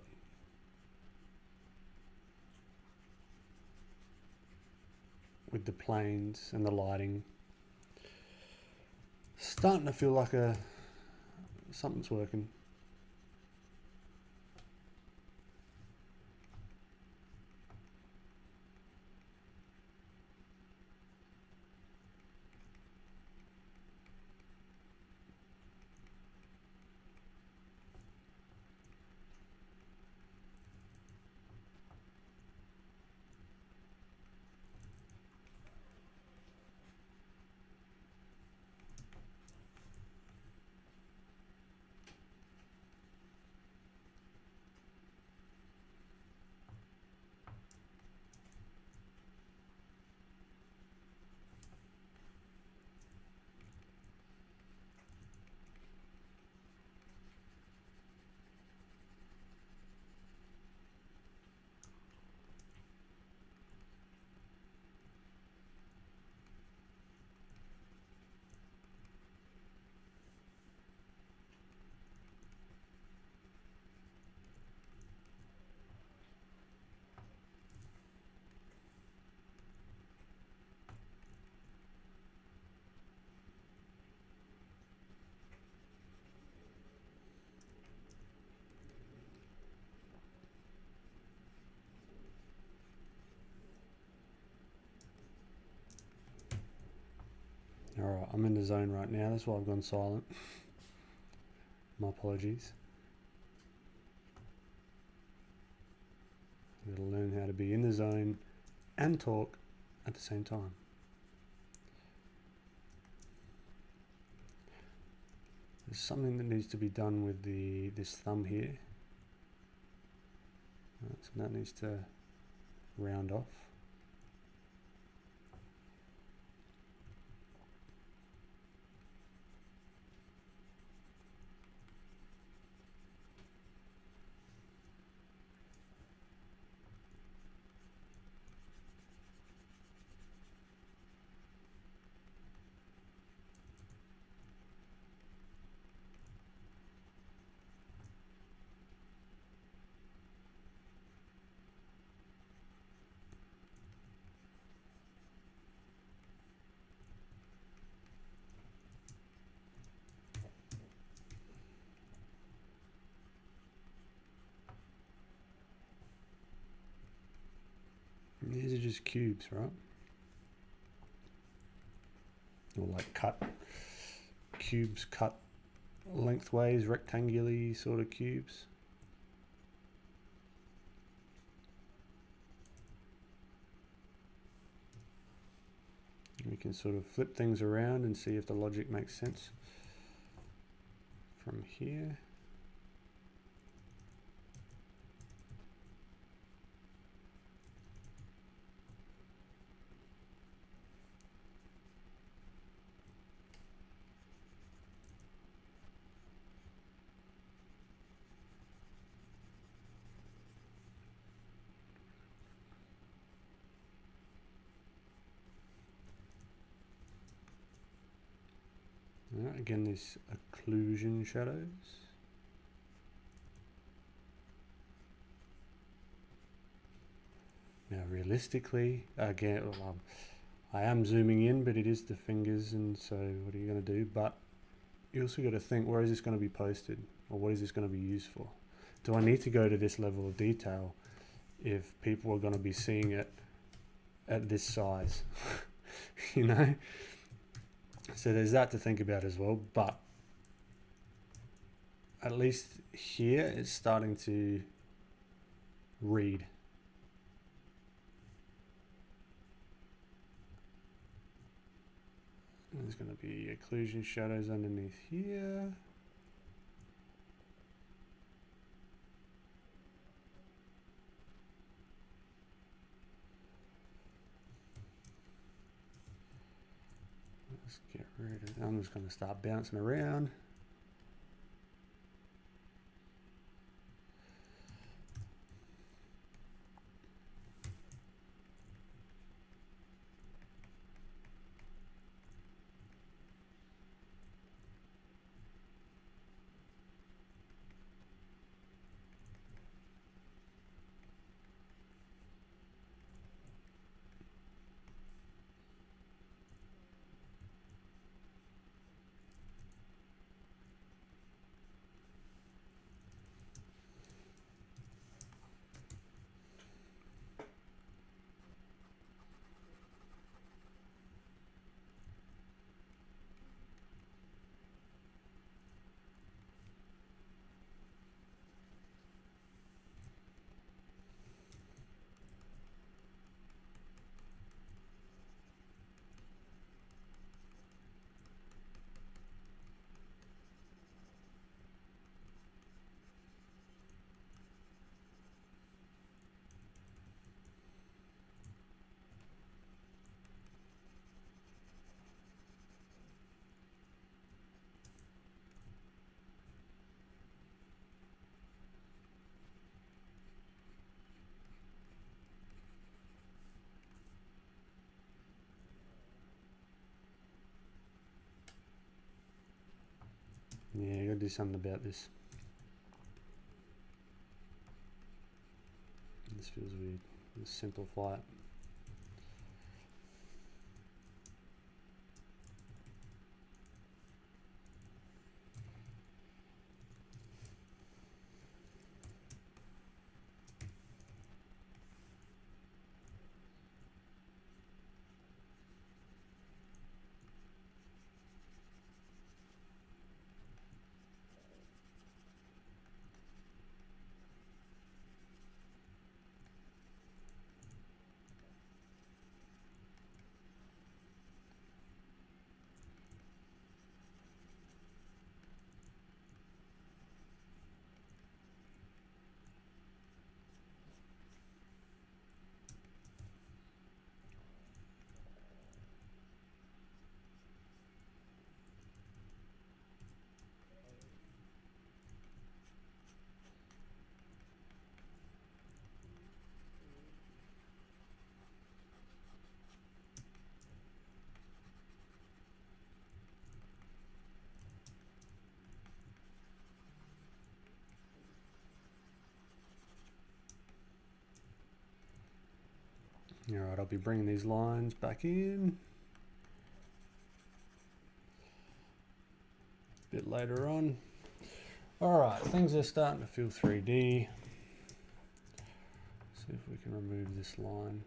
With the planes and the lighting. Starting to feel like something's working. Alright, I'm in the zone right now, that's why I've gone silent. My apologies. I've got to learn how to be in the zone and talk at the same time. There's something that needs to be done with this thumb here. So that needs to round off. just cubes, right? Or like cubes cut lengthways, rectangularly sort of cubes. We can sort of flip things around and see if the logic makes sense from here. Again, these occlusion shadows. Now, realistically, again, I am zooming in, but it is the fingers, and so what are you going to do? But you also got to think, where is this going to be posted, or what is this going to be used for? Do I need to go to this level of detail if people are going to be seeing it at this size? You know? So there's that to think about as well, but at least here it's starting to read. There's going to be occlusion shadows underneath here. Let's get rid of it. I'm just going to start bouncing around. Yeah, you gotta do something about this. This feels weird. Let's simplify it. All right, I'll be bringing these lines back in a bit later on. All right, things are starting to feel 3D. See if we can remove this line.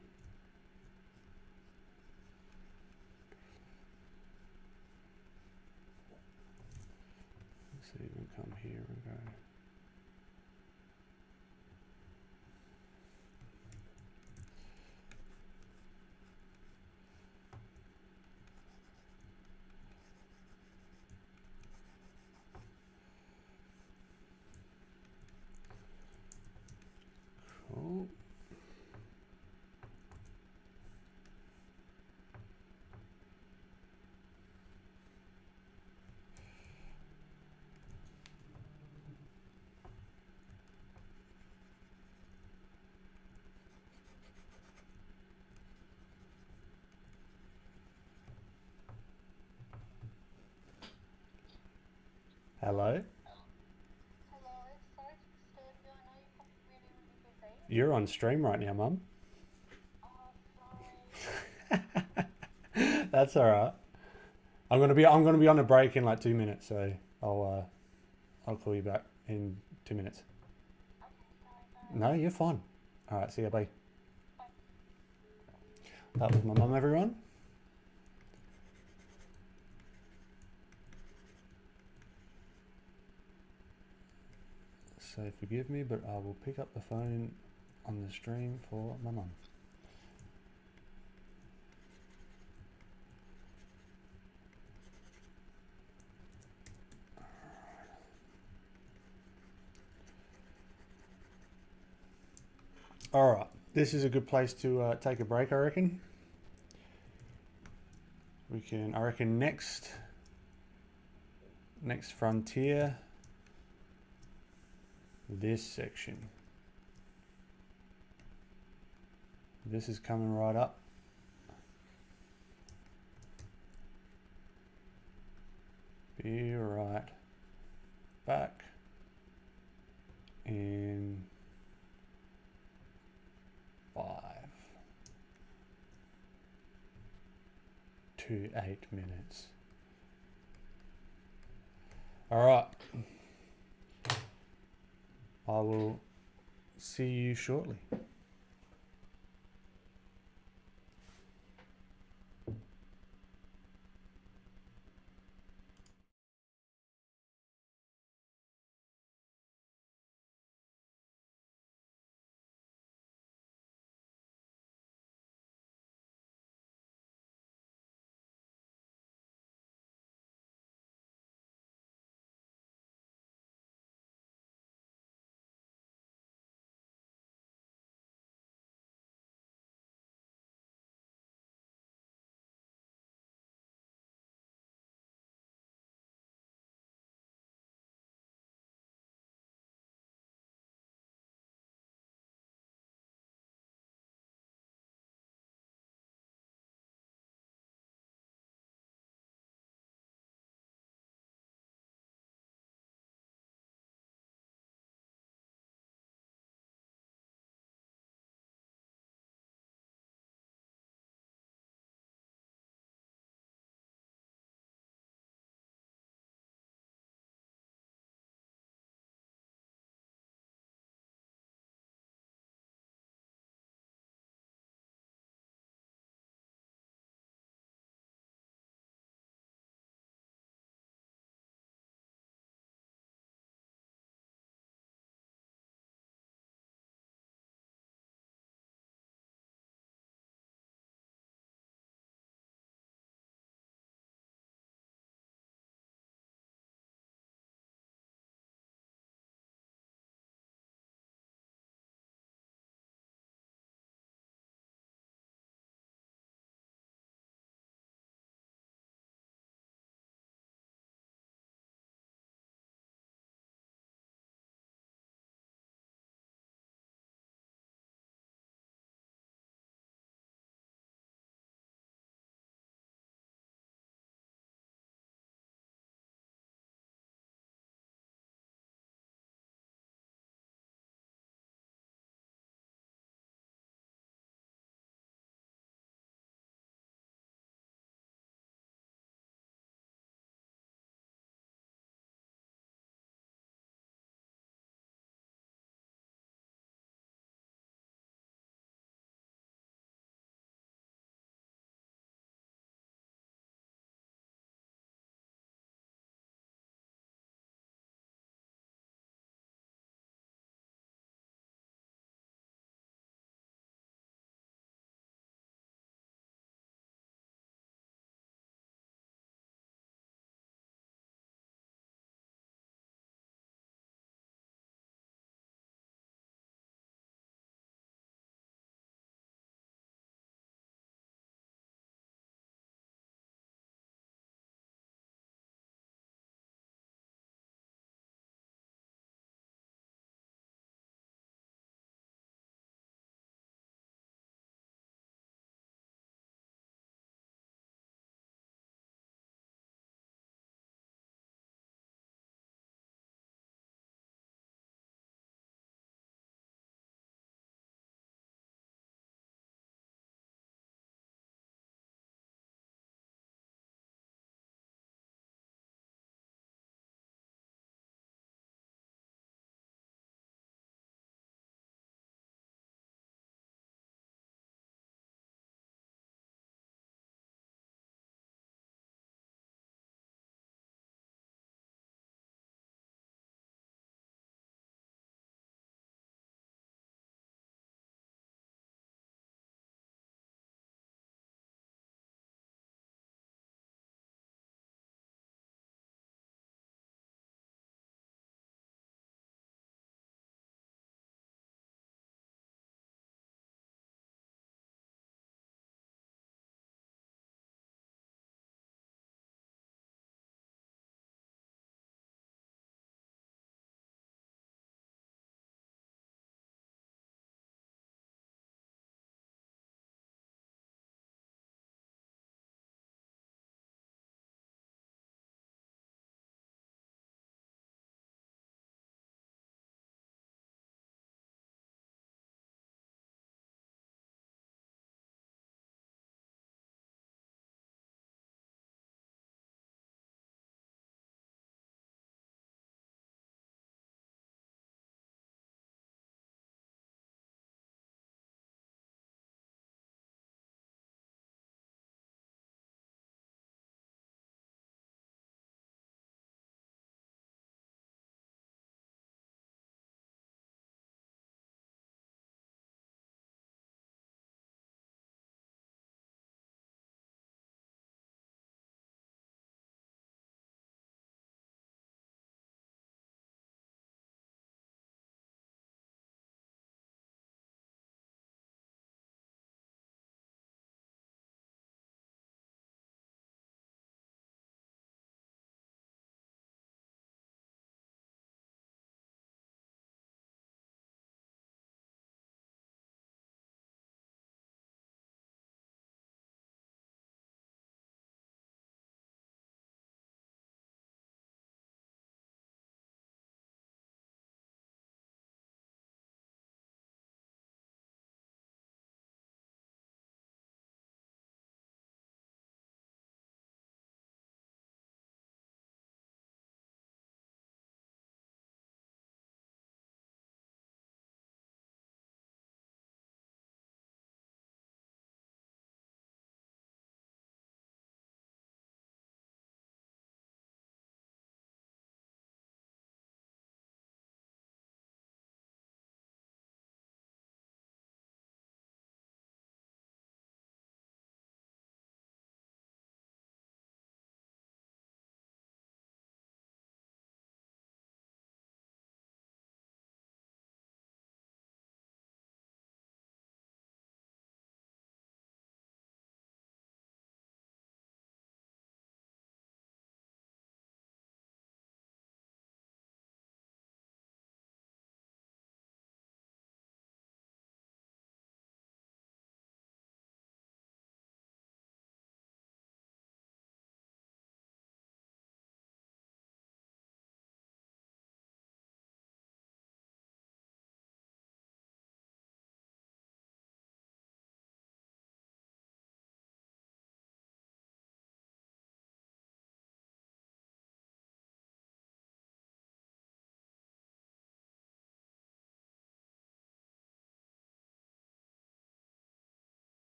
Oh. Hello? Hello, sorry to disturb you. I know you're probably really, really busy. You're on stream right now, Mum. Oh, sorry. That's all right. I'm gonna be on a break in like 2 minutes, so I'll call you back in 2 minutes. Okay, sorry, No, bye. you're fine. All right, see ya, bye. Bye. That was my mum, everyone. So forgive me, but I will pick up the phone on the stream for my mum. All right, this is a good place to take a break, I reckon. I reckon next frontier, this section. This is coming right up. Be right back in 5 to 8 minutes. All right. I will see you shortly.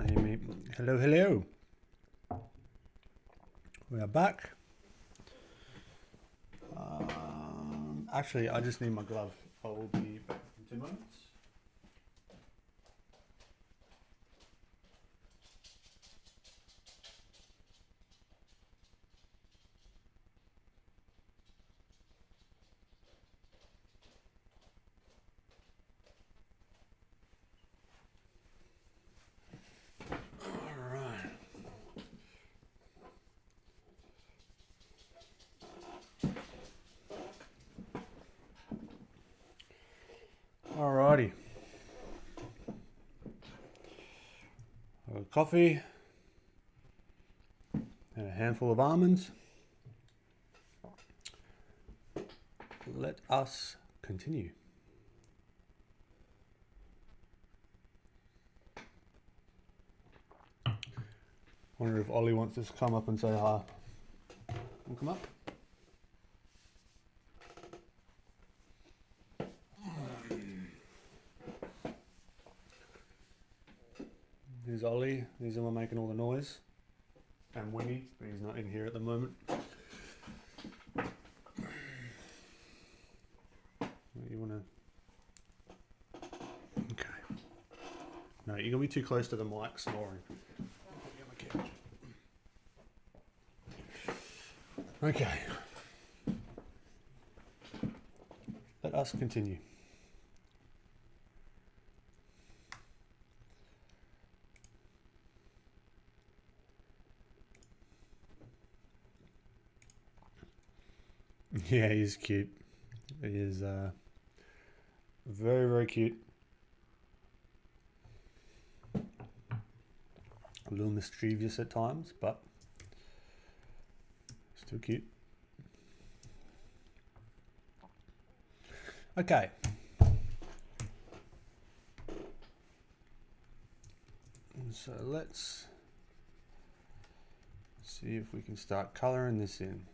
can't hear me. Hello, hello. We are back. Actually, I just need my glove. I will be back in 2 moments. Alrighty. Coffee and a handful of almonds. Let us continue. Wonder if Ollie wants to come up and say hi. Wanna come up? Here's Ollie. He's the one making all the noise. And Winnie, but he's not in here at the moment. You wanna? Okay. No, you're gonna be too close to the mic snoring. Okay. Let us continue. Yeah, he's cute. He is very, very cute. A little mischievous at times, but still cute. Okay. So let's see if we can start coloring this in.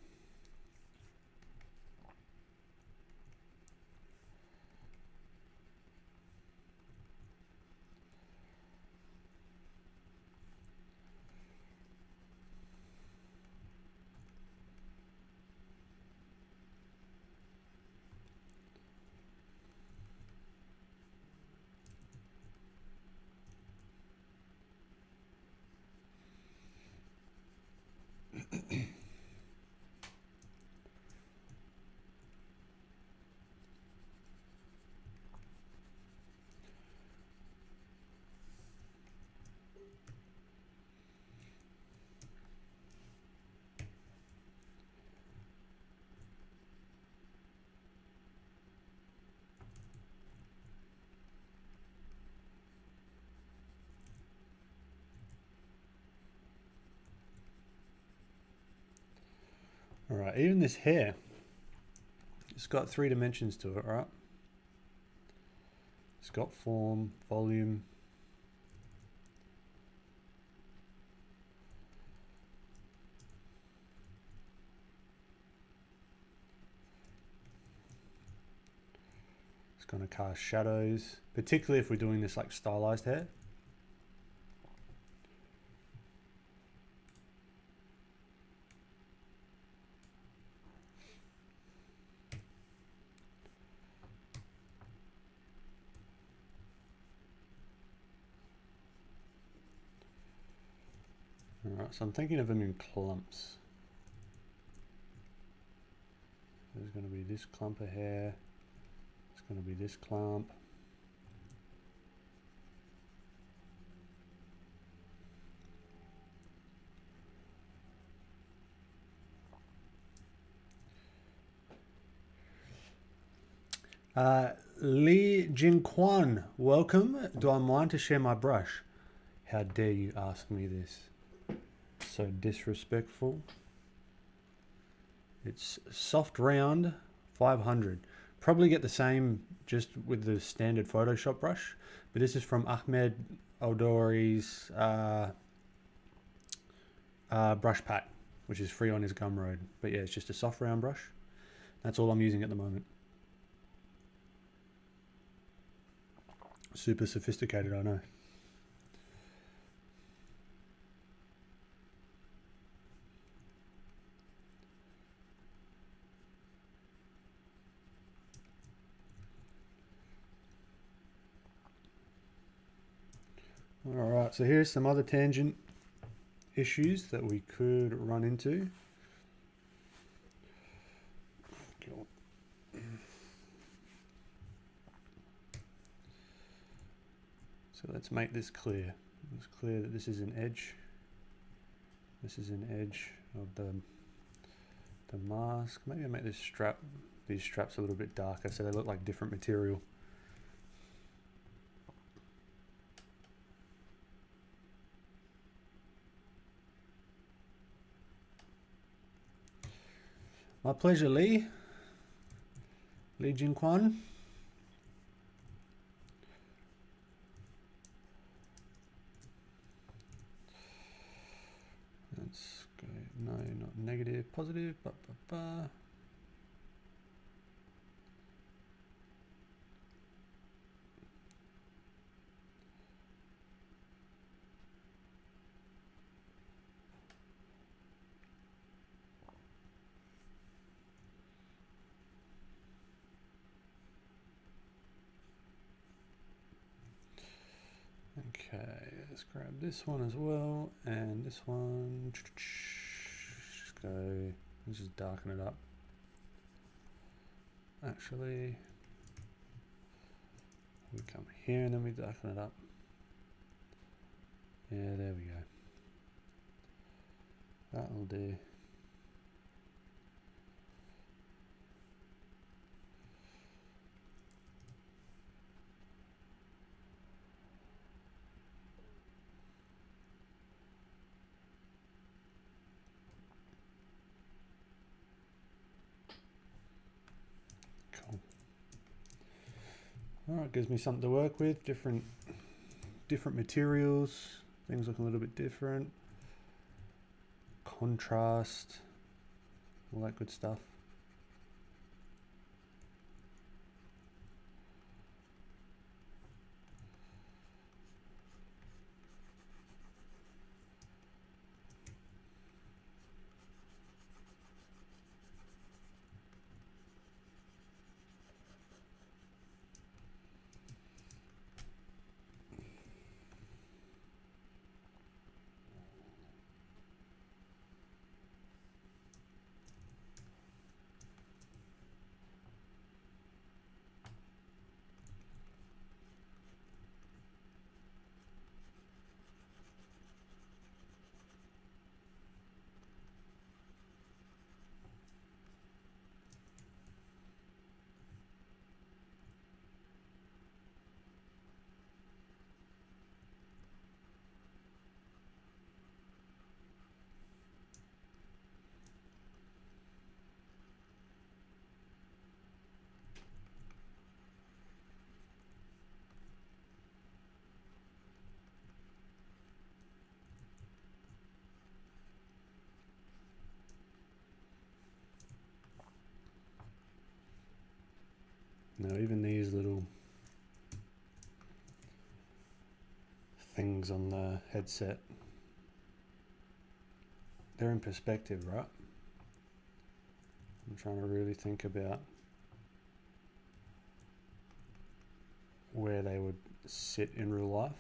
All right, even this hair, it's got 3 dimensions to it, right? It's got form, volume. It's going to cast shadows, particularly if we're doing this like stylized hair. Alright, so I'm thinking of them in clumps. There's going to be this clump of hair. It's going to be this clump. Li Jinquan, welcome. Do I mind to share my brush? How dare you ask me this? So disrespectful. It's soft round 500. Probably get the same just with the standard Photoshop brush, but this is from Ahmen Aldoori's brush pack, which is free on his Gumroad. But yeah, it's just a soft round brush. That's all I'm using at the moment. Super sophisticated, I know. Alright, so here's some other tangent issues that we could run into. So let's make this clear. It's clear that this is an edge. This is an edge of the mask. Maybe I'll make these straps a little bit darker so they look like different material. My pleasure, Lee Jinquan. Let's go, no, not negative, positive, Okay, let's grab this one as well, and this one. Just go, let's just darken it up. Actually, we come here and then we darken it up. Yeah, there we go. That'll do. Cool. All right, gives me something to work with. Different materials. Things look a little bit different. Contrast. All that good stuff. Now even these little things on the headset, they're in perspective, right? I'm trying to really think about where they would sit in real life.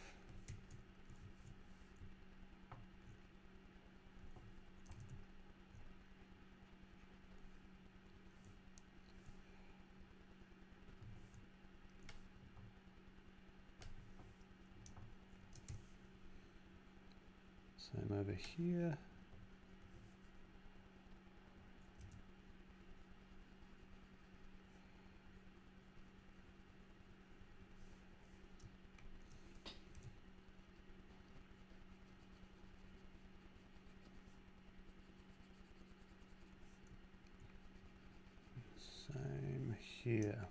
Same over here. Same here.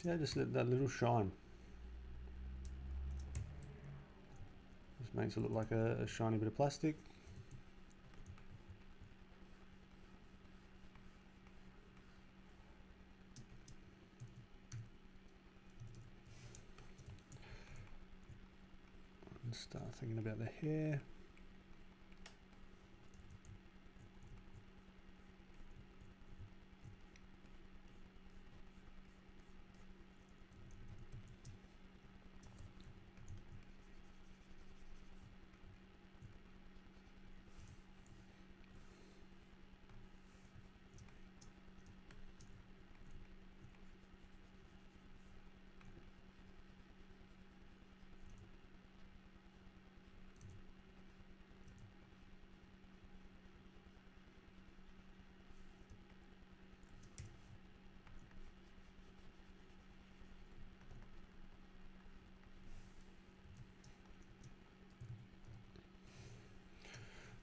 See how just that little shine. Just makes it look like a shiny bit of plastic. And start thinking about the hair.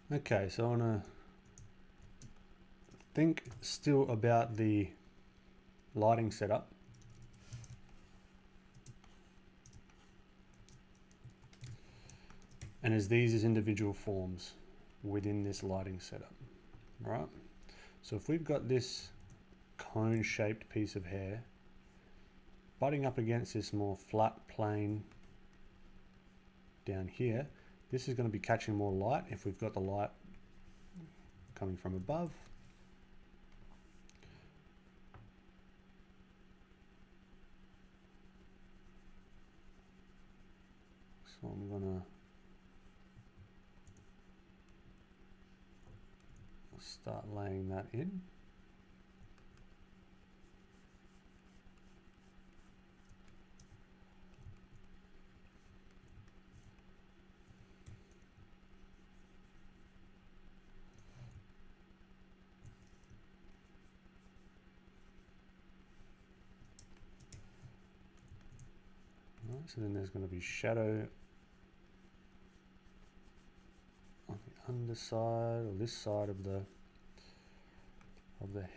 Okay, so I want to think still about the lighting setup. And as these as individual forms within this lighting setup, right? So if we've got this cone-shaped piece of hair butting up against this more flat plane down here, this is going to be catching more light if we've got the light coming from above. So I'm going to start laying that in. Right, so then there's going to be shadow on the underside or this side of the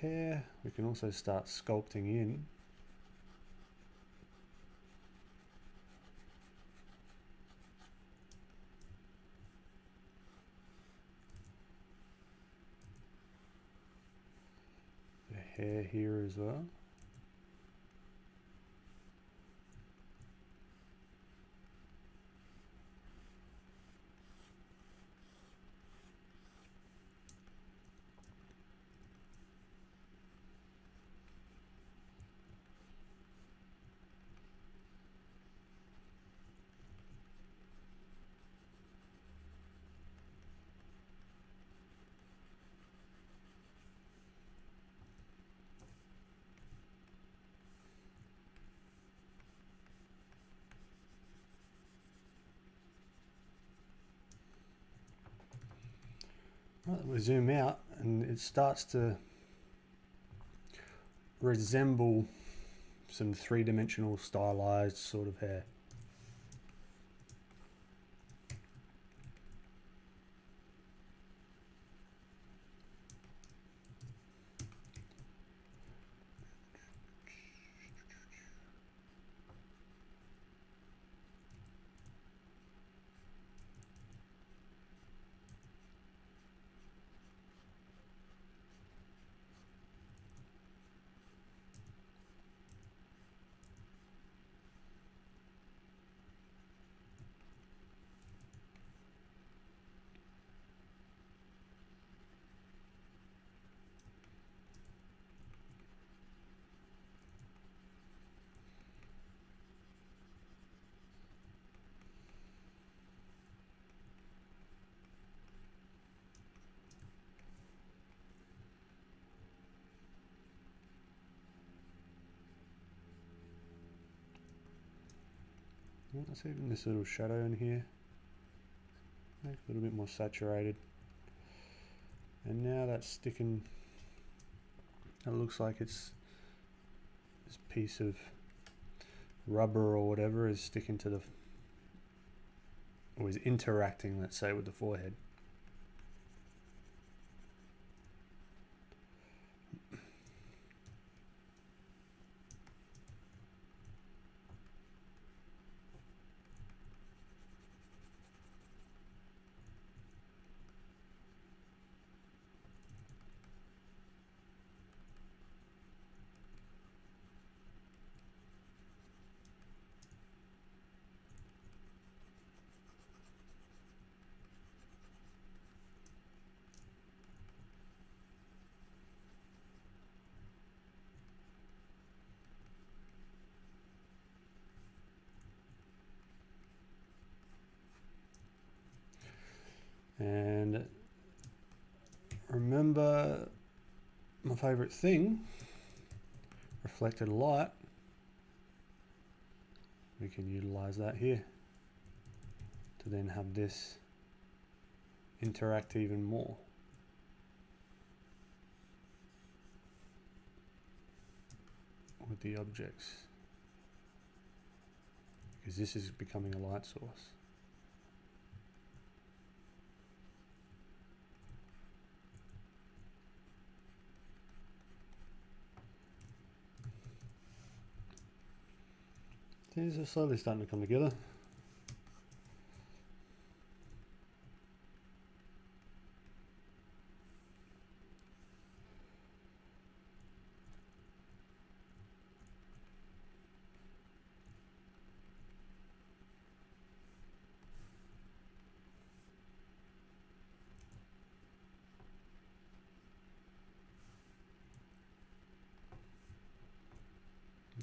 hair. We can also start sculpting in the hair here as well. Right, we zoom out and it starts to resemble some three-dimensional stylized sort of hair. Let's even this little shadow in here, make it a little bit more saturated. And now that's sticking, it looks like it's this piece of rubber or whatever is sticking to the, or is interacting, let's say, with the forehead. remember my favorite thing, reflected light. We can utilize that here to then have this interact even more. With the objects, because this is becoming a light source. These are slowly starting to come together.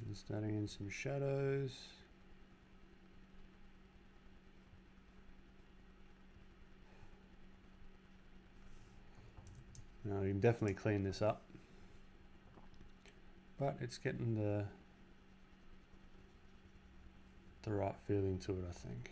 And starting in some shadows. Now you can definitely clean this up, but it's getting the right feeling to it, I think.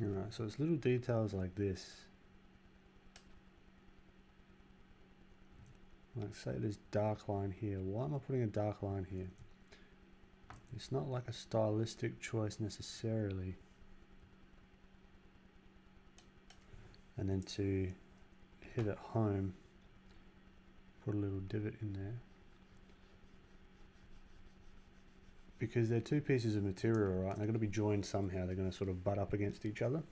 Alright, so it's little details like this. Like say this dark line here. Why am I putting a dark line here? It's not like a stylistic choice necessarily. And then to hit it home, put a little divot in there. Because they're two pieces of material, right? And they're going to be joined somehow. They're going to sort of butt up against each other.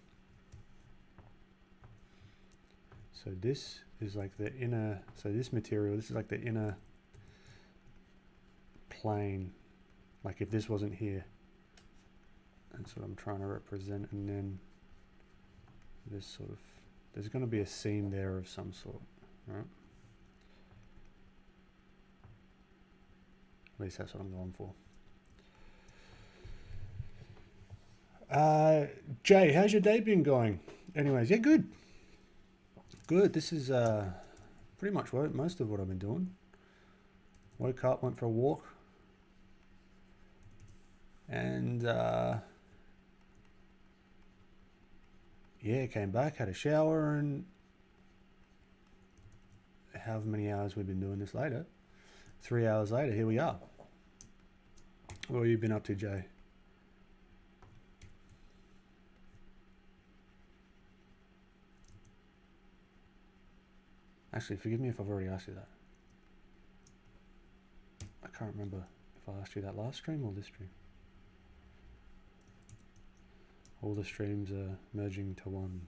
So this is like the inner, so this material, this is like the inner plane. Like if this wasn't here, that's what I'm trying to represent. And then this sort of, there's going to be a seam there of some sort, right? At least that's what I'm going for. Jay, how's your day been going? Anyways, yeah, good. Good. This is pretty much most of what I've been doing. Woke up, went for a walk, and yeah, came back, had a shower, and however many hours we've been doing this later, 3 hours later, here we are. What have you been up to, Jay? Actually, forgive me if I've already asked you that. I can't remember if I asked you that last stream or this stream. All the streams are merging to one.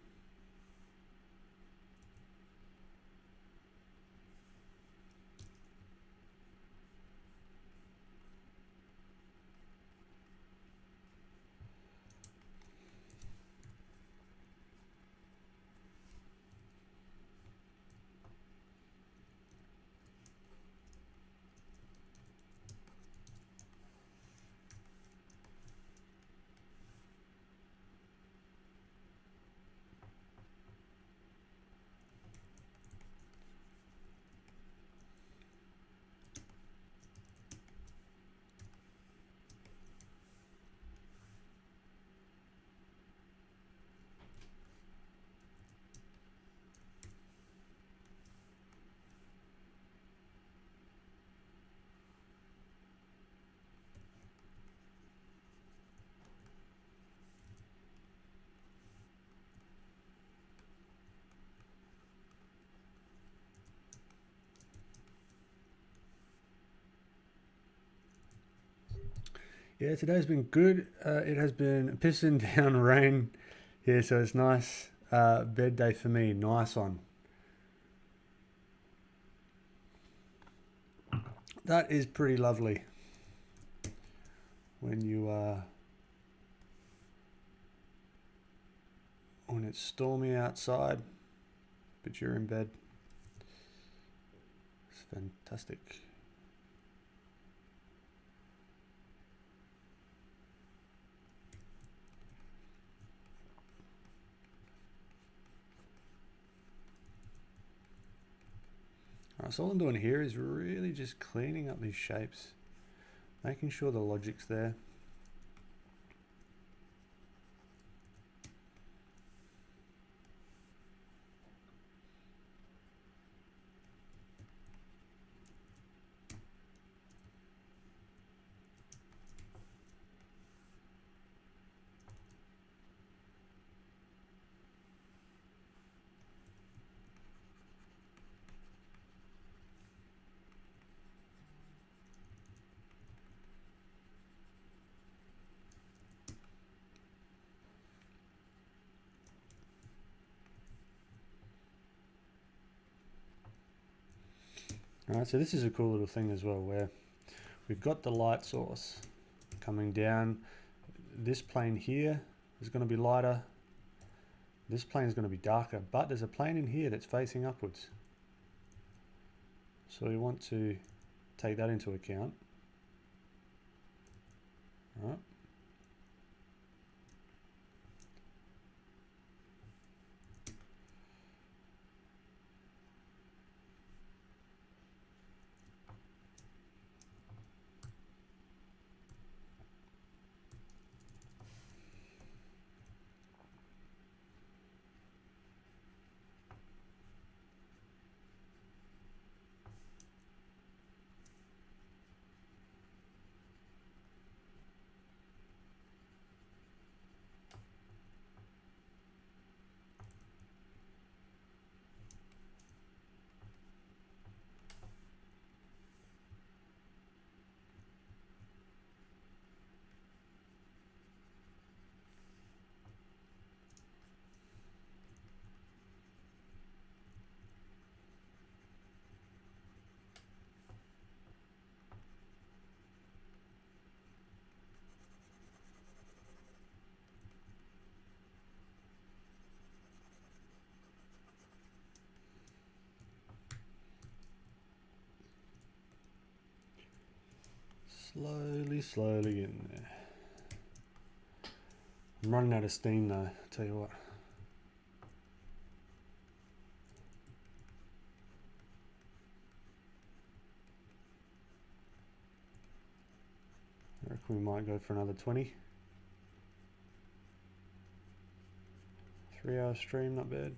Yeah, today's been good. It has been pissing down rain here, so it's nice. Bed day for me, nice one. That is pretty lovely. When you when it's stormy outside, but you're in bed. It's fantastic. Alright, so all I'm doing here is really just cleaning up these shapes, making sure the logic's there. Alright, so this is a cool little thing as well, where we've got the light source coming down. This plane here is going to be lighter. This plane is going to be darker, but there's a plane in here that's facing upwards. So we want to take that into account. All right. Slowly getting there. I'm running out of steam though, I'll tell you what. I reckon we might go for another 20. 3-hour stream, not bad.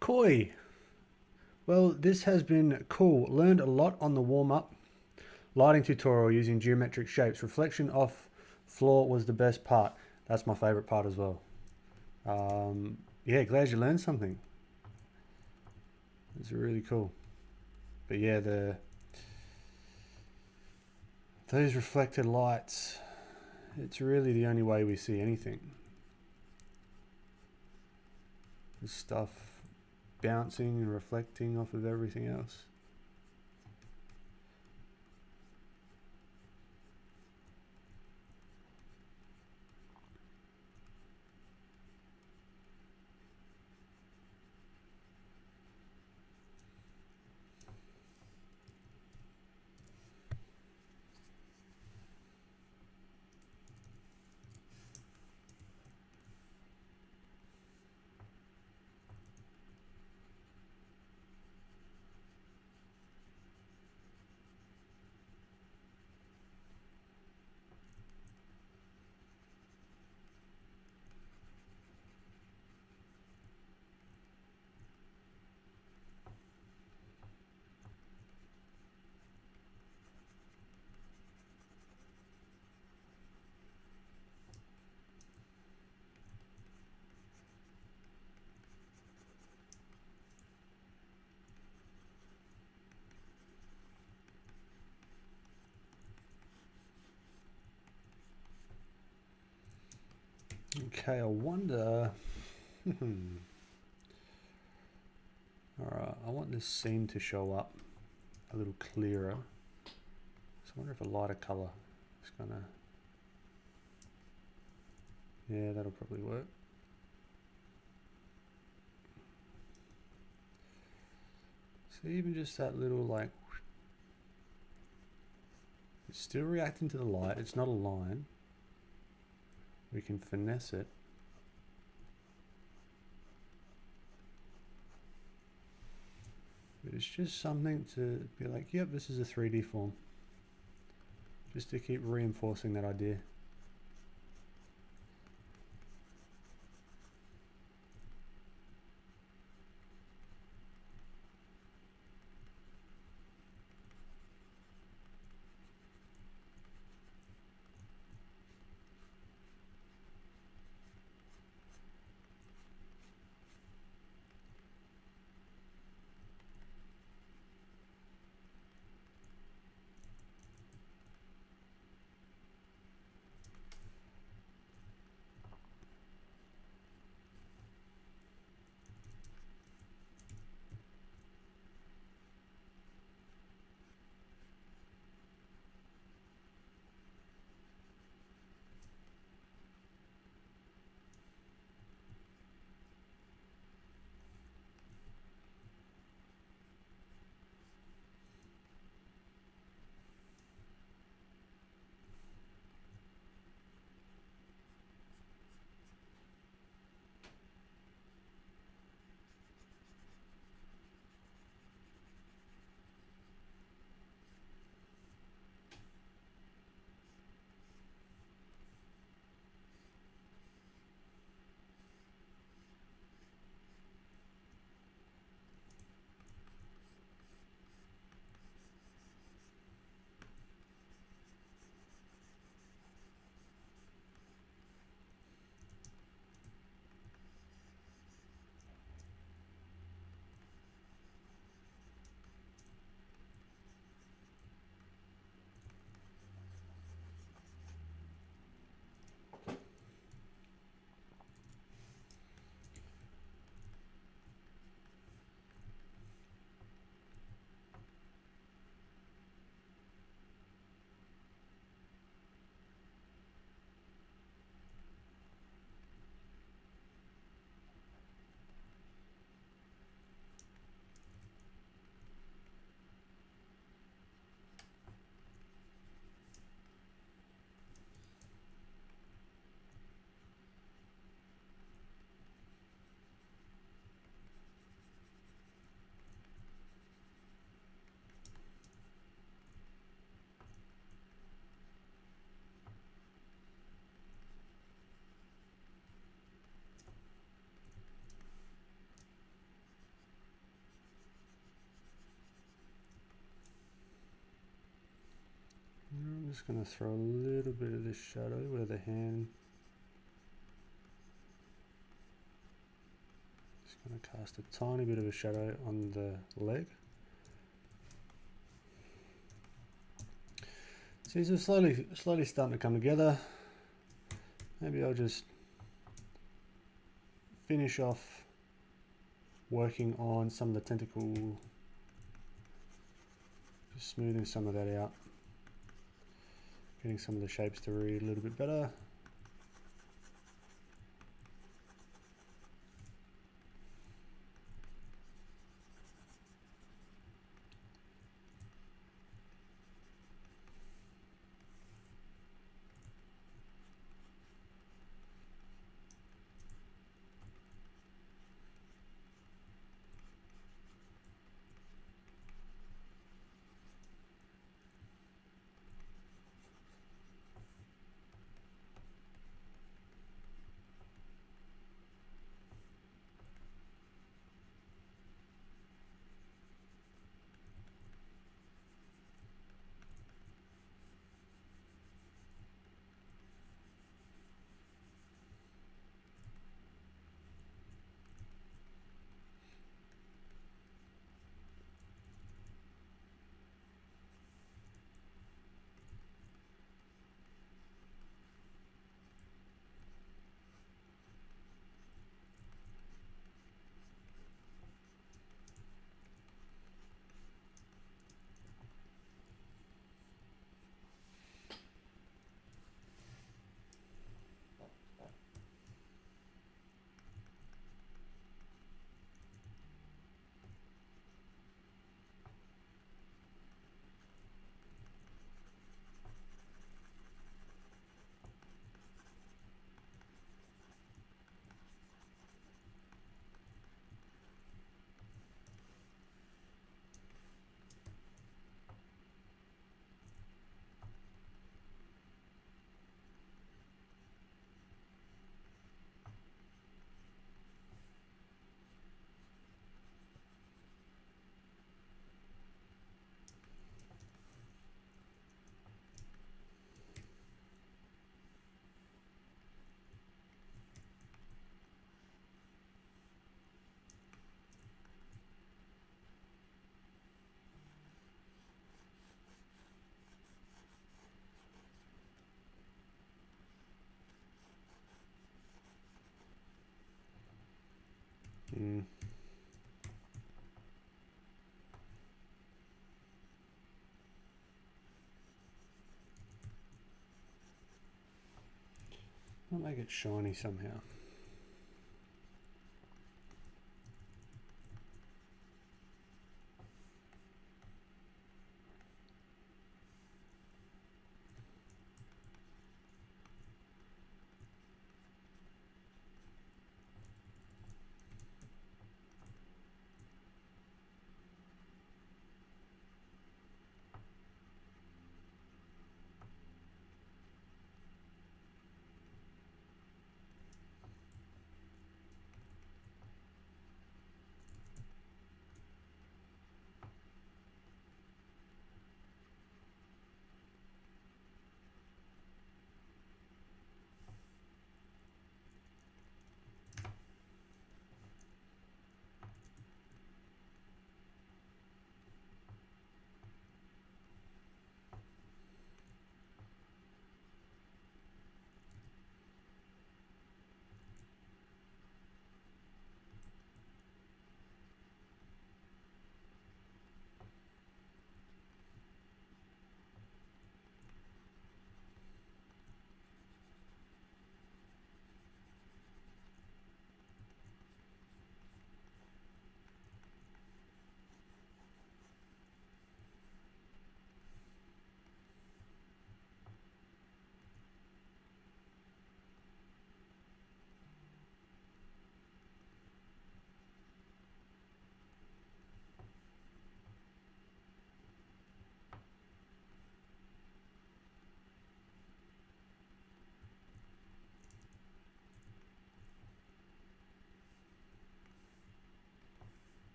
Koi. Well, this has been cool. Learned a lot on the warm-up. Lighting tutorial using geometric shapes. Reflection off floor was the best part. That's my favorite part as well. Yeah, glad you learned something. It's really cool. But yeah, those reflected lights, it's really the only way we see anything. This stuff bouncing and reflecting off of everything else. Okay, I wonder. Alright, I want this scene to show up a little clearer. So I wonder if a lighter colour is gonna. Yeah, that'll probably work. So even just that little like. It's still reacting to the light, it's not a line. We can finesse it. But it's just something to be like, yep, this is a 3D form. Just to keep reinforcing that idea. Just going to throw a little bit of this shadow where the hand. Just going to cast a tiny bit of a shadow on the leg. So these are slowly starting to come together. Maybe I'll just finish off working on some of the tentacle, just smoothing some of that out, getting some of the shapes to read a little bit better. I'll make it shiny somehow.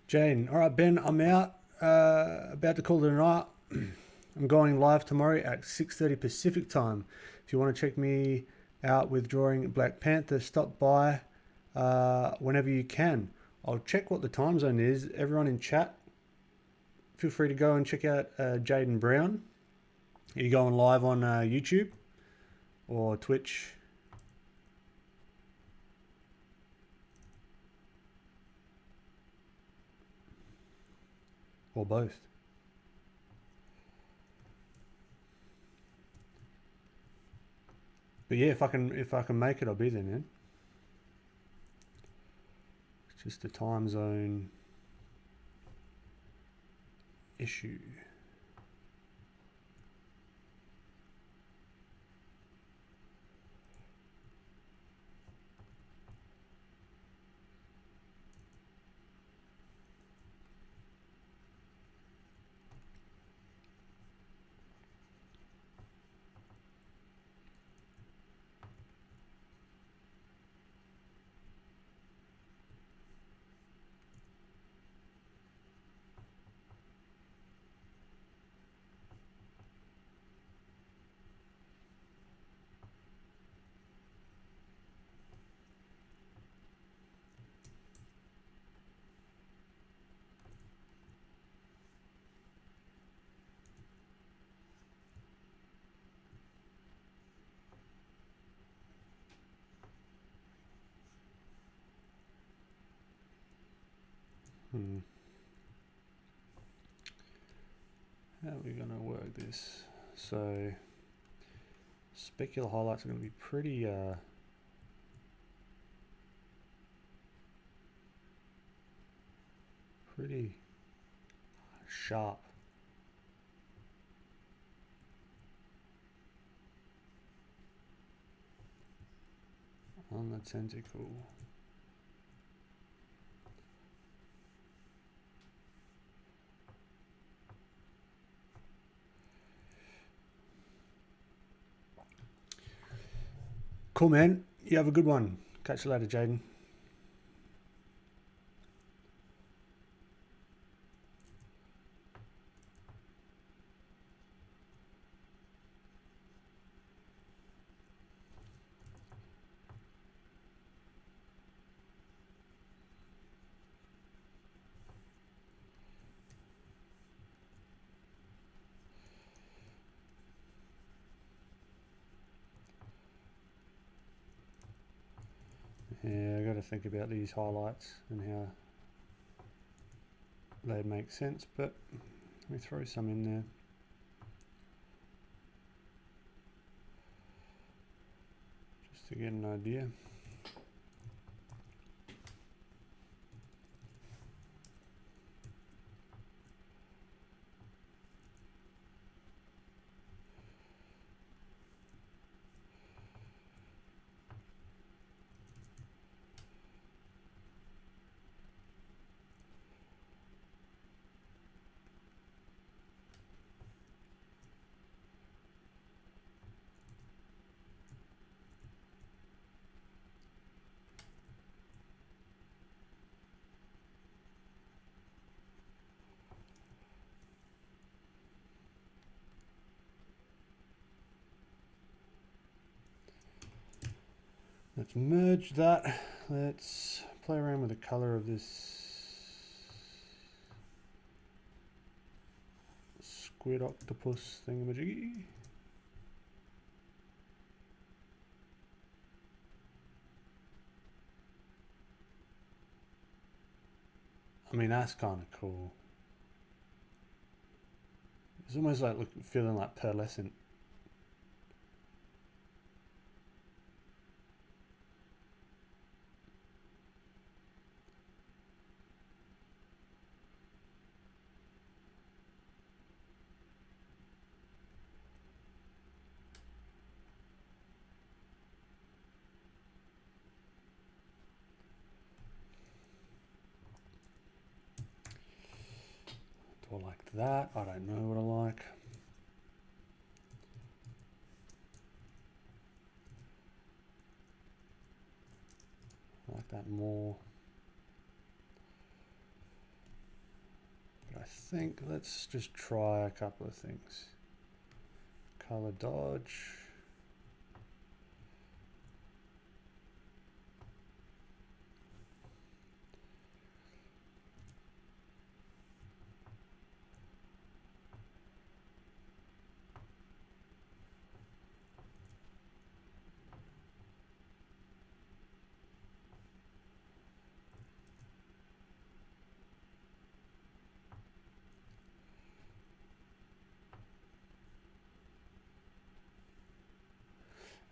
Jane, all right, Ben, I'm out. about to call it a night. I'm going live tomorrow at 6:30 Pacific time. If you want to check me out with drawing Black Panther, stop by whenever you can. I'll check what the time zone is. Everyone in chat, feel free to go and check out Jaden Brown. Are you going live on YouTube or Twitch? Or both? But yeah, if I can make it, I'll be there, man. It's just a time zone issue. How are we going to work this? So specular highlights are going to be pretty sharp. On the tentacle. Cool, man. You have a good one. Catch you later, Jaden. Yeah, I got to think about these highlights and how they make sense, but let me throw some in there. Just to get an idea. Let's merge that. Let's play around with the color of this squid octopus thingamajiggy. I mean, that's kind of cool. It's almost like feeling like pearlescent. Do I like that? I don't know what I like. I like that more. But I think let's just try a couple of things. Color dodge.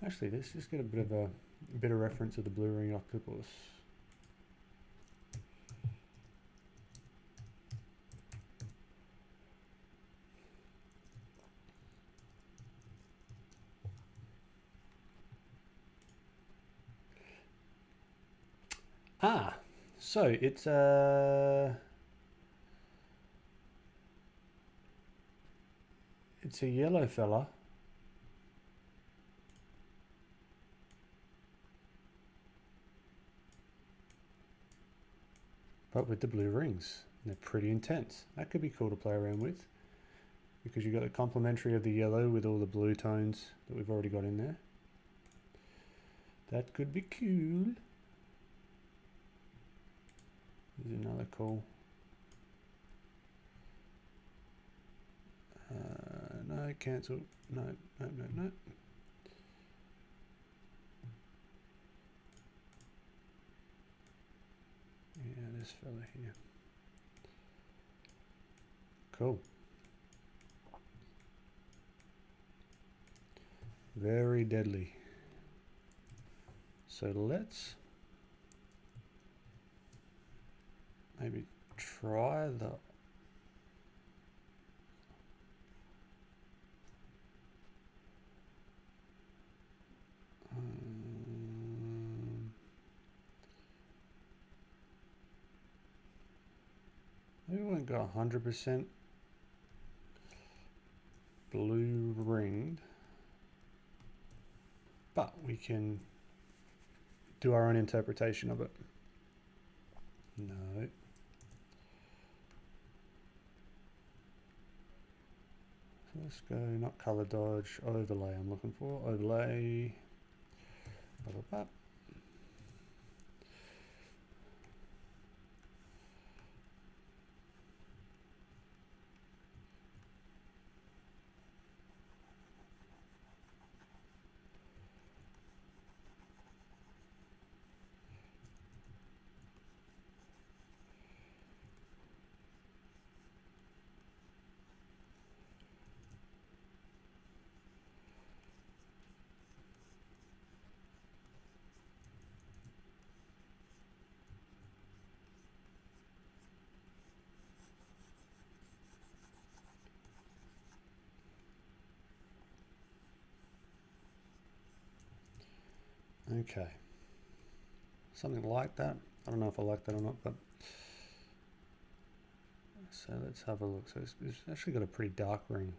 Actually, let's just get a bit of reference of the blue ring octopus. Ah, so it's a yellow fella. But with the blue rings. They're pretty intense. That could be cool to play around with, because you've got the complementary of the yellow with all the blue tones that we've already got in there. That could be cool. There's another cool. No, cancel. No. Yeah, this fella here. Cool. Very deadly. So let's maybe try the maybe we won't go 100% blue ringed, but we can do our own interpretation of it. No. So let's go, not color dodge, overlay I'm looking for. Overlay. Okay, something like that. I don't know if I like that or not, but so let's have a look. So it's actually got a pretty dark ring.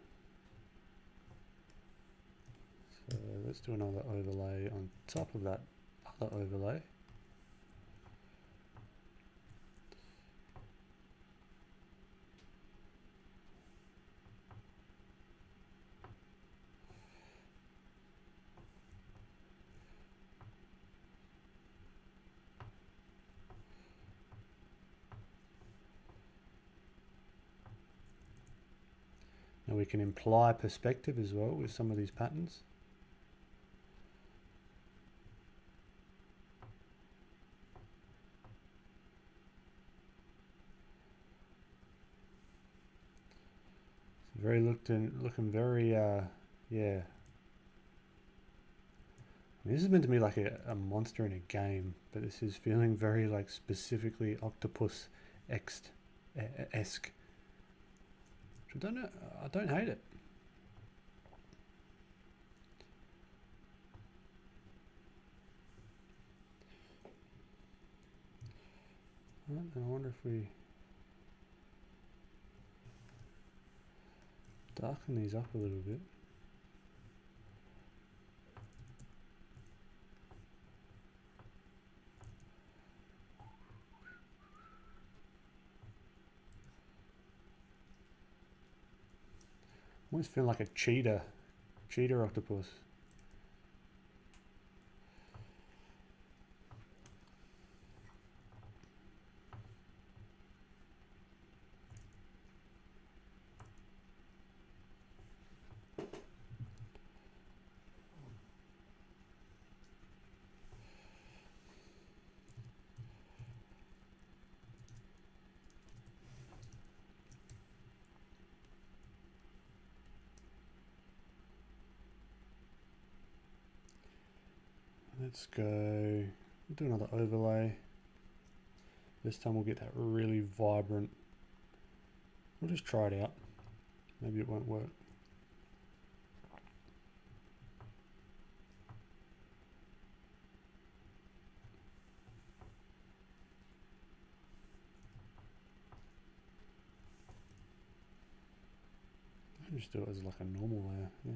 So let's do another overlay on top of that other overlay. Now we can imply perspective as well with some of these patterns. It's very looking very yeah. I mean, this is meant to be like a monster in a game, but this is feeling very like specifically octopus-esque. I don't know. I don't hate it. Right, and I wonder if we darken these up a little bit. almost feeling like a cheetah octopus. Let's go do another overlay. This time we'll get that really vibrant. We'll just try it out. Maybe it won't work. I'll just do it as like a normal layer. Yeah.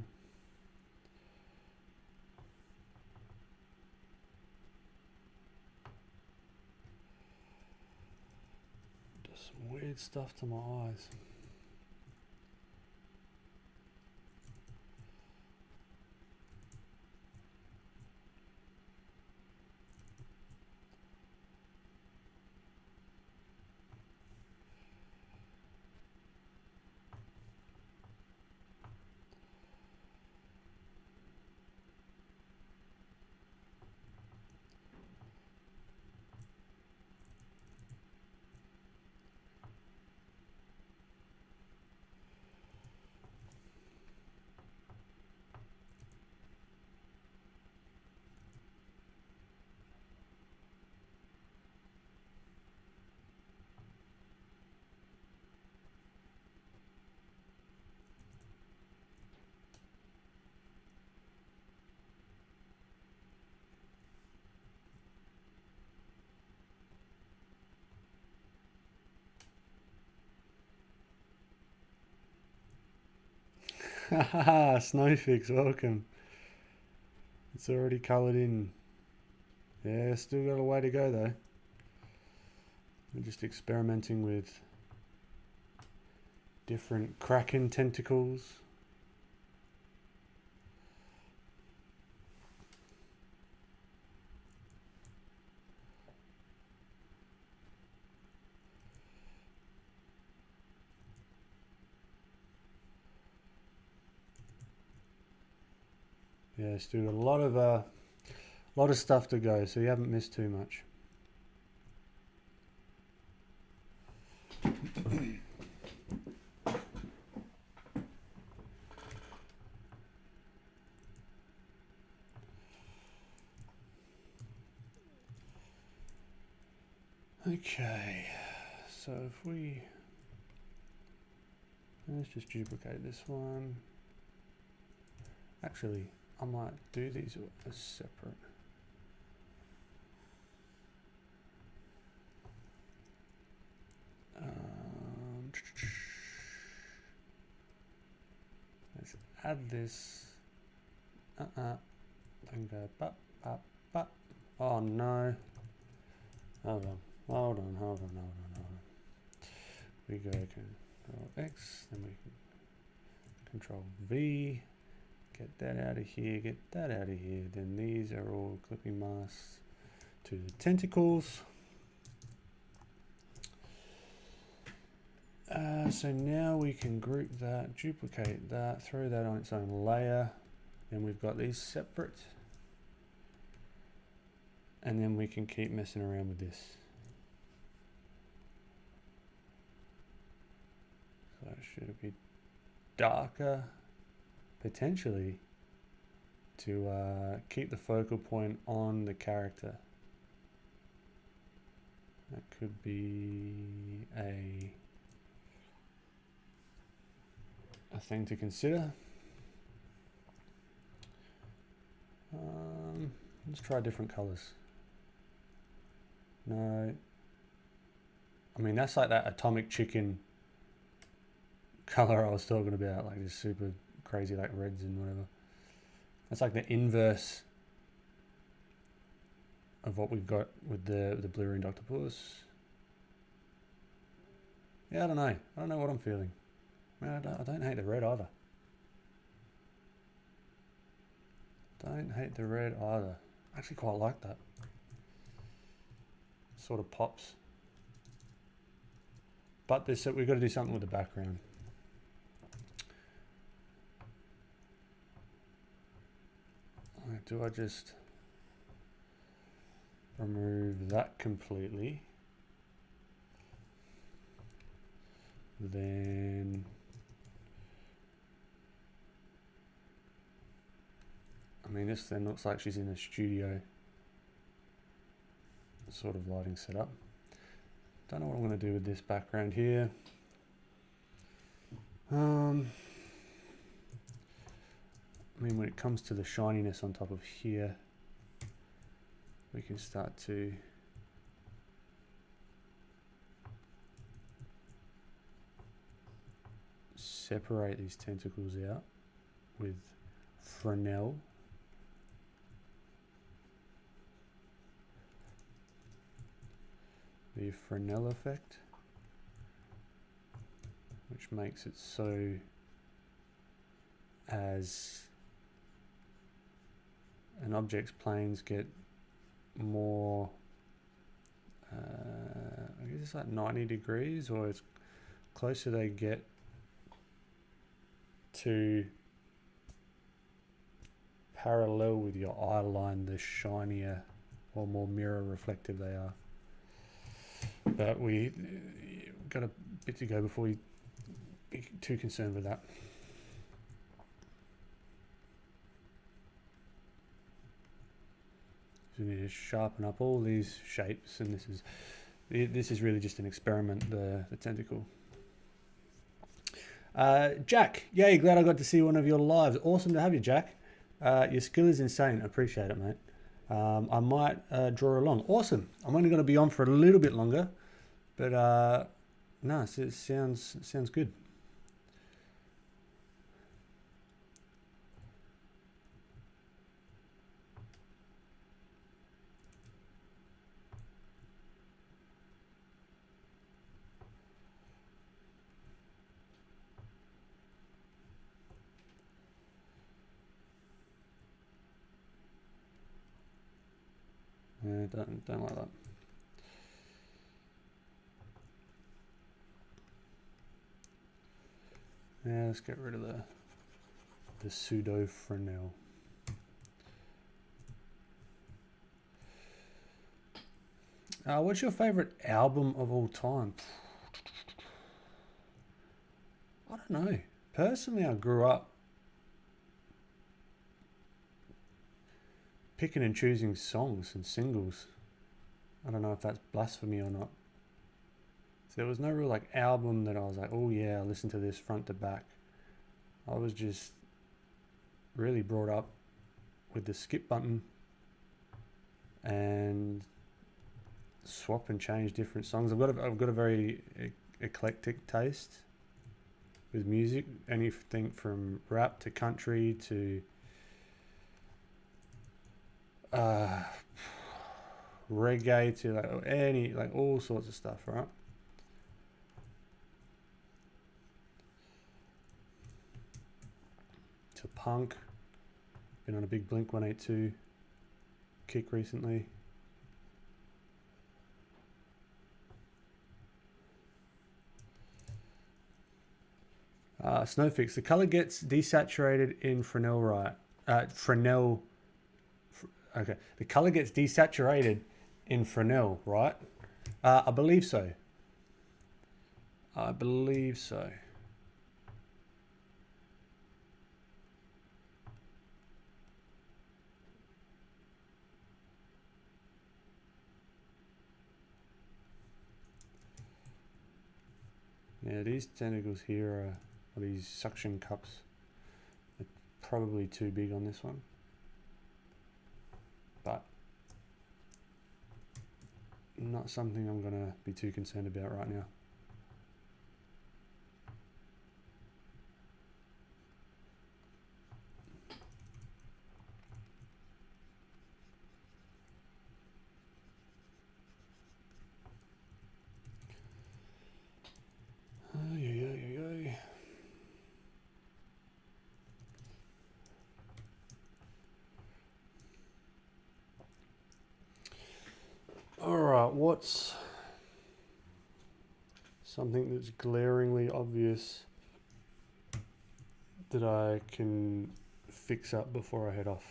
Some weird stuff to my eyes. Haha, Snowfix, welcome. It's already coloured in. Yeah, still got a way to go though. We're just experimenting with different Kraken tentacles. Yeah, still got a lot of stuff to go, so you haven't missed too much. Okay, so if let's just duplicate this one. Actually, I might do these as separate. Let's add this. Then go bap, bap, bap. Oh no. Hold on. We go Control X, then we can Control V. Get that out of here, get that out of here. Then these are all clipping masks to the tentacles. So now we can group that, duplicate that, throw that on its own layer. Then we've got these separate. And then we can keep messing around with this. So should it be darker? Potentially to keep the focal point on the character. That could be a thing to consider. Let's try different colors. No, I mean that's like that atomic chicken color I was talking about, like just super crazy, like reds and whatever. That's like the inverse of what we've got with the blue ringed octopus. Yeah, I don't know what I'm feeling. Man, I don't hate the red either. Don't hate the red either. I actually quite like that. Sort of pops. But we've got to do something with the background. Do I just remove that completely? Then I mean, this then looks like she's in a studio sort of lighting setup. Don't know what I'm going to do with this background here. I mean, when it comes to the shininess on top of here, we can start to separate these tentacles out with Fresnel. The Fresnel effect, which makes it so as an object's planes get more, I guess it's like 90 degrees, or it's closer they get to parallel with your eye line, the shinier or more mirror reflective they are. But we've got a bit to go before we be too concerned with that. So we need to sharpen up all these shapes, and this is really just an experiment, the tentacle. Jack, yay, glad I got to see one of your lives. Awesome to have you, Jack. Your skill is insane. I appreciate it, mate. I might draw along. Awesome. I'm only going to be on for a little bit longer, but no, it sounds good. Don't like that. Yeah, let's get rid of the pseudo Fresnel. What's your favorite album of all time? I don't know. Personally, I grew up picking and choosing songs and singles. I don't know if that's blasphemy or not. So there was no real like album that I was like, oh yeah, I listen to this front to back. I was just really brought up with the skip button and swap and change different songs. I've got a very eclectic taste with music. Anything from rap to country to reggae to like all sorts of stuff, right? To punk. Been on a big Blink 182 kick recently. Snowfix. The color gets desaturated in Fresnel, right? Fresnel. Okay. The color gets desaturated in Fresnel, right? I believe so. I believe so. Yeah, these tentacles here are these suction cups. They're probably too big on this one, but not something I'm gonna be too concerned about right now. what's something that's glaringly obvious that I can fix up before I head off?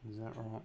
Is that right?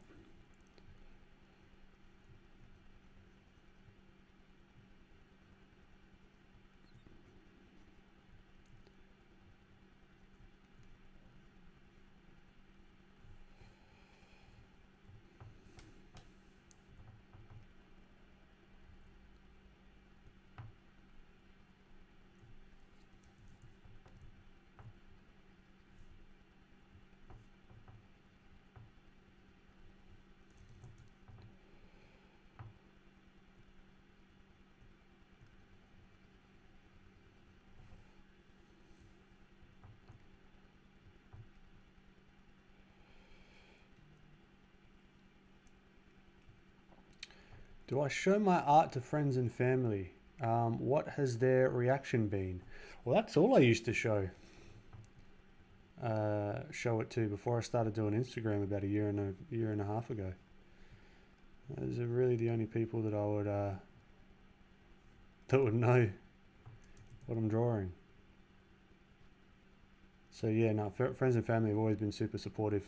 Do I show my art to friends and family? What has their reaction been? Well, that's all I used to show it to before I started doing Instagram about a year and a half ago. Those are really the only people that I would that would know what I'm drawing. So yeah, no, friends and family have always been super supportive.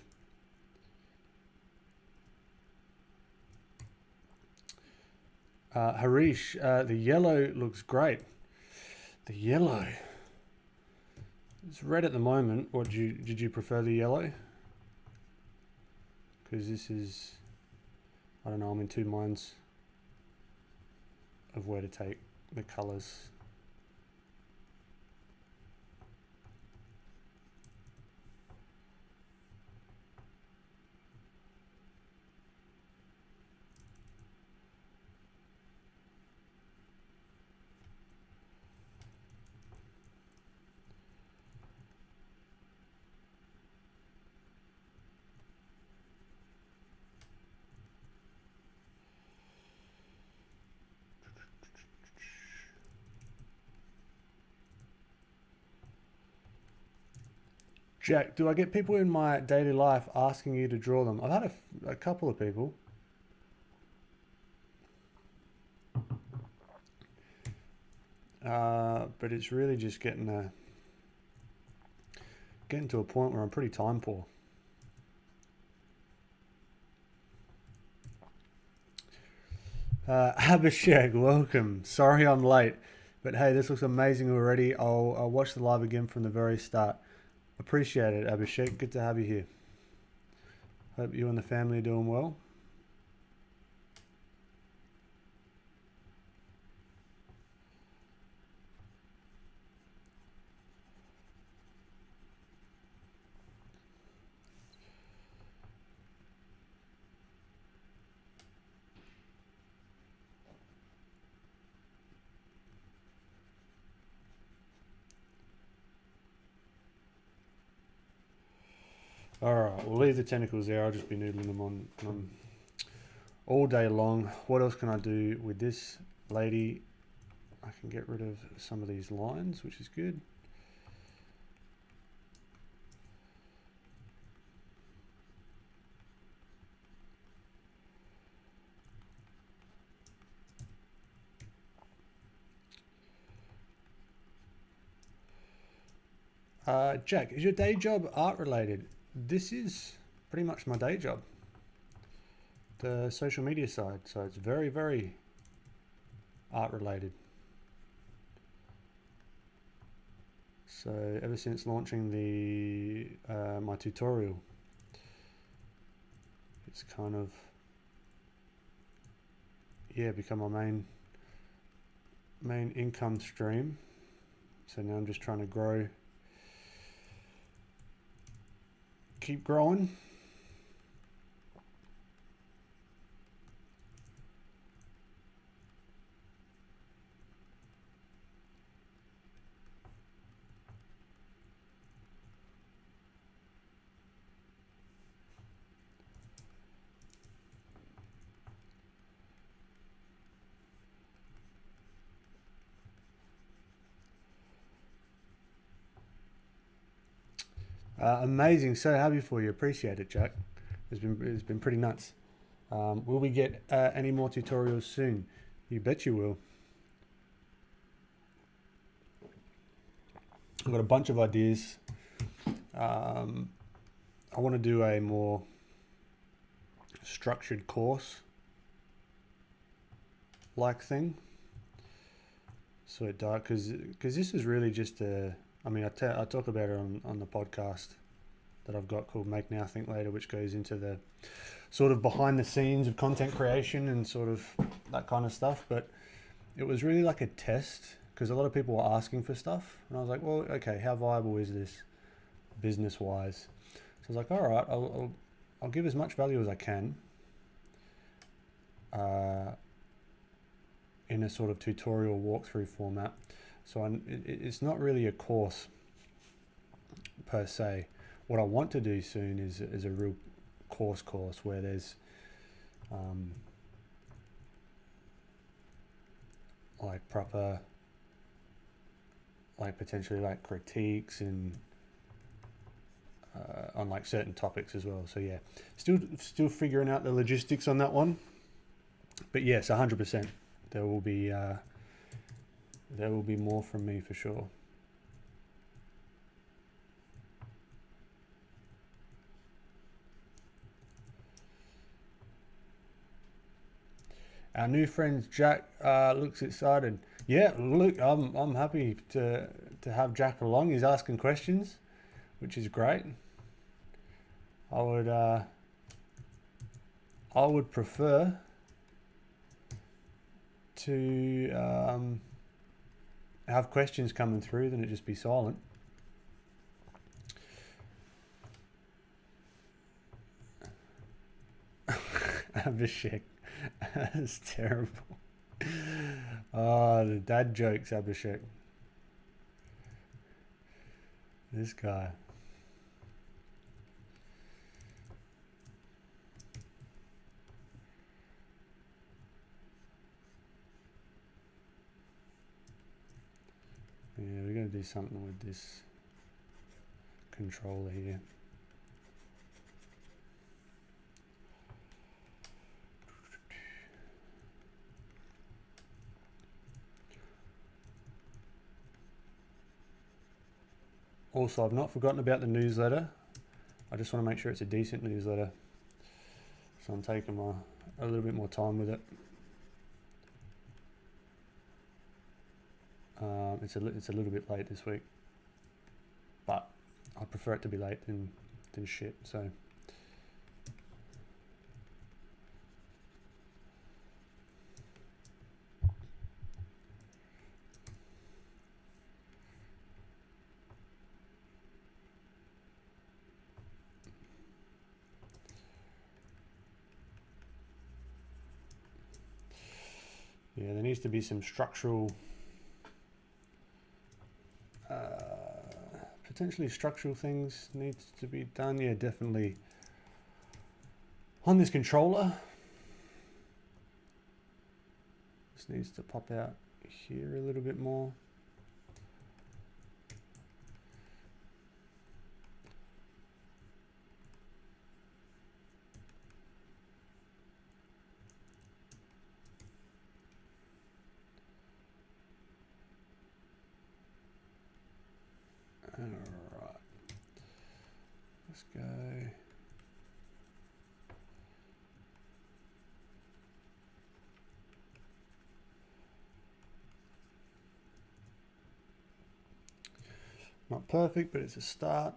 Harish, the yellow looks great. The yellow. It's red at the moment. What did you prefer the yellow? Because this is, I don't know, I'm in two minds of where to take the colors. Jack, do I get people in my daily life asking you to draw them? I've had a couple of people. But it's really just getting to a point where I'm pretty time poor. Abhishek, welcome. Sorry I'm late, but hey, this looks amazing already. I'll watch the live again from the very start. Appreciate it, Abhishek. Good to have you here. Hope you and the family are doing well. Alright, we'll leave the tentacles there. I'll just be noodling them on all day long. What else can I do with this lady? I can get rid of some of these lines, which is good. Jack, is your day job art related? This is pretty much my day job, the social media side, so it's very, very art related. So ever since launching the my tutorial, it's kind of become my main income stream. So now I'm just trying to keep growing. Amazing. So happy for you. Appreciate it, Jack. It's been pretty nuts. Will we get any more tutorials soon? You bet you will. I've got a bunch of ideas. I want to do a more structured course like thing. So it does, because this is really just a, I mean, I talk about it on the podcast that I've got called Make Now Think Later, which goes into the sort of behind the scenes of content creation and sort of that kind of stuff. But it was really like a test, because a lot of people were asking for stuff, and I was like, well, okay, how viable is this business wise? So I was like, all right, I'll give as much value as I can in a sort of tutorial walkthrough format. So it's not really a course per se. What I want to do soon is a real course where there's like proper, like potentially like critiques and on like certain topics as well. So yeah, still figuring out the logistics on that one. But yes, 100%. There will be more from me for sure. Our new friend Jack looks excited. Yeah, look, I'm happy to have Jack along. He's asking questions, which is great. I would prefer to have questions coming through than it just be silent. Abhishek. That's terrible. Oh, the dad jokes, Abhishek. This guy. Yeah, we're going to do something with this controller here. Also, I've not forgotten about the newsletter. I just want to make sure it's a decent newsletter. So I'm taking a little bit more time with it. It's a little bit late this week, but I prefer it to be late than shit. So yeah, there needs to be some structural. Potentially structural things needs to be done. Yeah, definitely on this controller. This needs to pop out here a little bit more. All right, let's go. Not perfect, but it's a start.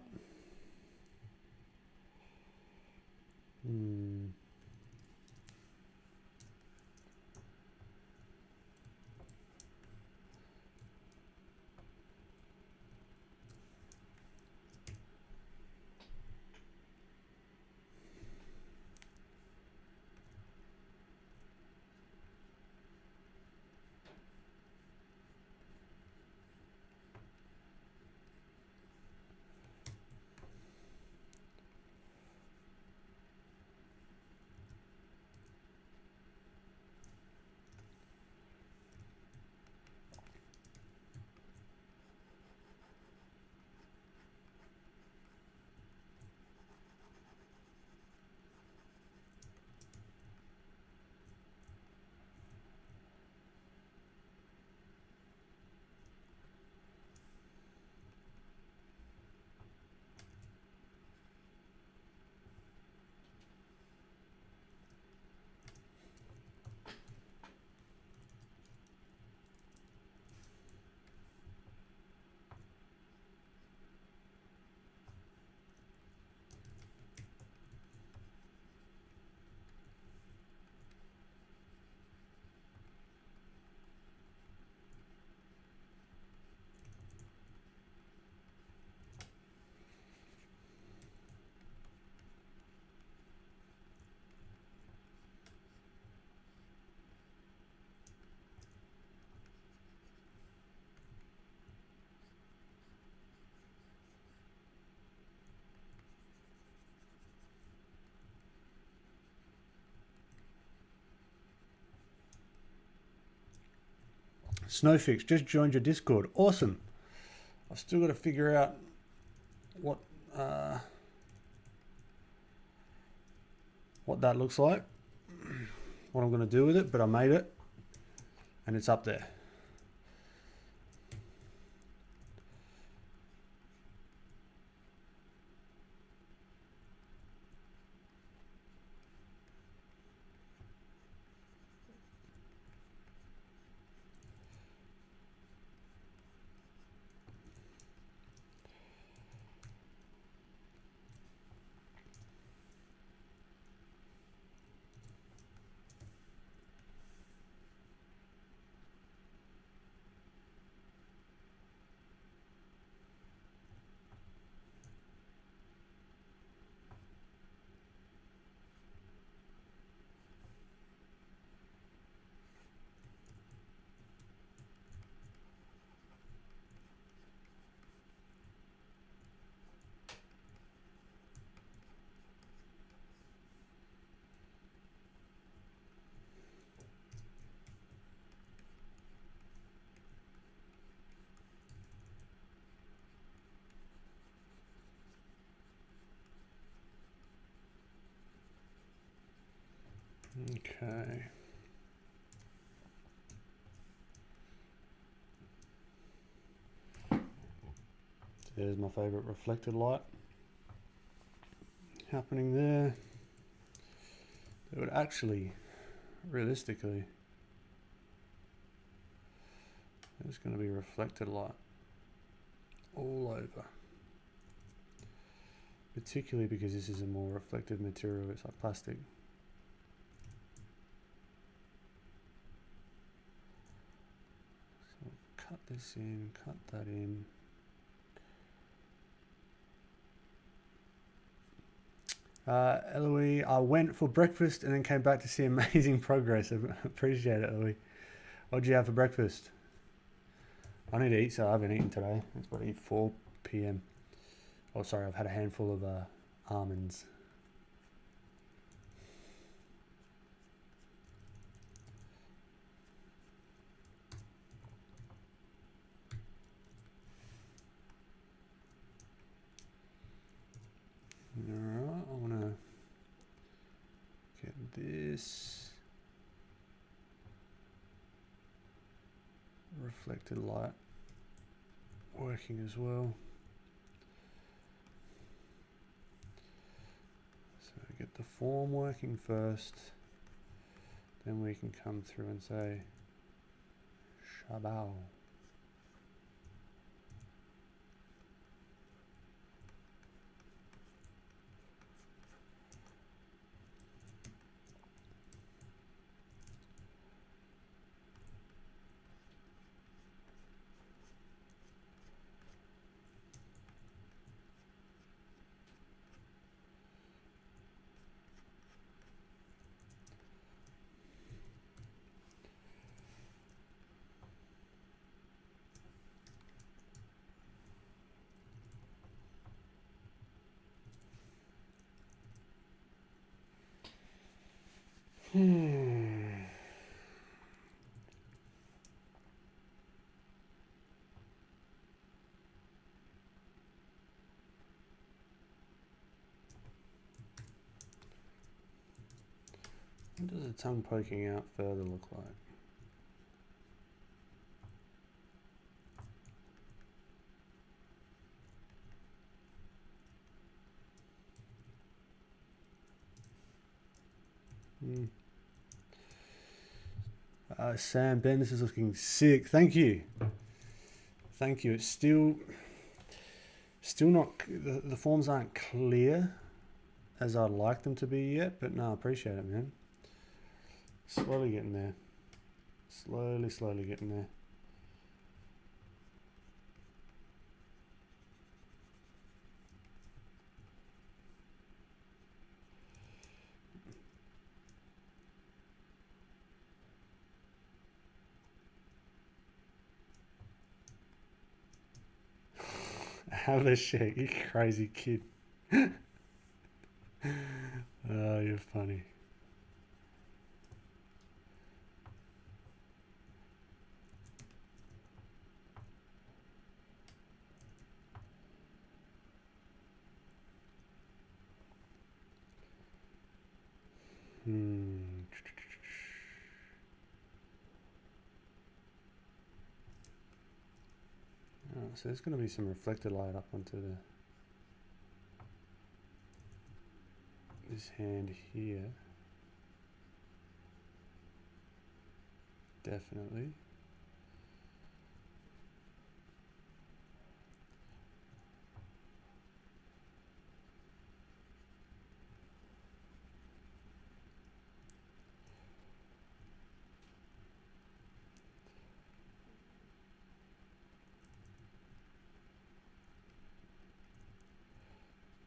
Snowfix just joined your Discord. Awesome. I've still got to figure out what that looks like, what I'm going to do with it, but I made it and it's up there. Okay. There's my favorite reflected light happening there. It would actually, realistically, there's going to be reflected light all over. Particularly because this is a more reflective material, it's like plastic. So cut this in, cut that in. Eloise, I went for breakfast and then came back to see amazing progress. I appreciate it, Eloise. What did you have for breakfast? I need to eat, so I haven't eaten today. It's about to eat 4 p.m. Oh, sorry, I've had a handful of almonds. Alright, I want to get this reflected light working as well. So get the form working first, then we can come through and say Shabao. What does the tongue poking out further look like? Sam, Ben, this is looking sick. Thank you. Thank you. It's still not, the forms aren't clear as I'd like them to be yet, but no, I appreciate it, man. Slowly getting there. Slowly getting there. Have a shake, you crazy kid. Oh, you're funny. Oh, so there's going to be some reflected light up onto this hand here. Definitely.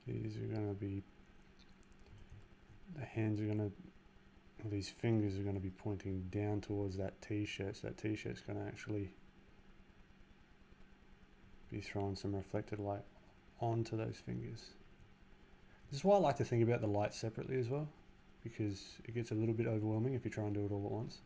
These are going to be, the hands are going to, these fingers are going to be pointing down towards that t-shirt, so that t-shirt's going to actually be throwing some reflected light onto those fingers. This is why I like to think about the light separately as well, because it gets a little bit overwhelming if you try and do it all at once.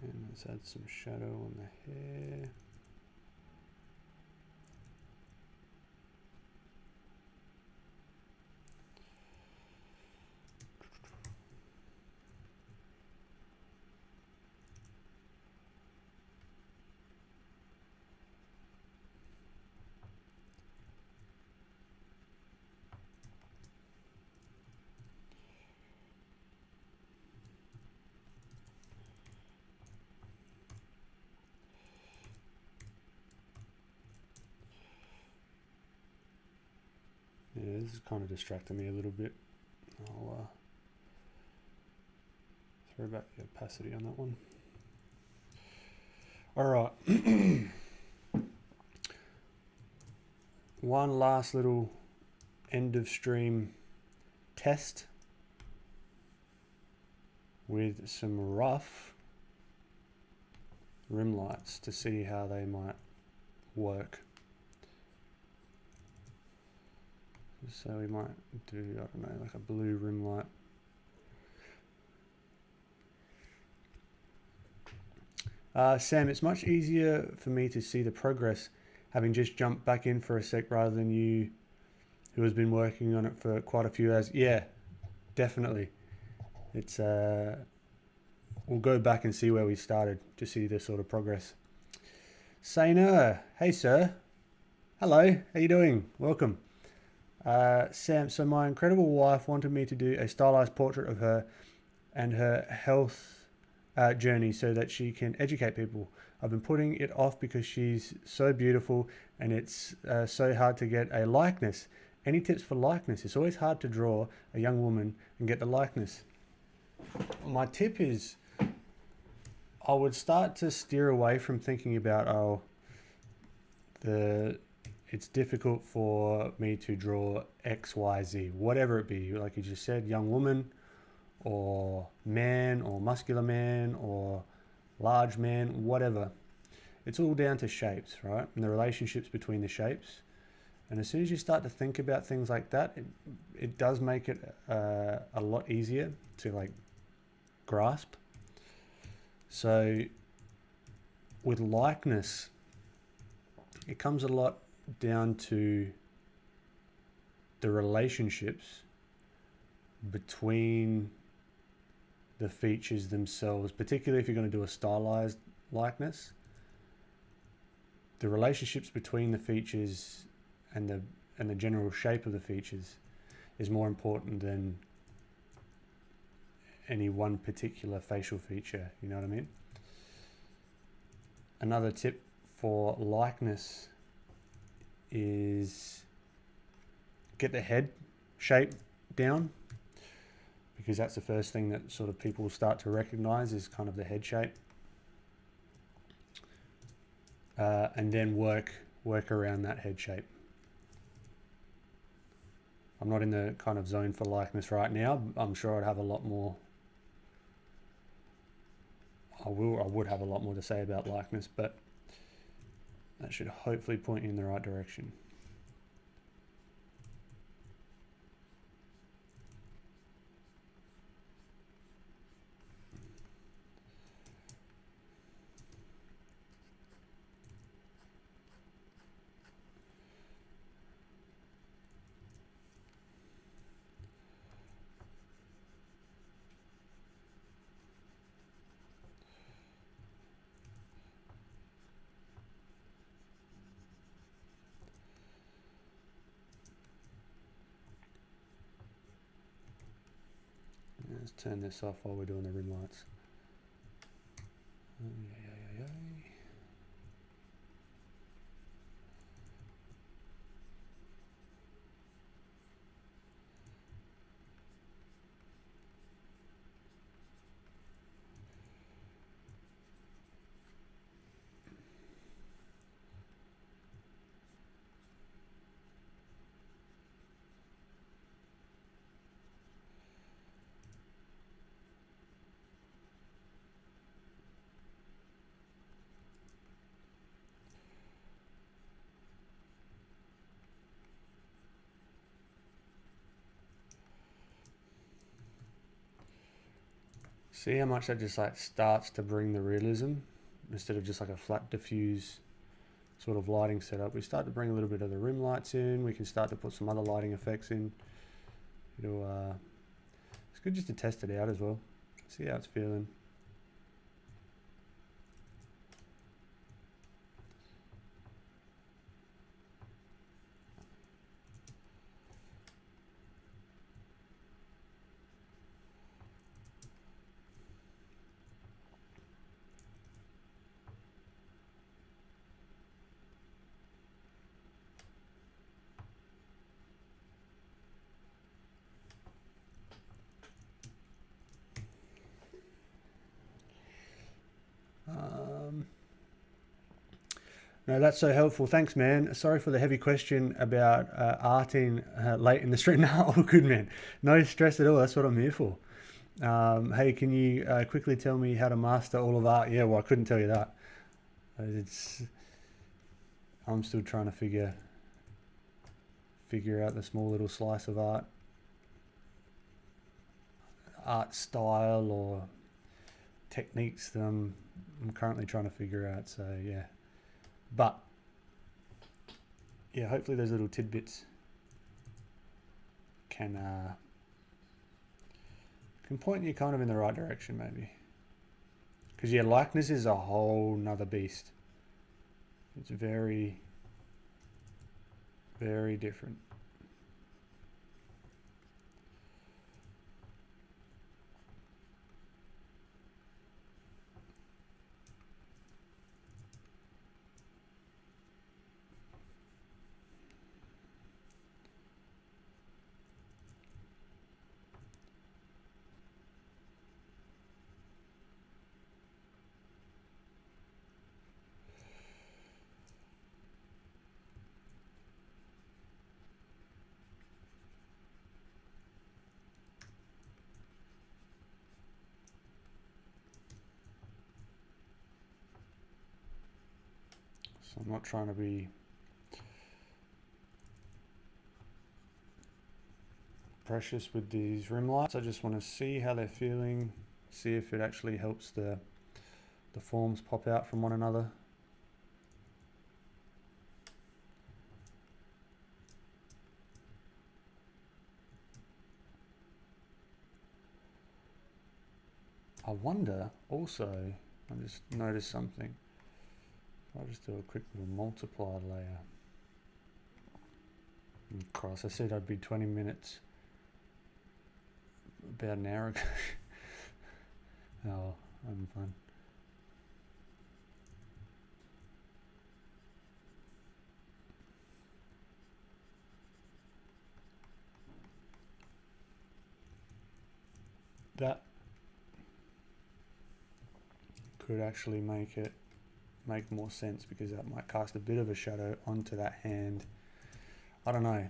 And let's add some shadow on the hair. Yeah, this is kind of distracting me a little bit. I'll throw back the opacity on that one. All right. One last little end of stream test with some rough rim lights to see how they might work. So we might do, I don't know, like a blue rim light. Sam, it's much easier for me to see the progress having just jumped back in for a sec rather than you who has been working on it for quite a few hours. Yeah, definitely. It's we'll go back and see where we started to see the sort of progress. Sainer, hey sir. Hello, how you doing? Welcome. Sam, so my incredible wife wanted me to do a stylized portrait of her and her health journey so that she can educate people. I've been putting it off because she's so beautiful and it's so hard to get a likeness. Any tips for likeness? It's always hard to draw a young woman and get the likeness. My tip is I would start to steer away from thinking about, it's difficult for me to draw X, Y, Z, whatever it be. Like you just said, young woman or man or muscular man or large man, whatever. It's all down to shapes, right? And the relationships between the shapes. And as soon as you start to think about things like that, it does make it a lot easier to like grasp. So with likeness, it comes a lot down to the relationships between the features themselves, particularly if you're going to do a stylized likeness. The relationships between the features and the general shape of the features is more important than any one particular facial feature, you know what I mean? Another tip for likeness is get the head shape down, because that's the first thing that sort of people start to recognize is kind of the head shape. And then work around that head shape. I'm not in the kind of zone for likeness right now. I'm sure I'd have a lot more. I would have a lot more to say about likeness, but That should hopefully point you in the right direction. Let's turn this off while we're doing the rim lights. See how much that just like starts to bring the realism instead of just like a flat diffuse sort of lighting setup. We start to bring a little bit of the rim lights in. We can start to put some other lighting effects in. It's good just to test it out as well. See how it's feeling. No, that's so helpful. Thanks, man. Sorry for the heavy question about arting late in the stream. No, all good, man. No stress at all. That's what I'm here for. Hey, can you quickly tell me how to master all of art? Yeah, well, I couldn't tell you that. I'm still trying to figure out the small little slice of art style or techniques that I'm currently trying to figure out. So yeah. But yeah, hopefully those little tidbits can point you kind of in the right direction, maybe. Because yeah, likeness is a whole nother beast. It's very, very different. So I'm not trying to be precious with these rim lights. I just want to see how they're feeling, see if it actually helps the forms pop out from one another. I wonder also, I just noticed something. I'll just do a quick little multiply layer. Cross, I said I'd be 20 minutes about an hour ago. Oh, having fun. That could actually make more sense, because that might cast a bit of a shadow onto that hand. I don't know.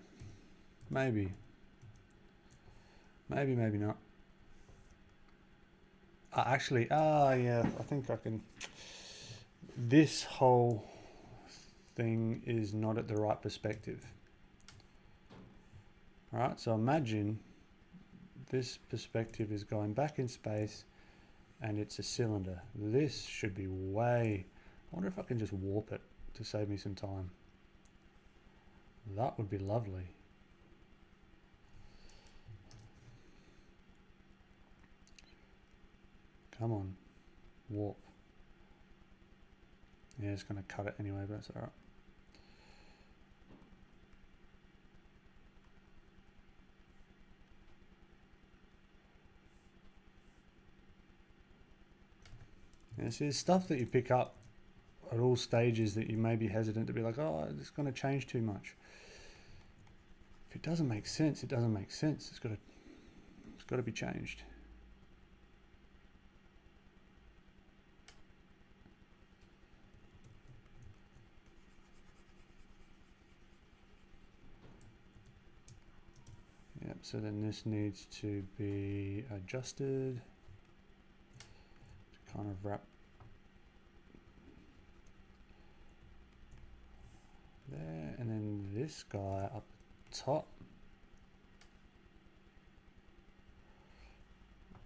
Maybe not. Actually, yeah, I think I can. This whole thing is not at the right perspective. All right, so imagine this perspective is going back in space and it's a cylinder. This should be way... I wonder if I can just warp it to save me some time. That would be lovely. Come on, warp. Yeah, it's going to cut it anyway, but that's all right. Yeah, see, there's stuff that you pick up at all stages that you may be hesitant to be like, oh, it's going to change too much. If it doesn't make sense, it doesn't make sense. It's got to be changed. Yep, so then this needs to be adjusted to kind of wrap there, and then this guy up top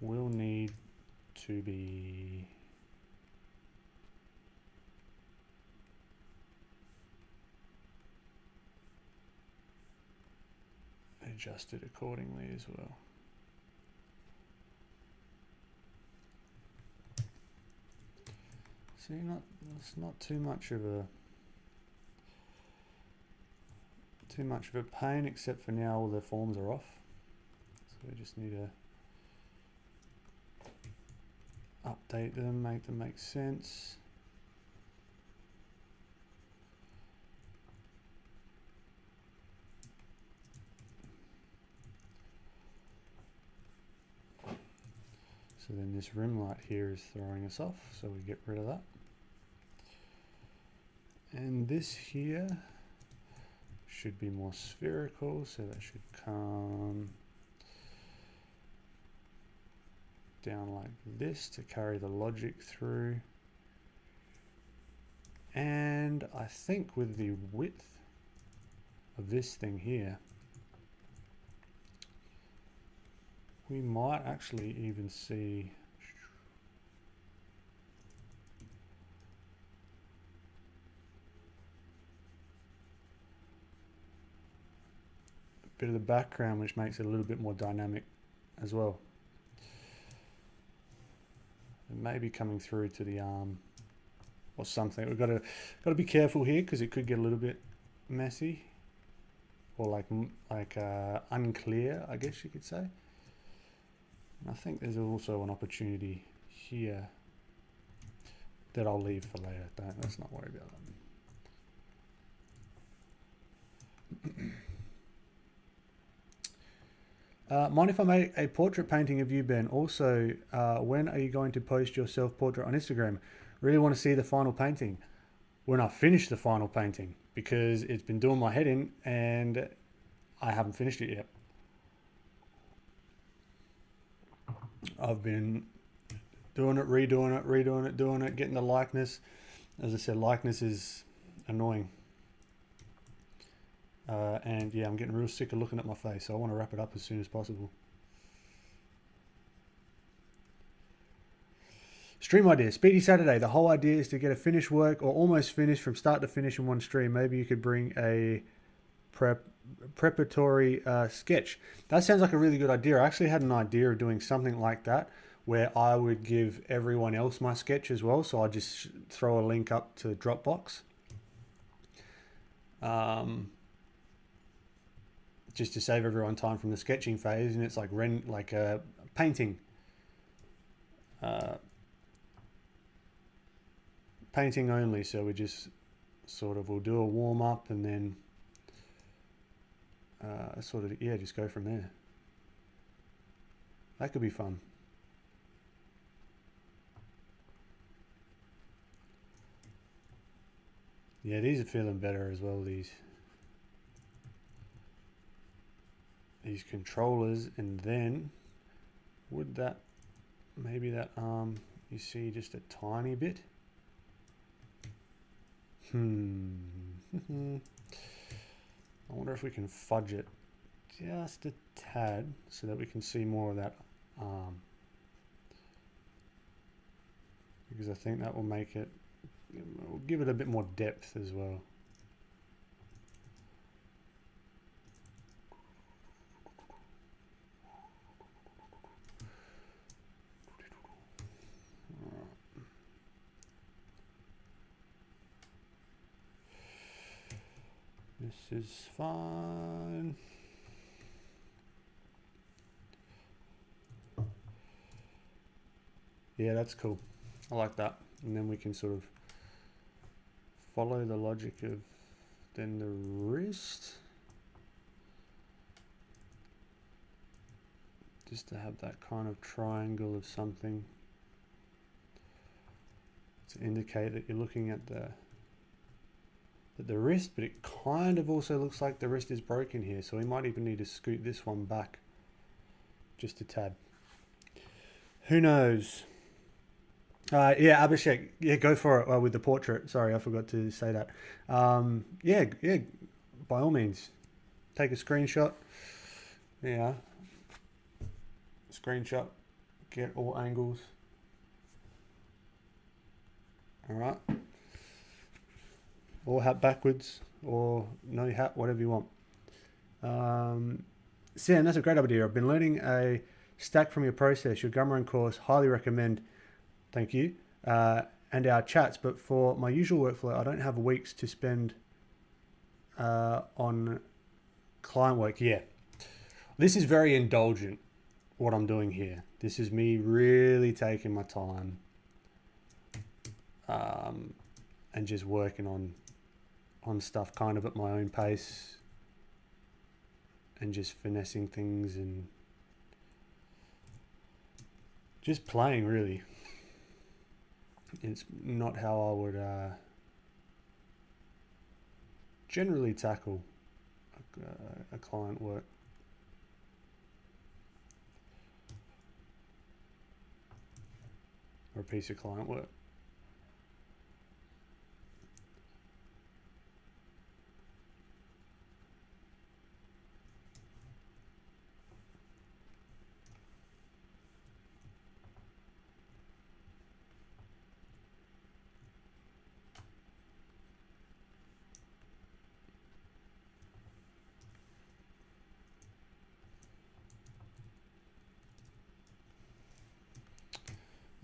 will need to be adjusted accordingly as well. See, it's not too much of a pain, except for now all the forms are off. So we just need to update them, make them make sense. So then this rim light here is throwing us off, so we get rid of that. And this here should be more spherical, so that should come down like this to carry the logic through. And I think with the width of this thing here, we might actually even see a bit of the background, which makes it a little bit more dynamic as well. It may be coming through to the arm or something. We've got to be careful here because it could get a little bit messy or like unclear, I guess you could say. And I think there's also an opportunity here that I'll leave for later. Let's not worry about that. Mind if I make a portrait painting of you, Ben? Also, when are you going to post your self-portrait on Instagram? Really want to see the final painting. When I finish the final painting, because it's been doing my head in and I haven't finished it yet. I've been doing it, doing it, getting the likeness. As I said, likeness is annoying. And yeah, I'm getting real sick of looking at my face, so I want to wrap it up as soon as possible. Stream idea, Speedy Saturday. The whole idea is to get a finished work or almost finished from start to finish in one stream. Maybe you could bring a preparatory sketch. That sounds like a really good idea. I actually had an idea of doing something like that where I would give everyone else my sketch as well. So I just throw a link up to Dropbox. Just to save everyone time from the sketching phase, and it's like painting. Painting only, so we just we'll do a warm up and then just go from there. That could be fun. Yeah, these are feeling better as well, these controllers. And then would that, maybe that arm, you see just a tiny bit. I wonder if we can fudge it just a tad so that we can see more of that arm. Because I think that will make it, will give it a bit more depth as well. This is fine. Yeah, that's cool. I like that. And then we can sort of follow the logic of then the wrist. Just to have that kind of triangle of something to indicate that you're looking at the wrist, but it kind of also looks like the wrist is broken here, so we might even need to scoot this one back just a tad. Who knows? Yeah, Abhishek, yeah, go for it with the portrait. Sorry, I forgot to say that. Yeah, by all means, take a screenshot. Yeah, screenshot, get all angles. All right. Or hat backwards, or no hat, whatever you want. Sam, that's a great idea. I've been learning a stack from your process, your gumroad course. Highly recommend. Thank you. And our chats, but for my usual workflow, I don't have weeks to spend on client work. Yeah, this is very indulgent, what I'm doing here. This is me really taking my time and just working on stuff kind of at my own pace and just finessing things and just playing, really. It's not how I would generally tackle a client work. Or a piece of client work.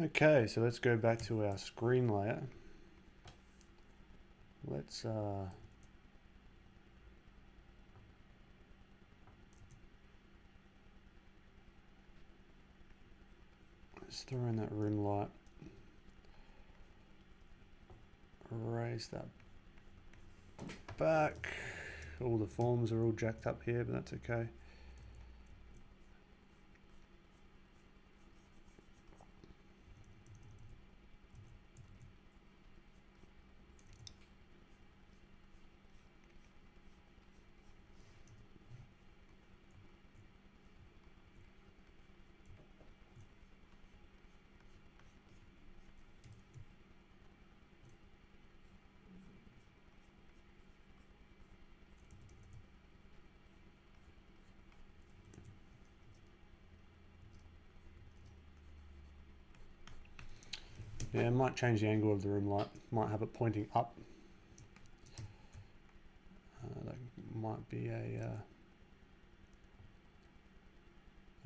Okay, so let's go back to our screen layer. Let's throw in that rim light. Raise that back. All the forms are all jacked up here, but that's okay. Yeah, I might change the angle of the rim light. Might have it pointing up. That might be a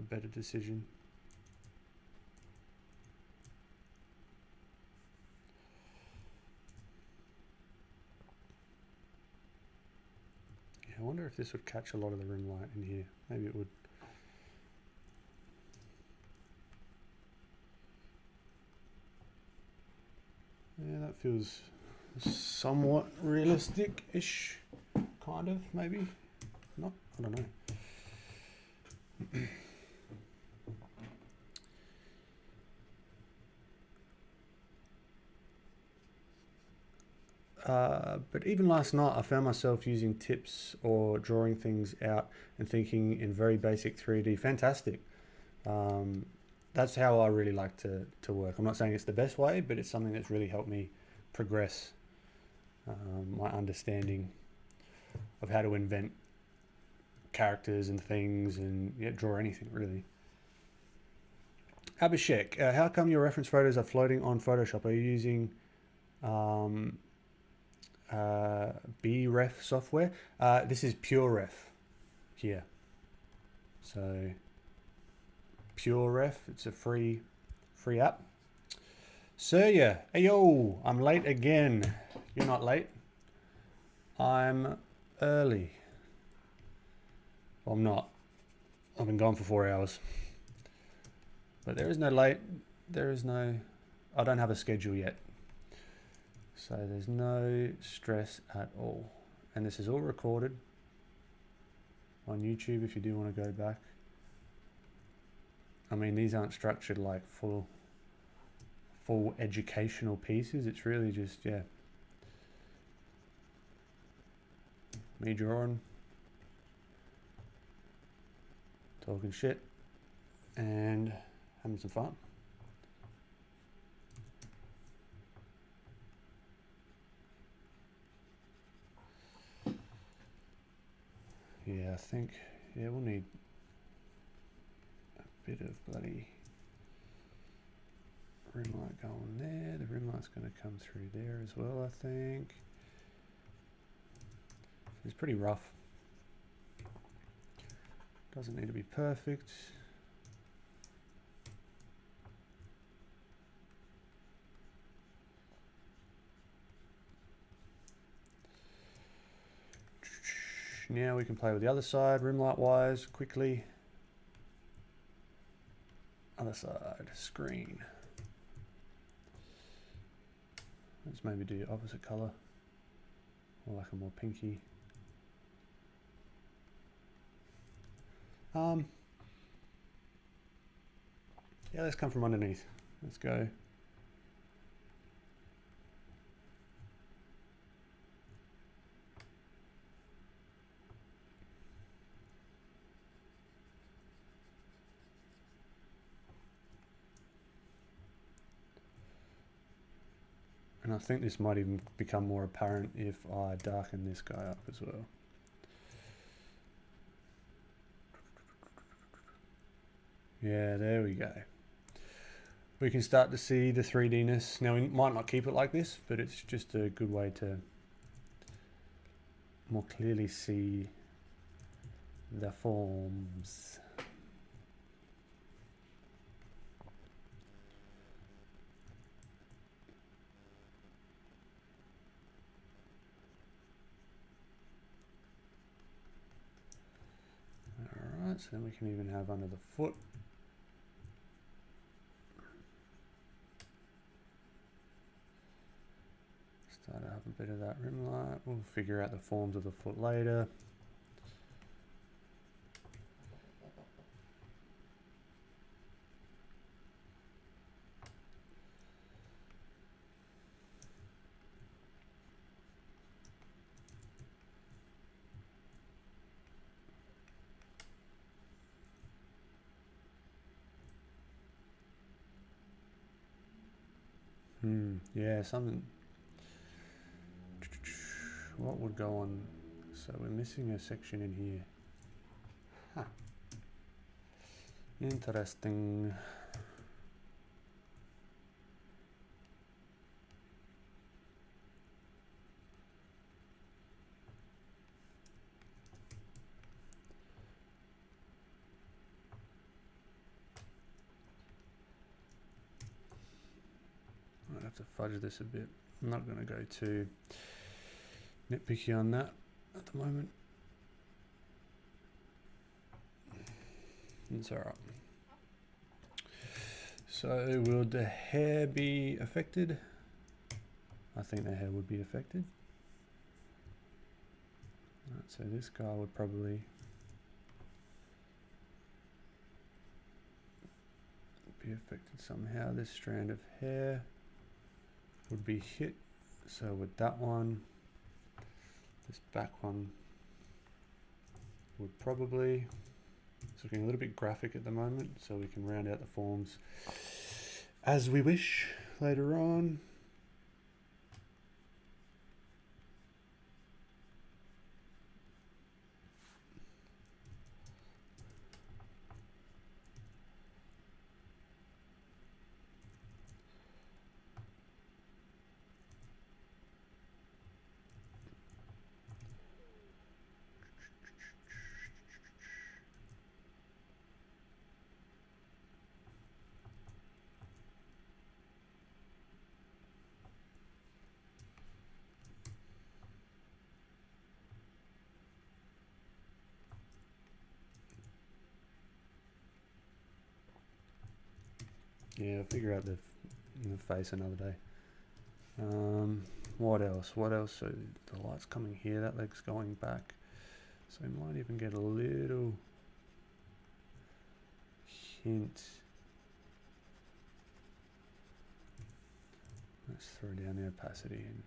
better decision. Yeah, I wonder if this would catch a lot of the rim light in here. Maybe it would. Yeah, that feels somewhat realistic-ish, kind of, maybe. Not, I don't know. But even last night, I found myself using tips or drawing things out and thinking in very basic 3D. Fantastic. That's how I really like to work. I'm not saying it's the best way, but it's something that's really helped me progress my understanding of how to invent characters and things and draw anything really. Abhishek, how come your reference photos are floating on Photoshop? Are you using BRef software? This is PureRef here. So PureRef, it's a free app. Surya, hey yo, I'm late again. You're not late. I'm early. Well, I'm not. I've been gone for 4 hours. But there is no late. There is no... I don't have a schedule yet. So there's no stress at all. And this is all recorded on YouTube if you do want to go back. I mean, these aren't structured like full educational pieces. It's really just, yeah, me drawing, talking shit, and having some fun. Yeah, I think, yeah, we'll need a bit of bloody rim light going there. The rim light's going to come through there as well, I think. It's pretty rough. Doesn't need to be perfect. Now we can play with the other side, rim light wise, quickly. Other side, screen. Let's maybe do opposite color, or like a more pinky. Yeah, let's come from underneath. Let's go. And I think this might even become more apparent if I darken this guy up as well. Yeah, there we go. We can start to see the 3D-ness. Now, we might not keep it like this, but it's just a good way to more clearly see the forms. Alright, so then we can even have under the foot. Start to have a bit of that rim light. We'll figure out the forms of the foot later. Yeah, something. What would go on? So we're missing a section in here. Huh. Interesting. I'd have to fudge this a bit. I'm not going to go too nitpicky on that at the moment. It's alright. So will the hair be affected? I think the hair would be affected. Right, so this guy would probably be affected somehow. This strand of hair would be hit. So with that one, this back one would probably, it's looking a little bit graphic at the moment, so we can round out the forms as we wish later on. Yeah, I'll figure out the face another day. What else? What else? So the light's coming here, that leg's going back. So we might even get a little hint. Let's throw down the opacity and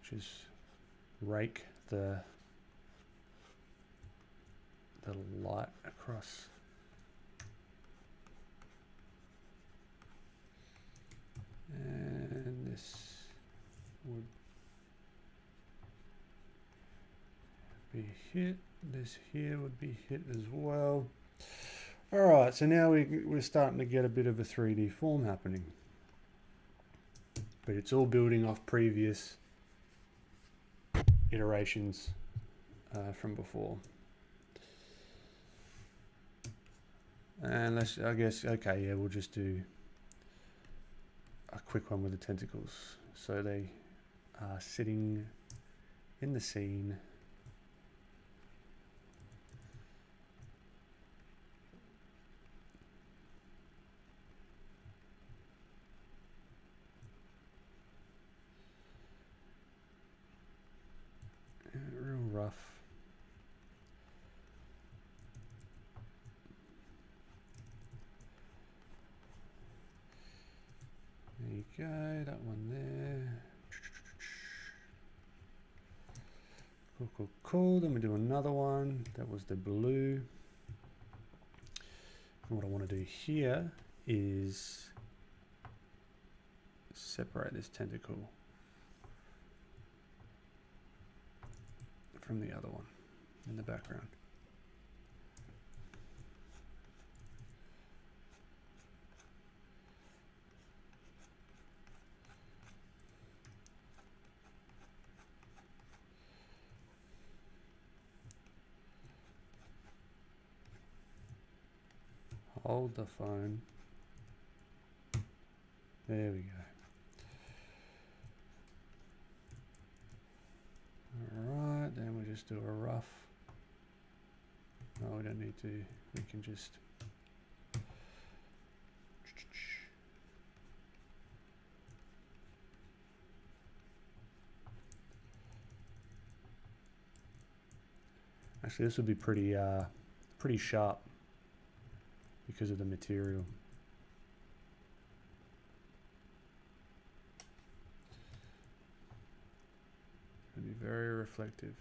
just rake the light across. And this would be hit. This here would be hit as well. All right, so now we're starting to get a bit of a 3D form happening. But it's all building off previous iterations from before. And let's, I guess, okay, yeah, we'll just do a quick one with the tentacles. So they are sitting in the scene. Real rough. There you go, that one there. Cool, cool, cool. Then we do another one. That was the blue. And what I want to do here is separate this tentacle from the other one in the background. Hold the phone. There we go. Alright, then we just do a rough. No, we don't need to. We can just actually this would be pretty pretty sharp because of the material. It'd be very reflective.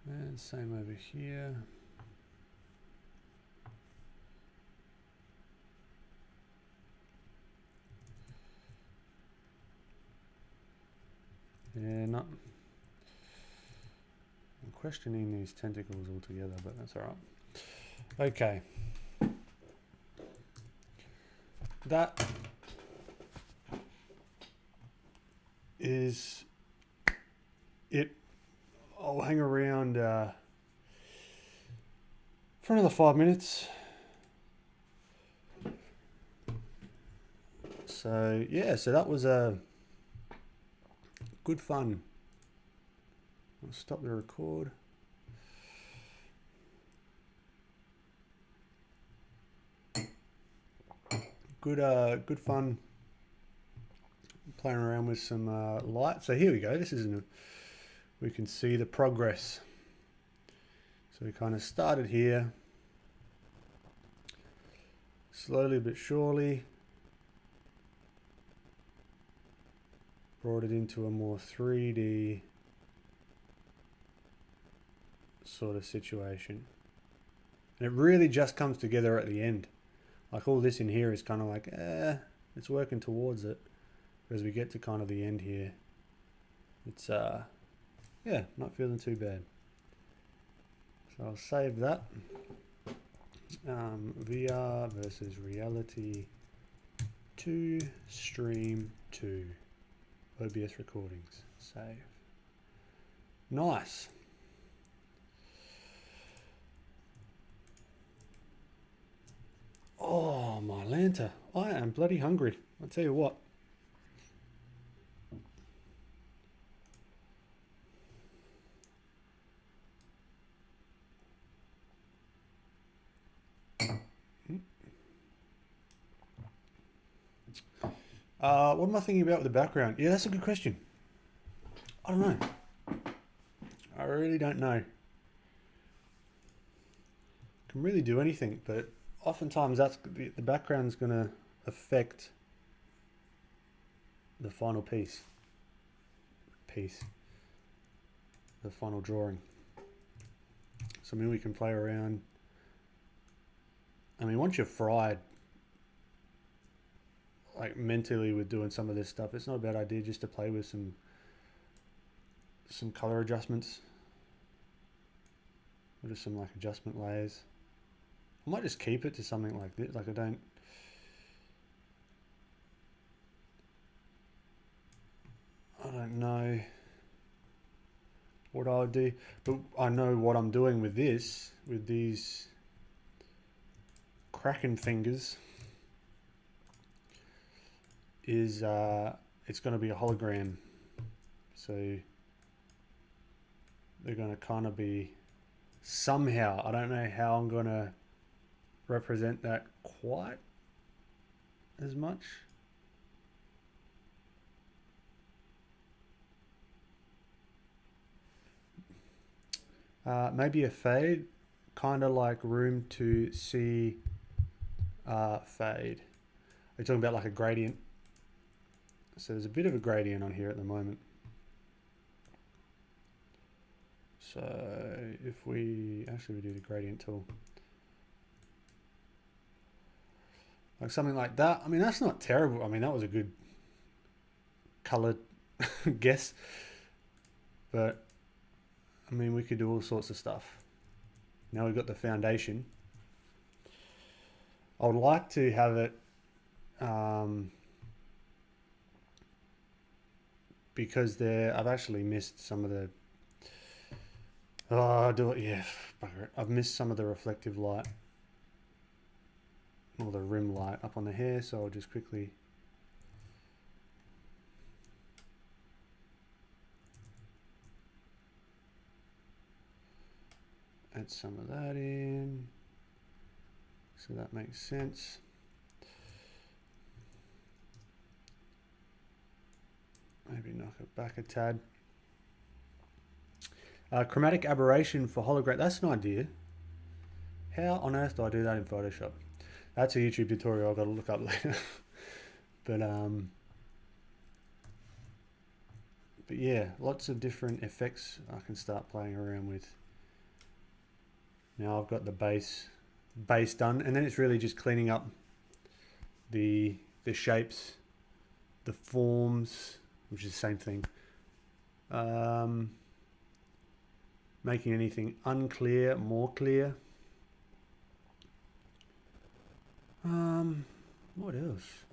And same over here. Yeah, not. I'm questioning these tentacles altogether, but that's all right. Okay. That is it. I'll hang around for another 5 minutes. So yeah, so that was good fun. I'll stop the record. Good fun playing around with some light. So here we go. This is we can see the progress. So we kind of started here, slowly but surely brought it into a more 3D sort of situation. And it really just comes together at the end. Like all this in here is kind of like, it's working towards it. But as we get to kind of the end here, it's, yeah, not feeling too bad. So I'll save that. VR versus reality 2, stream 2. OBS recordings. Save. Nice. Oh, my Lanta. I am bloody hungry. I'll tell you what. What am I thinking about with the background? Yeah, that's a good question. I don't know. I really don't know. Can really do anything, but oftentimes that's the background's going to affect the final piece. The final drawing. So I mean, we can play around. I mean, once you're fried, like mentally with doing some of this stuff, it's not a bad idea just to play with some color adjustments. Or just some like adjustment layers. I might just keep it to something like this. Like I don't know what I would do, but I know what I'm doing with this, with these Kraken fingers, is it's going to be a hologram. So they're going to kind of be somehow, I don't know how I'm going to represent that quite as much. Maybe a fade, kind of like room to see fade. We're talking about like a gradient. So there's a bit of a gradient on here at the moment. So if we do the gradient tool, like something like that. I mean, that's not terrible. I mean, that was a good color guess, but I mean, we could do all sorts of stuff. Now we've got the foundation. I would like to have it because I've actually missed some of the I've missed some of the reflective light or the rim light up on the hair, so I'll just quickly add some of that in, so that makes sense. Maybe knock it back a tad. Chromatic aberration for hologram. That's an idea. How on earth do I do that in Photoshop? That's a YouTube tutorial I've got to look up later. But yeah, lots of different effects I can start playing around with. Now I've got the base done, and then it's really just cleaning up the shapes, the forms, which is the same thing. Making anything unclear more clear. What else?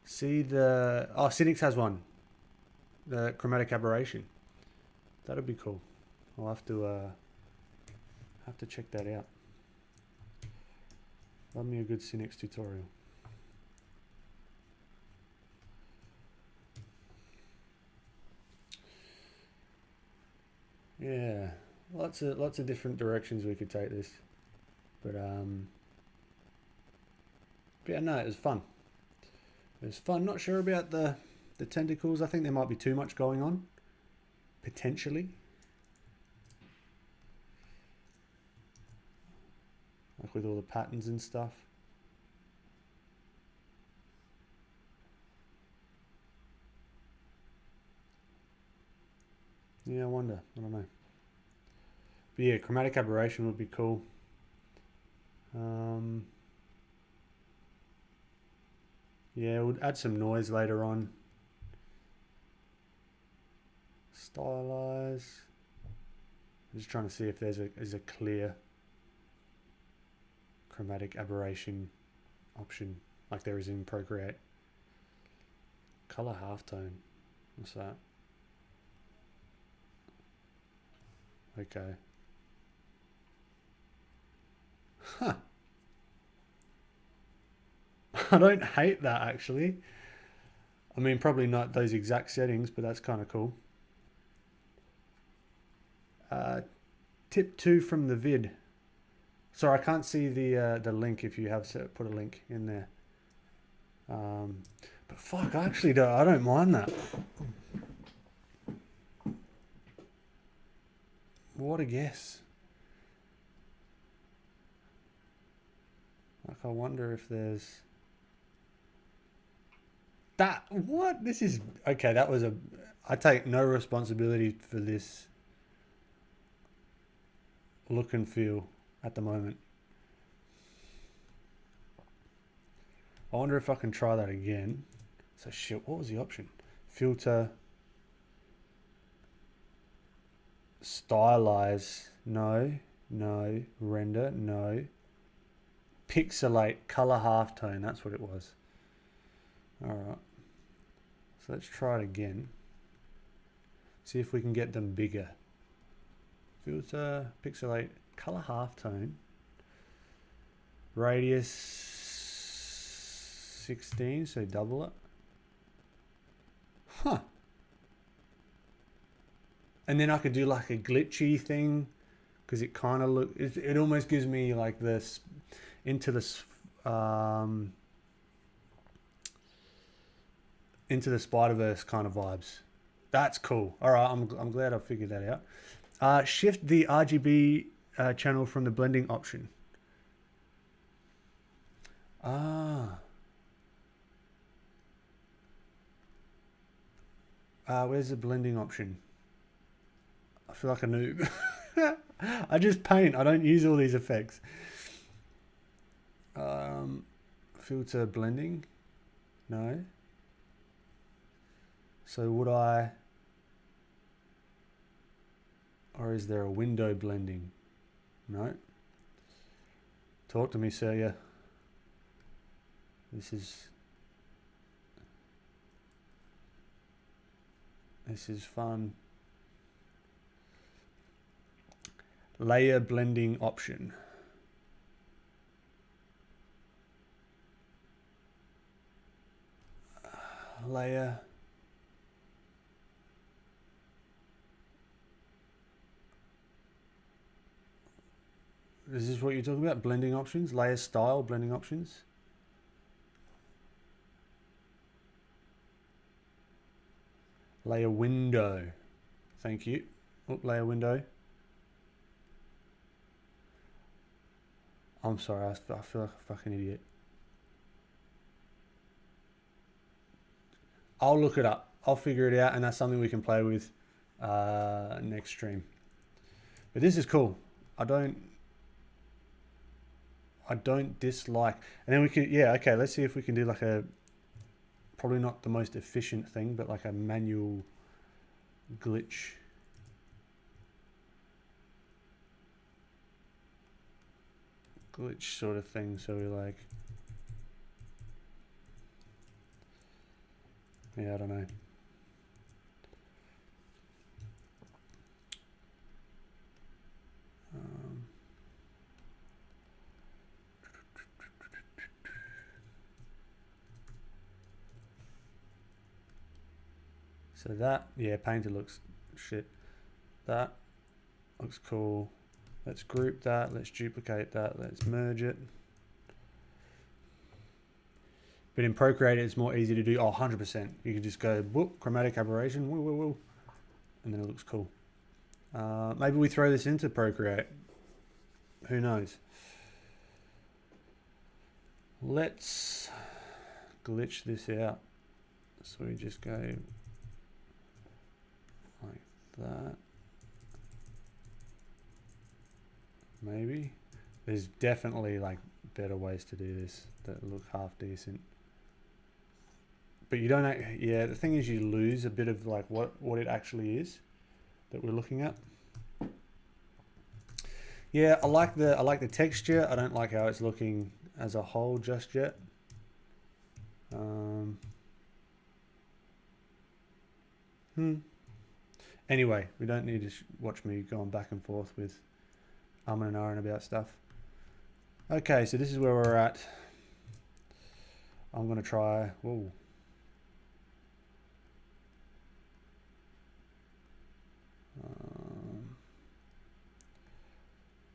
See the Cynics has one. The chromatic aberration. That'd be cool. I'll have to check that out. Love me a good Cynics tutorial. Yeah, lots of different directions we could take this, but yeah, no, it was fun. It was fun. Not sure about the tentacles. I think there might be too much going on, potentially. Like with all the patterns and stuff. Yeah, I wonder. I don't know. But yeah, chromatic aberration would be cool. Yeah, we'll add some noise later on. Stylized. I'm just trying to see if there's a clear chromatic aberration option like there is in Procreate. Color halftone. What's that? Okay. Huh. I don't hate that actually. I mean, probably not those exact settings, but that's kind of cool. Tip 2 from the vid. Sorry, I can't see the link if you have put a link in there. But fuck, I don't mind that. What a guess. Like, I wonder if there's that. What? This is okay. That was I take no responsibility for this look and feel at the moment. I wonder if I can try that again. So shit, what was the option? Filter, stylize, no, render, no. Pixelate, color halftone, that's what it was. Alright. So let's try it again. See if we can get them bigger. Filter, pixelate, color halftone. Radius 16, so double it. Huh. And then I could do like a glitchy thing because it kind of it almost gives me like this into the Spider-Verse kind of vibes. That's cool. All right, I'm glad I figured that out. Shift the RGB channel from the blending option. Where's the blending option? I feel like a noob. I just paint. I don't use all these effects. Filter blending. No. So would I... Or is there a window blending? No. Talk to me, sir. Yeah. This is fun. Layer blending option. Layer. Is this what you're talking about? Blending options? Layer style blending options? Layer window. Thank you. Oh, layer window. I'm sorry, I feel like a fucking idiot. I'll look it up. I'll figure it out, and that's something we can play with next stream. But this is cool. I don't dislike. And then we can, yeah, okay, let's see if we can do like a, probably not the most efficient thing, but like a manual glitch. Glitch sort of thing. So we like, yeah, I don't know. So that, yeah, painter looks shit. That looks cool. Let's group that. Let's duplicate that. Let's merge it. But in Procreate, it's more easy to do. Oh, 100%. You can just go, whoop, chromatic aberration, woo, woo, woo, and then it looks cool. Maybe we throw this into Procreate. Who knows? Let's glitch this out. So we just go like that. Maybe. There's definitely like better ways to do this that look half decent. But you don't, yeah, the thing is you lose a bit of like what it actually is that we're looking at. Yeah, I like the texture. I don't like how it's looking as a whole just yet. Anyway, we don't need to watch me going back and forth with Ahmen and Aldoori about stuff. Okay, so this is where we're at. I'm going to try... Whoa.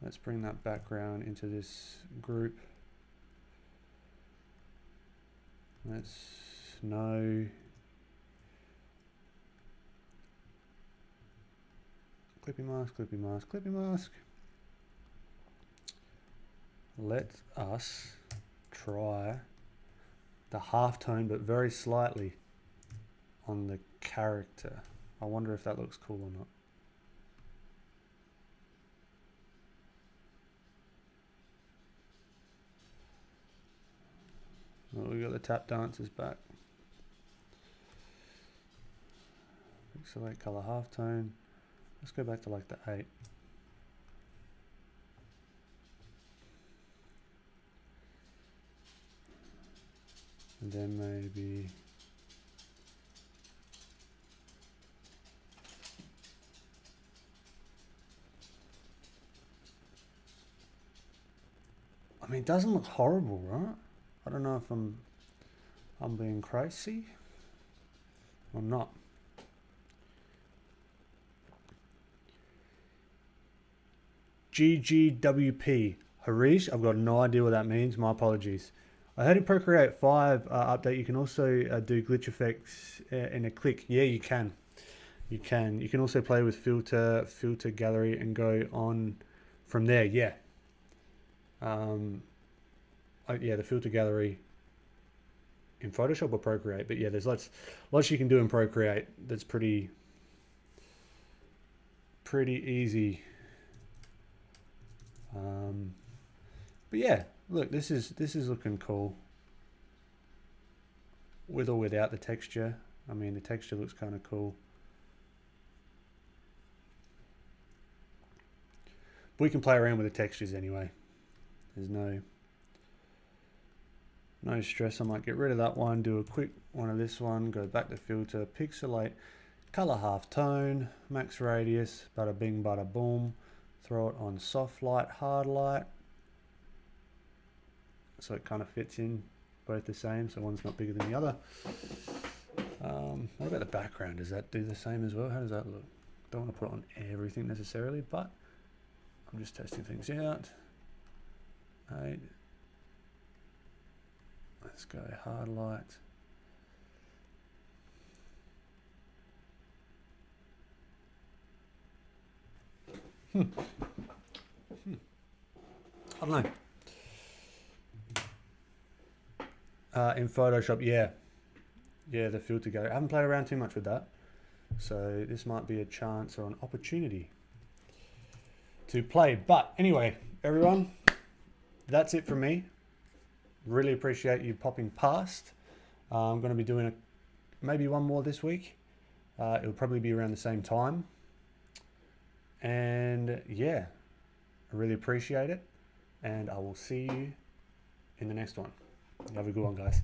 Let's bring that background into this group. Let's no. Clippy mask, clippy mask, clippy mask. Let us try the halftone, but very slightly on the character. I wonder if that looks cool or not. Well, we got the tap dancers back. Select color halftone. Let's go back to like the 8. And then maybe I mean, it doesn't look horrible, right? I don't know if I'm being crazy or not. GGWP. Harish, I've got no idea what that means. My apologies. I heard in Procreate 5 update you can also do glitch effects in a click. Yeah, you can. You can. You can also play with filter gallery and go on from there. Yeah. Yeah, the filter gallery in Photoshop or Procreate. But yeah, there's lots you can do in Procreate. That's pretty easy. But yeah, look, this is looking cool. With or without the texture. I mean, the texture looks kind of cool. But we can play around with the textures anyway. There's no stress. I might get rid of that one, do a quick one of this one, go back to filter, pixelate, color halftone, max radius, bada bing, bada boom. Throw it on soft light, hard light. So it kind of fits in both the same, so one's not bigger than the other. What about the background? Does that do the same as well? How does that look? Don't want to put it on everything necessarily, but I'm just testing things out. 8. Let's go hard light. I don't know. In Photoshop, yeah, the filter gallery. I haven't played around too much with that, so this might be a chance or an opportunity to play. But anyway, everyone, that's it from me. Really appreciate you popping past. I'm going to be doing maybe one more this week. It'll probably be around the same time. And yeah, I really appreciate it. And I will see you in the next one. Have a good one, guys.